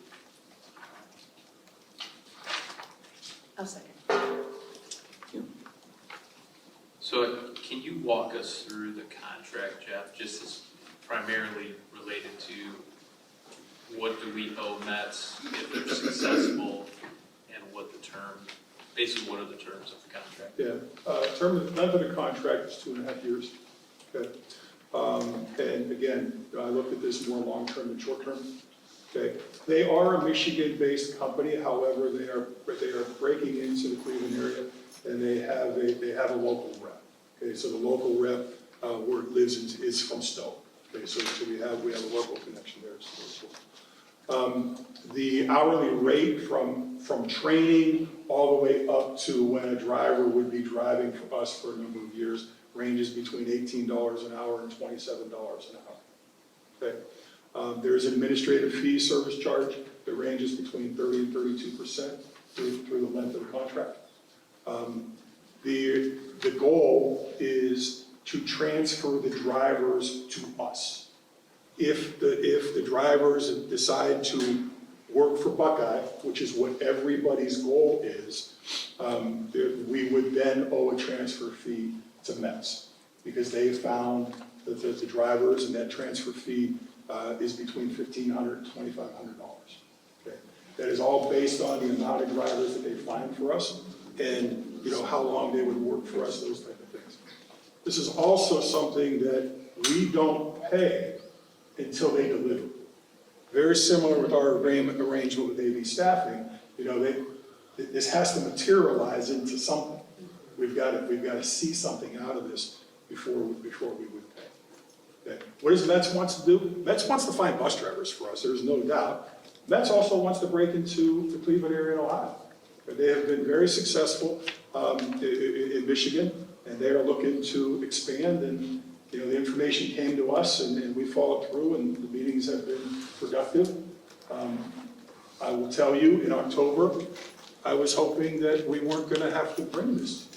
I'll second. So can you walk us through the contract, Jeff, just as primarily related to what do we owe METS if they're successful, and what the term, basically what are the terms of the contract? Yeah, term of the length of the contract is 2.5 years. Okay, and again, I looked at this more long-term than short-term. Okay, they are a Michigan-based company. However, they are breaking into the Cleveland area, and they have a local rep. Okay, so the local rep where it lives is from Stowe. Okay, so we have a local connection there as well. The hourly rate from training all the way up to when a driver would be driving for us for a number of years ranges between $18 an hour and $27 an hour. Okay. There's an administrative fee service charge that ranges between 30% and 32% through the length of the contract. The goal is to transfer the drivers to us. If the drivers decide to work for Buckeye, which is what everybody's goal is, we would then owe a transfer fee to Mets, because they found that the drivers and that transfer fee is between $1,500 and $2,500. Okay? That is all based on the amount of drivers that they find for us, and how long they would work for us, those type of things. This is also something that we don't pay until they deliver. Very similar with our arrangement with AV staffing, this has to materialize into something. We've got to see something out of this before we would pay. Okay. What does Mets wants to do? Mets wants to find bus drivers for us, there's no doubt. Mets also wants to break into the Cleveland area in Ohio. They have been very successful in Michigan, and they are looking to expand, and the information came to us, and we followed through, and the meetings have been productive. I will tell you, in October, I was hoping that we weren't going to have to bring this,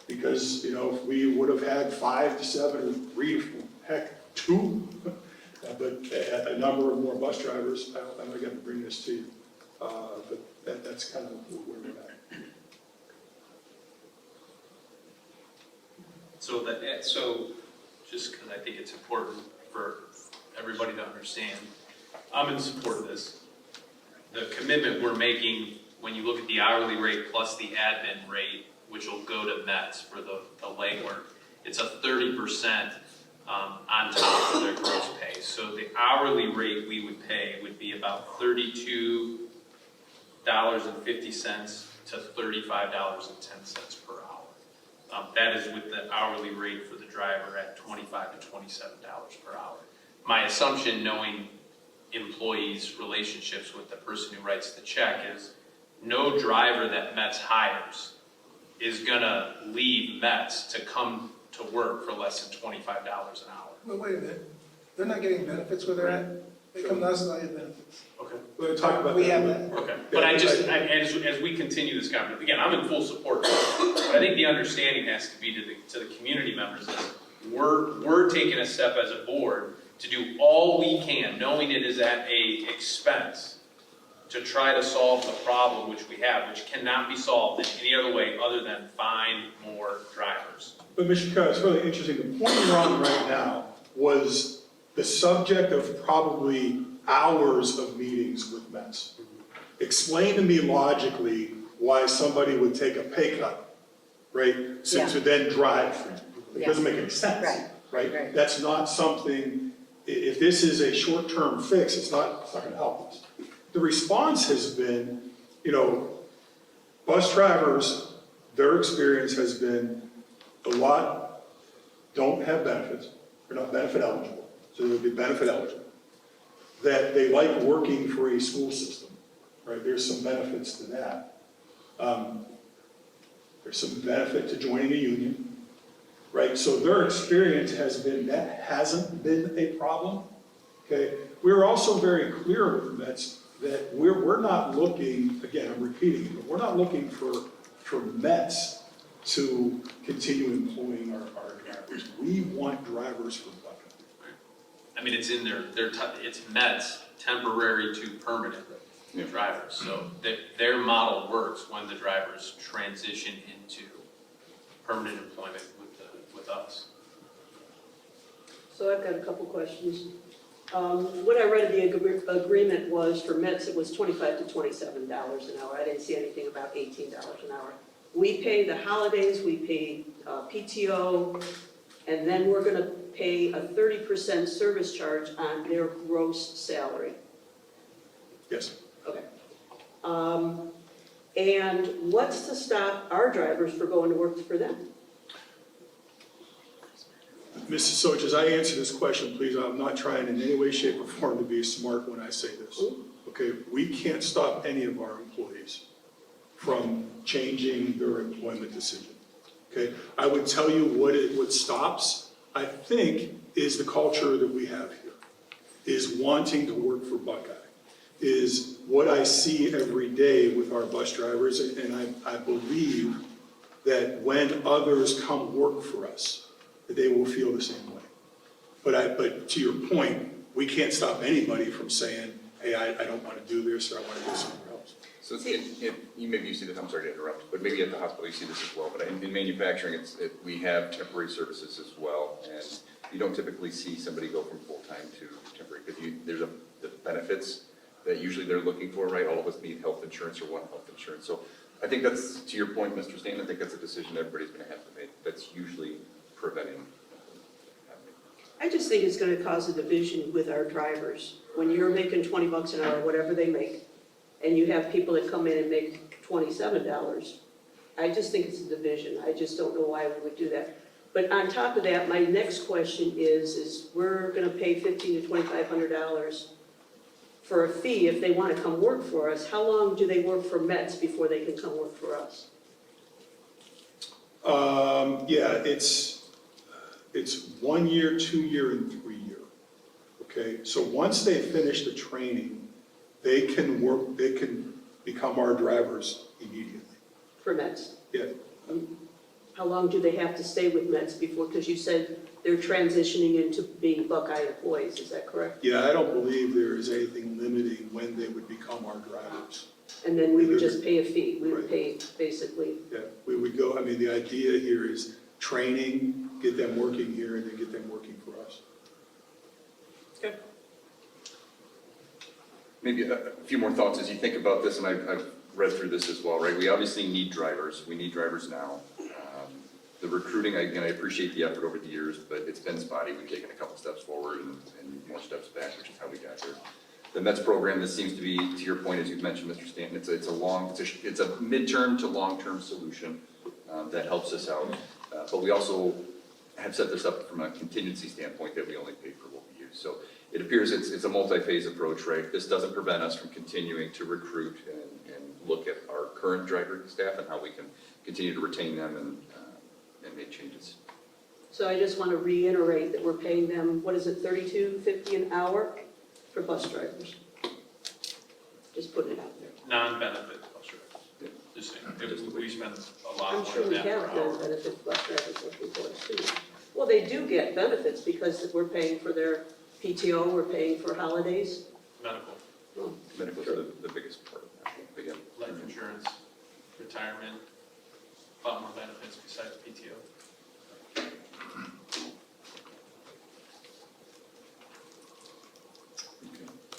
because if we would have had 5 to 7 or 3, heck, 2, but a number of more bus drivers, I'm going to bring this to you. But that's kind of where we're at. So just because I think it's important for everybody to understand, I'm in support of this. The commitment we're making, when you look at the hourly rate plus the admin rate, which will go to Mets for the legwork, it's a 30% on top of their gross pay. So the hourly rate we would pay would be about $32.50 to $35.10 per hour. That is with the hourly rate for the driver at $25 to $27 per hour. My assumption, knowing employees' relationships with the person who writes the check, is no driver that Mets hires is gonna leave Mets to come to work for less than $25 an hour. But wait a minute, they're not getting benefits where they're at? They come to us and I get benefits. Okay. We'll talk about We that. have that. Okay, but as we continue this conversation, again, I'm in full support, but I think the understanding has to be to the community members that we're taking a step as a board to do all we can, knowing it is at a expense, to try to solve the problem which we have, which cannot be solved in any other way other than find more drivers. But Mr. Coe, it's really interesting. The point you're on right now was the subject of probably hours of meetings with Mets. Explain to me logically why somebody would take a pay cut, right, to then drive for you. It doesn't make any sense, right? That's not something, if this is a short-term fix, it's not going to help us. The response has been, bus drivers, their experience has been a lot don't have benefits, they're not benefit eligible, so they would be benefit eligible. That they like working for a school system, right? There's some benefits to that. There's some benefit to joining a union, right? So their experience has been that hasn't been a problem, okay? We're also very clear with the Mets that we're not looking, again, I'm repeating it, but we're not looking for Mets to continue employing our drivers. We want drivers for Buckeye. I mean, it's in it's Mets temporary to permanent drivers. So their model works when the drivers transition into permanent employment with us. So I've got a couple questions. What I read in the agreement was for Mets, it was $25 to $27 an hour. I didn't see anything about $18 an hour. We pay the holidays, we pay PTO, and then we're going to pay a 30% service charge on their gross salary. Yes. Okay. And what's to stop our drivers from going to work for them? Mrs. Soch, as I answer this question, please, I'm not trying in any way, shape, or form to be smart when I say this. Okay, we can't stop any of our employees from changing their employment decision. Okay, I would tell you what stops, I think, is the culture that we have here, is wanting to work for Buckeye, is what I see every day with our bus drivers, and I believe that when others come work for us, that they will feel the same way. But to your point, we can't stop anybody from saying, hey, I don't want to do this, or I want to go somewhere else. So maybe you see this, I'm sorry to interrupt, but maybe at the hospital you see this as well, but in manufacturing, we have temporary services as well, and you don't typically see somebody go from full-time to temporary, because there's the benefits that usually they're looking for, right? All of us need health insurance or want health insurance, so I think that's, to your point, Mr. Stanton, I think that's a decision everybody's gonna have to make, that's usually preventing happening. I just think it's gonna cause a division with our drivers. When you're making $20 an hour, whatever they make, and you have people that come in and make $27, I just think it's a division. I just don't know why we would do that. But on top of that, my next question is we're gonna pay $1,500 to $2,500 for a fee if they wanna come work for us. How long do they work for Mets before they can come work for us? Yeah, it's 1 year, 2 year, and 3 year. Okay, so once they finish the training, they can become our drivers immediately. For Mets? Yeah. How long do they have to stay with Mets before, because you said they're transitioning into being Buckeye employees, is that correct? Yeah, I don't believe there is anything limiting when they would become our drivers. And then we would just pay a fee, we would pay basically. Yeah, we would go, I mean, the idea here is training, get them working here, and then get them working for us. Maybe a few more thoughts as you think about this, and I've read through this as well, right? We obviously need drivers. We need drivers now. The recruiting, again, I appreciate the effort over the years, but it's been spotty. We've taken a couple steps forward and more steps back, which is how we got there. The METS program, this seems to be, to your point, as you've mentioned, Mr. Stanton, it's a midterm to long-term solution that helps us out. But we also have set this up from a contingency standpoint that we only pay for what we use. So it appears it's a multi-phase approach, right? This doesn't prevent us from continuing to recruit and look at our current driver staff and how we can continue to retain them and make changes. So I just want to reiterate that we're paying them, what is it, $32.50 an hour for bus drivers? Just putting it out there. Non-benefit bus drivers. Just saying, we spend a lot I'm more sure than we that have per hour. non-benefit bus drivers working for us too. Well, they do get benefits because we're paying for their PTO, we're paying for holidays. Medical, Well, Medical is the biggest part of that. But yeah. life insurance, retirement, a lot more benefits besides PTO.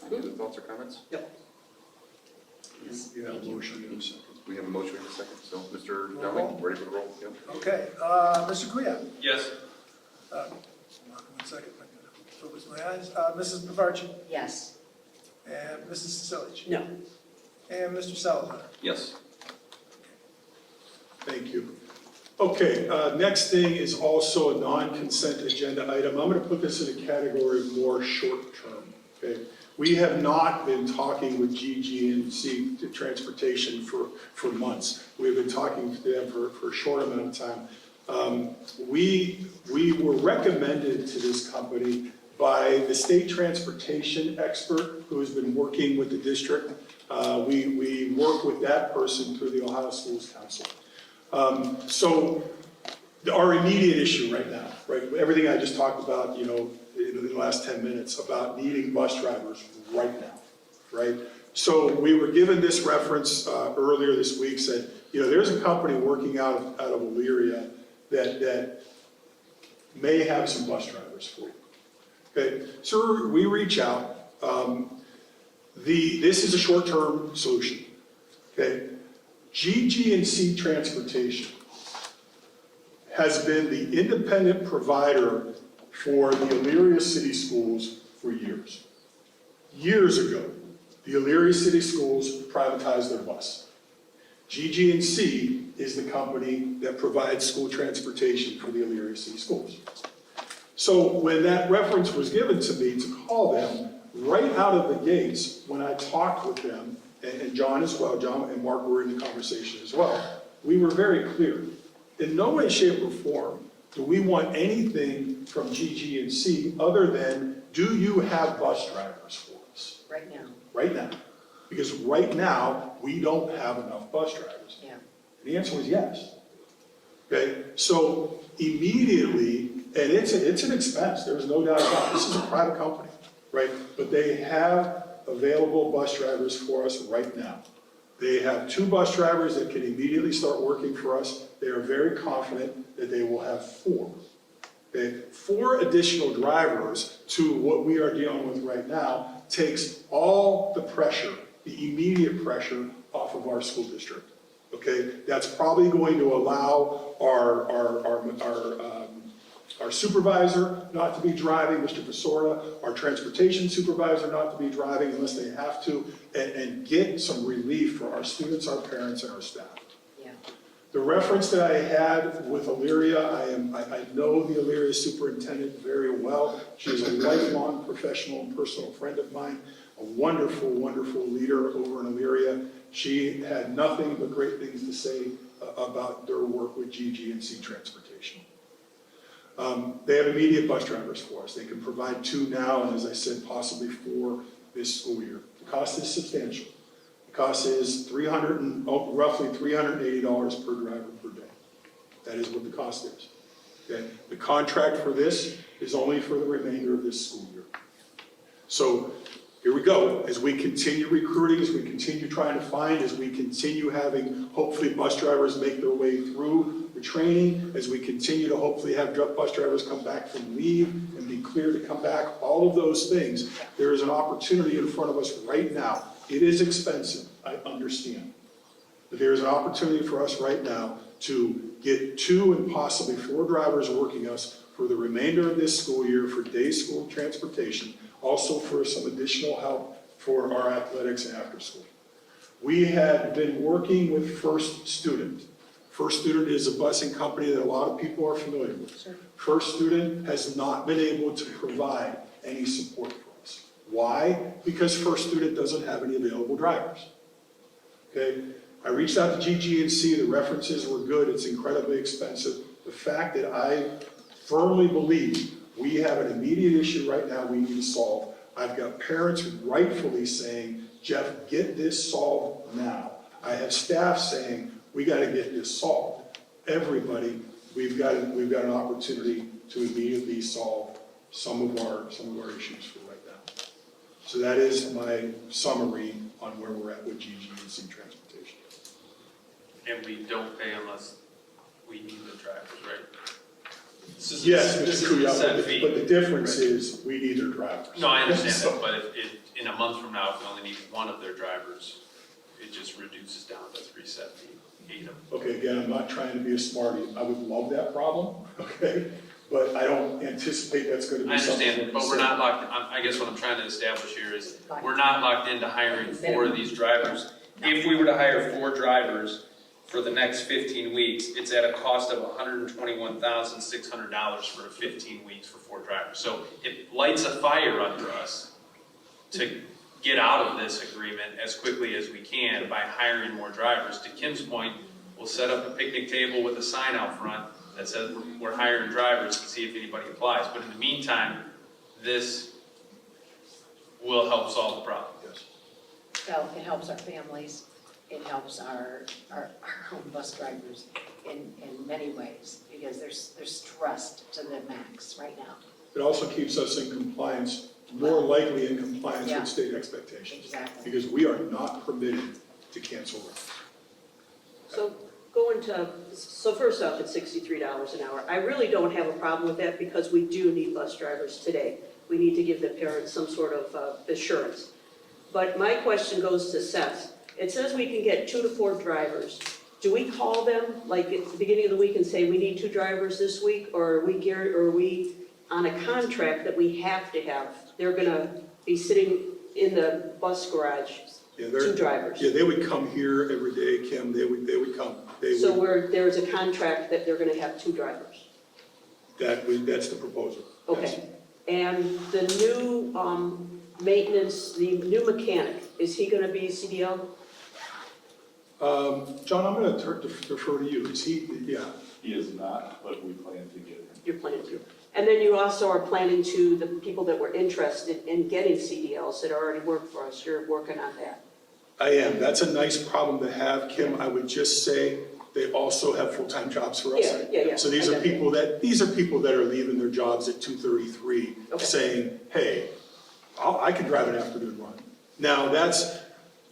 Any other thoughts or comments? Yep. You have a motion in a second. We have a motion in a second. So, Mr. Dowling, ready for the roll? Yep. Okay, Mr. Kuya? Yes. One second, I'm gonna focus my eyes. Mrs. Bavarchi? Yes. And Mrs. Silic? No. And Mr. Salazar? Yes. Thank you. Okay, next thing is also a non-consent agenda item. I'm going to put this in a category of more short-term, okay? We have not been talking with GG&C Transportation for months. We've been talking to them for a short amount of time. We were recommended to this company by the state transportation expert who has been working with the district. We work with that person through the Ohio Schools Council. So our immediate issue right now, right, everything I just talked about, you know, in the last 10 minutes about needing bus drivers right now, right? So we were given this reference earlier this week, said, you know, there's a company working out of Elyria that may have some bus drivers for you. Okay, so we reach out. This is a short-term solution, okay? GG&C Transportation has been the independent provider for the Elyria City Schools for years. Years ago, the Elyria City Schools privatized their bus. GG&C is the company that provides school transportation for the Elyria City Schools. So when that reference was given to me to call them, right out of the gates, when I talked with them, and John as well, John and Mark were in the conversation as well, we were very clear. In no way, shape, or form do we want anything from GG&C other than, do you have bus drivers for us? Right now. Right now. Because right now, we don't have enough bus drivers. Yeah. And the answer was yes. Okay, so immediately, and it's an expense, there's no doubt about it. This is a private company, right? But they have available bus drivers for us right now. They have 2 bus drivers that can immediately start working for us. They are very confident that they will have 4. Okay, 4 additional drivers to what we are dealing with right now takes all the pressure, the immediate pressure off of our school district. Okay, that's probably going to allow our supervisor not to be driving, Mr. Vasora, our transportation supervisor not to be driving unless they have to, and get some relief for our students, our parents, and our staff. Yeah. The reference that I had with Elyria, I know the Elyria superintendent very well. She is a lifelong professional and personal friend of mine, a wonderful, wonderful leader over in Elyria. She had nothing but great things to say about their work with GG&C Transportation. They have immediate bus drivers for us. They can provide 2 now, and as I said, possibly 4 this school year. The cost is substantial. The cost is roughly $380 per driver per day. That is what the cost is. Okay? The contract for this is only for the remainder of this school year. So here we go. As we continue recruiting, as we continue trying to find, as we continue having hopefully bus drivers make their way through the training, as we continue to hopefully have bus drivers come back from leave and be clear to come back, all of those things, there is an opportunity in front of us right now. It is expensive, I understand. But there is an opportunity for us right now to get 2 and possibly 4 drivers working us for the remainder of this school year for day school transportation, also for some additional help for our athletics and after school. We had been working with First Student. First Student is a busing company that a lot of people are familiar with. Sure. First Student has not been able to provide any support for us. Why? Because First Student doesn't have any available drivers. Okay? I reached out to GG&C, the references were good, it's incredibly expensive. The fact that I firmly believe we have an immediate issue right now we need to solve. I've got parents rightfully saying, Jeff, get this solved now. I have staff saying, we got to get this solved. Everybody, we've got an opportunity to immediately solve some of our issues for right now. So that is my summary on where we're at with GG&C Transportation. And we don't pay unless we need the drivers, right? Yes, this Mr. is a set Kuya, fee. but the difference is we need their drivers. No, I understand So- that, but if in a month from now, if we only need 1 of their drivers, it just reduces down to 378 of them. Okay, again, I'm not trying to be a smarty. I would love that problem, okay? But I don't anticipate that's going to I be something. understand, but we're not locked, I guess what I'm trying to establish here is, we're not locked into hiring 4 of these drivers. If we were to hire 4 drivers for the next 15 weeks, it's at a cost of $121,600 for 15 weeks for 4 drivers. So it lights a fire under us to get out of this agreement as quickly as we can by hiring more drivers. To Kim's point, we'll set up a picnic table with a sign out front that says we're hiring drivers to see if anybody applies. But in the meantime, this will help solve the problem. Yes. Well, it helps our families, it helps our home bus drivers in many ways, because they're stressed to the max right now. It also keeps us in compliance, more likely in compliance Yeah. with state expectations. Exactly. Because we are not permitted to cancel routes. So so first off, it's $63 an hour. I really don't have a problem with that because we do need bus drivers today. We need to give the parents some sort of assurance. But my question goes to Seth. It says we can get 2 to 4 drivers. Do we call them like at the beginning of the week and say we need 2 drivers this week, or are we on a contract that we have to have? They're gonna be sitting in the bus garage, Yeah, 2 drivers. Yeah, they would come here every day, Kim, they would come. So there's a contract that they're gonna have 2 drivers. That's the proposal. Okay. And the new maintenance, the new mechanic, is he gonna be CDL? John, I'm going to defer to you. Is he, yeah. He is not, but we plan to get him. You're planning to. And then you also are planning to, the people that were interested in getting CDLs that already work for us, you're working on that. I am. That's a nice problem to have, Kim. I would just say they also have full-time jobs for us. Yeah. So these I are get that. these are people that are leaving their jobs at 2:33, Okay. saying, hey, I can drive an afternoon run. Now, that's,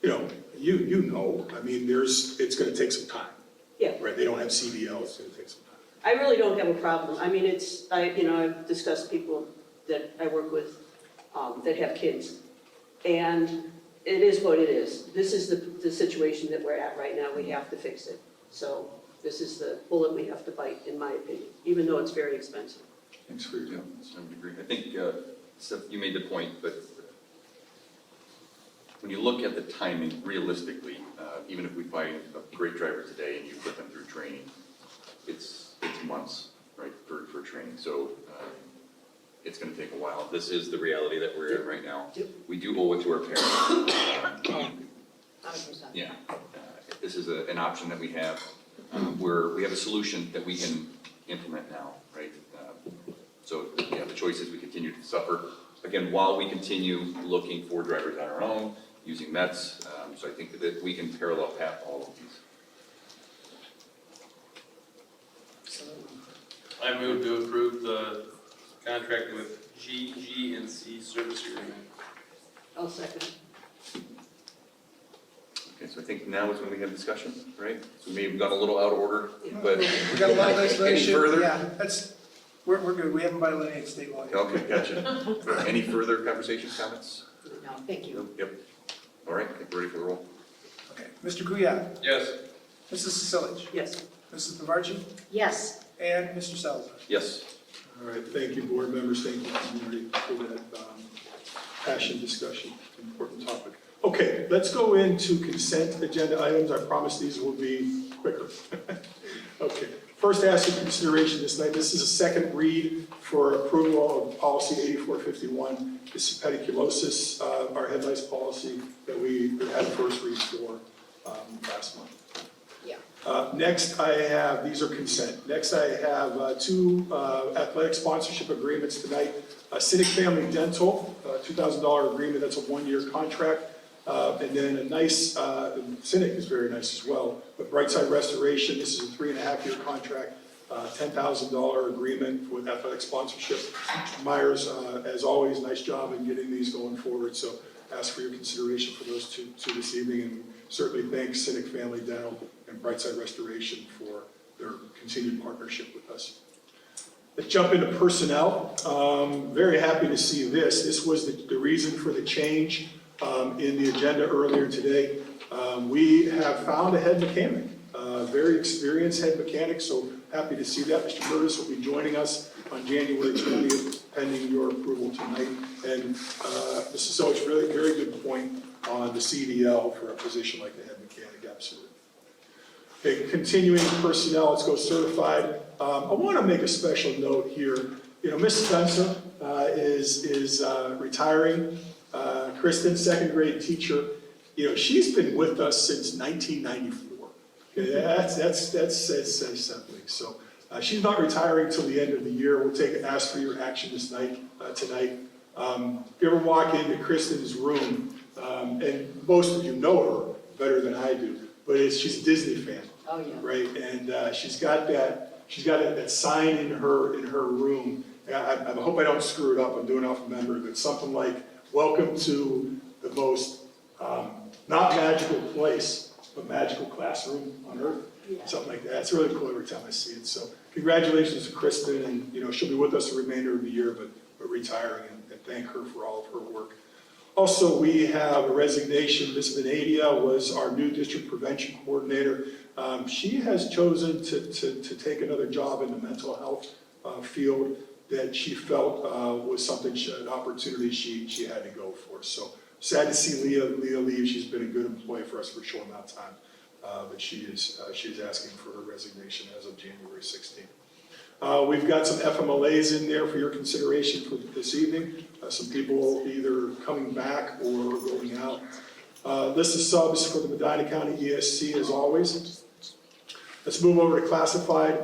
you know, I mean, it's gonna take some time. Yeah. Right, they don't have CDLs, it's gonna take some time. I really don't have a problem. I mean, I've discussed people that I work with that have kids. And it is what it is. This is the situation that we're at right now. We have to fix it. So this is the bullet we have to bite, in my opinion, even though it's very expensive. Thanks for your comments. I would agree. I think, Steph, you made the point, but when you look at the timing realistically, even if we find a great driver today and you put them through training, it's months, right, for training. So it's going to take a while. This is the reality that we're in right now. We do owe it to our parents. 100%. Yeah, this is an option that we have, where we have a solution that we can implement now, right? So yeah, the choice is we continue to suffer, again, while we continue looking for drivers on our own, using METs. So I think that we can parallel path all of these. I move to approve the contract with GG&C Service Agreement. I'll second. Okay, so I think now is when we have discussion, right? So we may have gone a little out of order, but We got a lot of any legislation. further? Yeah, we're good. We haven't violated state law. Okay, gotcha. Any further conversations, comments? No, thank you. Yep. All right, I think we're ready for the roll. Okay, Mr. Guiat, Yes. Mrs. Silic, Yes. Mrs. Pavarchi, Yes. and Mr. Salazar. Yes. All right, thank you, board members, thank you, community, for that passionate discussion, important topic. Okay, let's go into consent agenda items. I promise these will be quicker. Okay, first ask for consideration this night. This is a second read for approval of policy 8451. This is pediculosis, our head lice policy that we had first read for last month. Next, I have, these are consent. Next, I have two athletic sponsorship agreements tonight. Cynic Family Dental, $2,000 agreement, that's a one-year contract. And then a nice, Cynic is very nice as well, but Brightside Restoration, this is a 3.5-year contract, $10,000 agreement with athletic sponsorship. Myers, as always, nice job in getting these going forward, so ask for your consideration for those two this evening, and certainly thank Cynic Family Dental and Brightside Restoration for their continued partnership with us. Let's jump into personnel. Very happy to see this. This was the reason for the change in the agenda earlier today. We have found a head mechanic, very experienced head mechanic, so happy to see that. Mr. Burtis will be joining us on January 20th, pending your approval tonight. And Mrs. Soch, really very good point on the CDL for a position like the head mechanic, absolutely. Okay, continuing personnel, let's go certified. I want to make a special note here. You know, Miss Spencer is retiring. Kristen, second grade teacher. You know, she's been with us since 1994. Okay, that says something. So she's not retiring till the end of the year. We'll ask for your action tonight. If you ever walk into Kristen's room, and most of you know her better than I do, but she's a Disney fan. Oh, yeah. Right, and she's got that sign in her room. I hope I don't screw it up. I'm doing it off memory, but something like, "Welcome to the most not magical place, but magical classroom on earth." Yeah. Something like that. It's really cool every time I see it. So congratulations to Kristen, and you know she'll be with us the remainder of the year, but retiring, and thank her for all of her work. Also, we have a resignation. Ms. Venadia was our new district prevention coordinator. She has chosen to take another job in the mental health field that she felt was something, an opportunity she had to go for. So sad to see Leah leave. She's been a good employee for us for a short amount of time, but she's asking for her resignation as of January 16th. We've got some FMLAs in there for your consideration for this evening. Some people either coming back or going out. List of subs for the Medina County ESC as always. Let's move over to classified.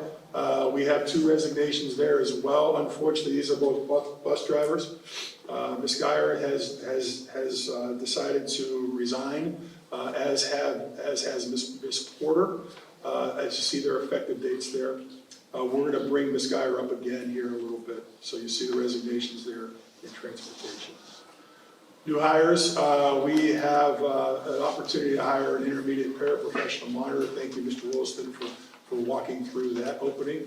We have two resignations there as well. Unfortunately, these are both bus drivers. Ms. Geyer has decided to resign, as has Ms. Porter. as you see their effective dates there. We're going to bring Ms. Geyer up again here in a little bit, so you see the resignations there in transportation. New hires, we have an opportunity to hire an intermediate paraprofessional monitor. Thank you, Mr. Williston, for walking through that opening.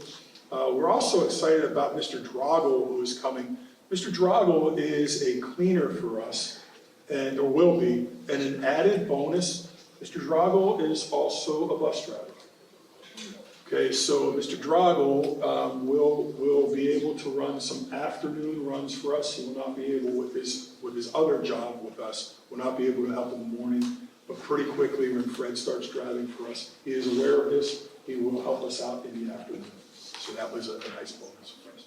We're also excited about Mr. Drago, who is coming. Mr. Drago is a cleaner for us, or will be, and an added bonus, Mr. Drago is also a bus driver. Okay, so Mr. Drago will be able to run some afternoon runs for us. He will not be able, with his other job with us, will not be able to help in the morning, but pretty quickly when Fred starts driving for us, he is aware of this. He will help us out in the afternoon. So that was a nice bonus for us.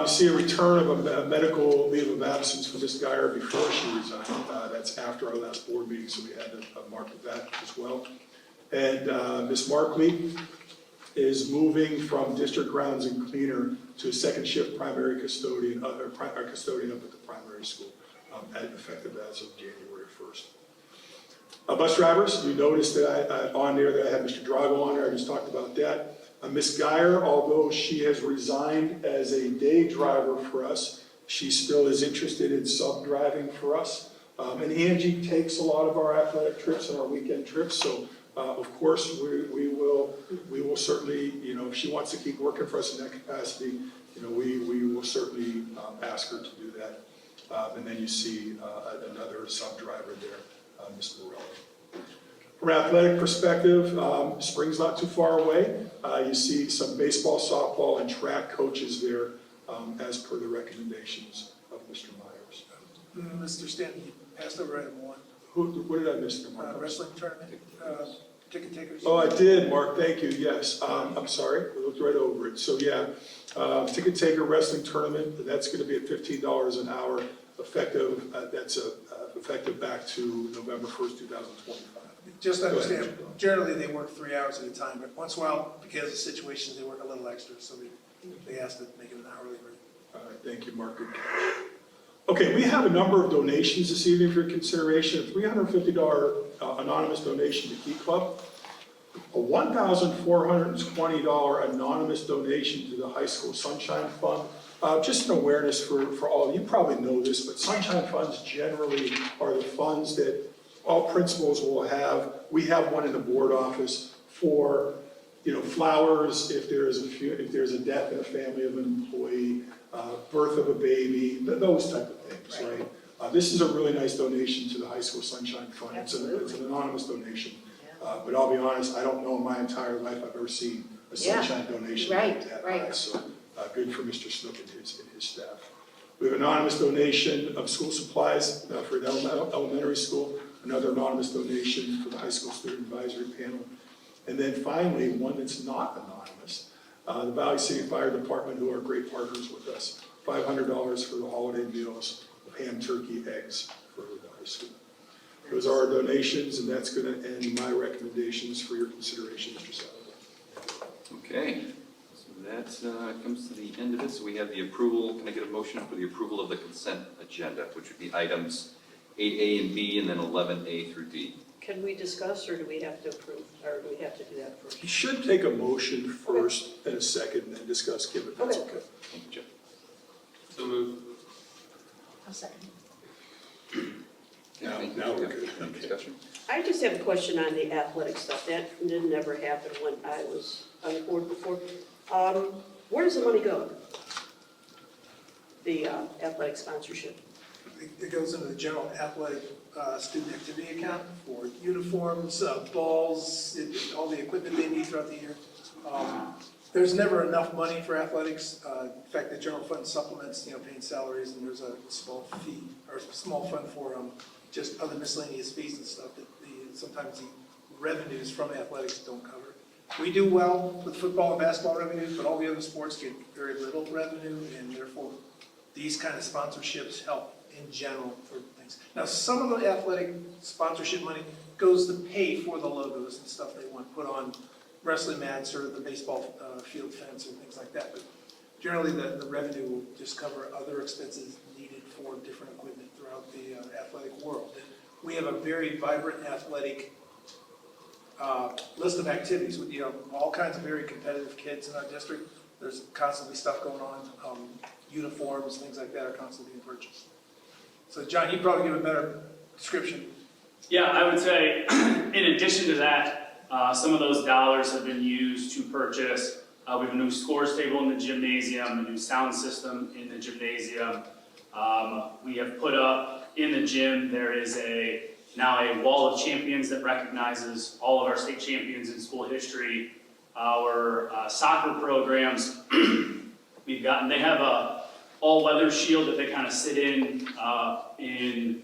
You see a return of a medical leave of absence for Ms. Geyer before she resigned. That's after our last board meeting, so we had to mark that as well. And Ms. Markley is moving from district grounds and cleaner to a second shift primary custodian, or custodian up at the primary school, effective as of January 1st. Bus drivers, you noticed that on there that I had Mr. Drago on there. I just talked about that. Ms. Geyer, although she has resigned as a day driver for us, she still is interested in sub-driving for us. And Angie takes a lot of our athletic trips and our weekend trips, so of course, we will certainly, if she wants to keep working for us in that capacity, we will certainly ask her to do that. And then you see another sub-driver there, Ms. Morello. From an athletic perspective, spring's not too far away. You see some baseball, softball, and track coaches there as per the recommendations of Mr. Myers. Mr. Stanton, you passed over item 1. What did I miss there, Mark? Wrestling tournament, ticket takers. Oh, I did, Mark, thank you, yes. I'm sorry, I looked right over it. So yeah, ticket taker wrestling tournament, that's gonna be at $15 an hour, effective, effective back to November 1st, 2025. Just understand, generally they work 3 hours at a time, but once in a while, because of situations, they work a little extra, so they asked to make it an hourly rate. All right, thank you, Mark. Good catch. Okay, we have a number of donations this evening for your consideration. A $350 anonymous donation to Key Club, a $1,420 anonymous donation to the High School Sunshine Fund. Just an awareness for all of you. You probably know this, but Sunshine Funds generally are the funds that all principals will have. We have one in the board office for, flowers, if there's a death in a family of an employee, birth of a baby, those type of things, right? This is a really nice donation to the High School Sunshine Fund. It's an anonymous donation. But I'll be honest, I don't know in my entire life I've ever seen a sunshine donation like that high. So good for Mr. Snook and his staff. We have an anonymous donation of school supplies for the elementary school, another anonymous donation for the high school student advisory panel. And then finally, one that's not anonymous, the Valley City Fire Department, who are great partners with us, $500 for the holiday meals, ham, turkey, eggs for the high school. Those are our donations, and that's going to end my recommendations for your consideration, Mr. Salazar. Okay, so that comes to the end of it. So we have the approval. Can I get a motion for the approval of the consent agenda, which would be items 8A and B, and then 11A through D? Can we discuss, or do we have to approve, or do we have to do that first? You should take a motion first and a second, and then discuss, Kim, if that's okay. Thank you, Jeff. So moved. I'll second. Now we're good. Any discussion? I just have a question on the athletic stuff. That didn't ever happen when I was on the board before. Where does the money go? The athletic sponsorship? It goes into the general athletic student activity account for uniforms, balls, all the equipment they need throughout the year. There's never enough money for athletics. In fact, the general fund supplements, paying salaries, and there's a small fee, or a small fund for just other miscellaneous fees and stuff that sometimes the revenues from athletics don't cover. We do well with football and basketball revenues, but all the other sports get very little revenue, and therefore these kind of sponsorships help in general for things. Now, some of the athletic sponsorship money goes to pay for the logos and stuff they want put on wrestling mats or the baseball field fence and things like that. But generally, the revenue will just cover other expenses needed for different equipment throughout the athletic world. And we have a very vibrant athletic list of activities with, all kinds of very competitive kids in our district. There's constantly stuff going on, uniforms, things like that are constantly being purchased. So John, you'd probably give a better description. Yeah, I would say, in addition to that, some of those dollars have been used to purchase, we have a new scores table in the gymnasium, a new sound system in the gymnasium. We have put up in the gym, there is now a wall of champions that recognizes all of our state champions in school history. Our soccer programs, they have a all-weather shield that they kind of sit in the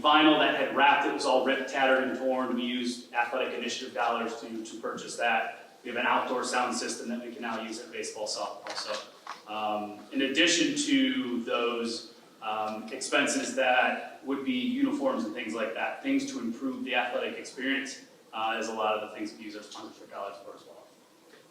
vinyl that had wrapped it was all ripped, tattered, and torn. We used athletic initiative dollars to purchase that. We have an outdoor sound system that we can now use at baseball, softball. So in addition to those expenses that would be uniforms and things like that, things to improve the athletic experience is a lot of the things we use our sponsorship dollars for as well.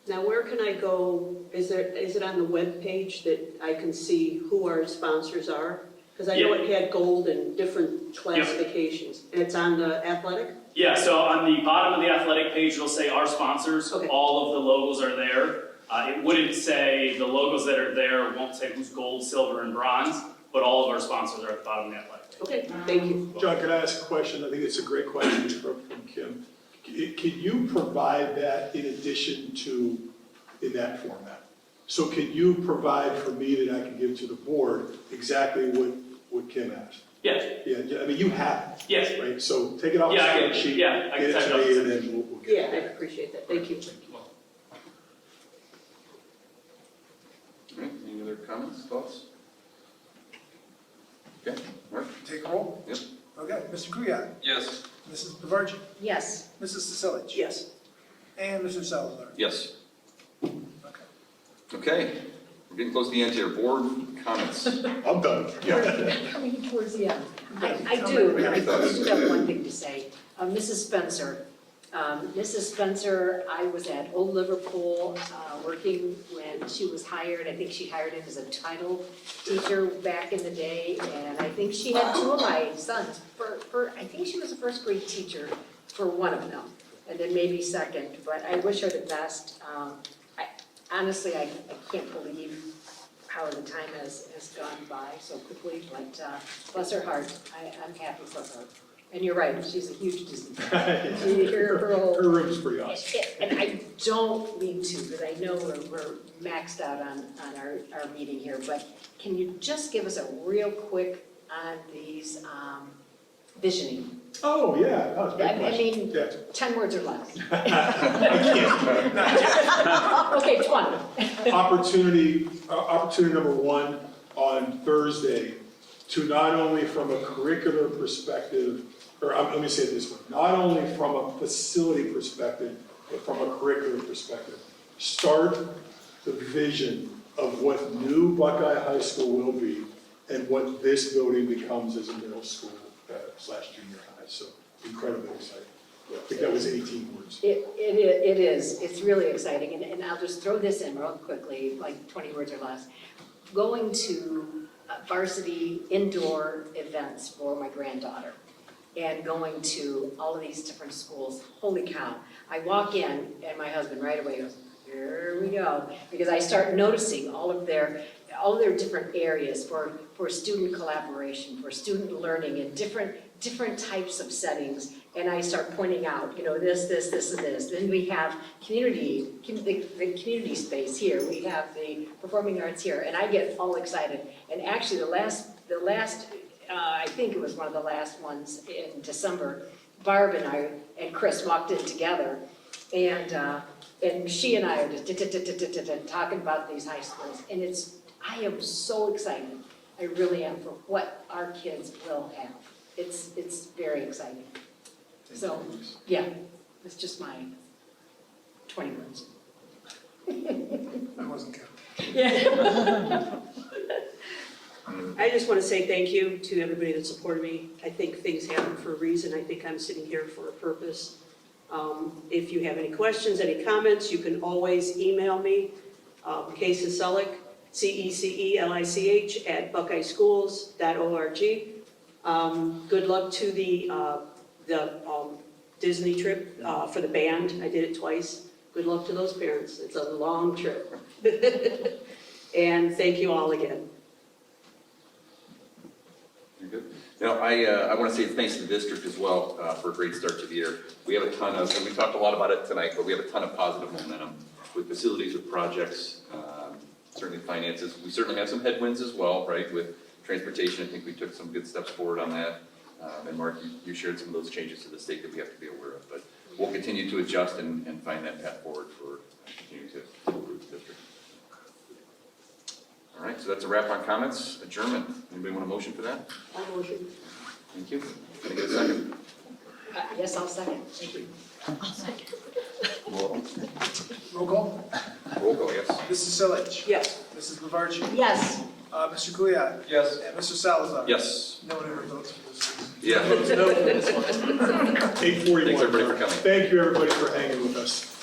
Now, where can I go, is it on the web page that I can see who our sponsors are? Because I know it had gold and different classifications, and it's on the athletic? Yeah, so on the bottom of the athletic page, it'll say our sponsors. Okay. All of the logos are there. It wouldn't say, the logos that are there won't say who's gold, silver, and bronze, but all of our sponsors are at the bottom of the athletic page. Okay, thank you. John, can I ask a question? I think it's a great question from Kim. Can you provide that in addition to, in that format? So can you provide for me that I can give to the board exactly what Kim asked? Yes. Yeah, I mean, you have it. Yes. Right, so take it off the Yeah, spreadsheet, I get can it type to it me, up. and then we'll get Yeah, it. I appreciate that, thank you. All right, any other comments, thoughts? Okay, Mark? Take a roll? Yep. Okay, Mr. Kuyan. Yes. Mrs. Pavarchi. Yes. Mrs. Sasilich. Yes. And Mr. Salazar. Yes. Okay, we're getting close to the end here. Board comments. I'm done. Coming towards the end. I do have one thing to say. Mrs. Spencer, I was at Old Liverpool, working when she was hired. I think she hired in as a title teacher back in the day, and I think she had two of my sons. I think she was a first grade teacher for one of them, and then maybe second, but I wish her the best. Honestly, I can't believe how the time has gone by so quickly, but bless her heart, I'm happy for her. And you're right, she's a huge Disney fan. Her room's pretty awesome. And I don't mean to, because I know we're maxed out on our meeting here, but can you just give us a real quick on these visioning? Oh, yeah, that was a I great question. mean, Yeah. 10 words or less. I can't. Okay, 20. Opportunity number one on Thursday, to not only from a curricular perspective, or let me say it this way, not only from a facility perspective, but from a curricular perspective. Start the vision of what new Buckeye High School will be and what this building becomes as a middle school / junior high. So incredibly exciting. I think that was 18 words. It is, it's really exciting, and I'll just throw this in real quickly, like 20 words or less. Going to varsity indoor events for my granddaughter, and going to all of these different schools, holy cow. I walk in, and my husband right away goes, here we go, because I start noticing all of their different areas for student collaboration, for student learning in different types of settings, and I start pointing out, this, and this. Then we have the community space here, we have the performing arts here, and I get all excited. And actually, the last, I think it was one of the last ones in December, Barb and I and Chris walked in together, and she and I are just talking about these high schools, and I am so excited. I really am, for what our kids will have. It's very exciting. So, yeah, it's just my 20 words. I wasn't counting. Yeah. I just want to say thank you to everybody that supported me. I think things happen for a reason. I think I'm sitting here for a purpose. If you have any questions, any comments, you can always email me, Cecelich, CECELICH @buckeyeschools.org. Good luck to the Disney trip for the band. I did it twice. Good luck to those parents. It's a long trip. And thank you all again. You're good. Now, I want to say thanks to the district as well for a great start to the year. We have a ton of, and we talked a lot about it tonight, but we have a ton of positive momentum with facilities, with projects, certainly finances. We certainly have some headwinds as well, right, with transportation. I think we took some good steps forward on that. And Mark, you shared some of those changes to the state that we have to be aware of. But we'll continue to adjust and find that path forward for continuing to improve the district. All right, so that's a wrap on comments. Adjournment. Anybody want a motion for that? I'll motion. Thank you. Can I get a second? Yes, I'll second. Thank you. Roll call. Roll call, yes. Mrs. Silich. Yes. Mrs. Lavarchi. Yes. Mr. Kuliak. Yes. And Mr. Salazar. Yes. No one ever votes for this. Yeah. No for this one. 8:41. Thanks, everybody, for coming. Thank you, everybody, for hanging with us.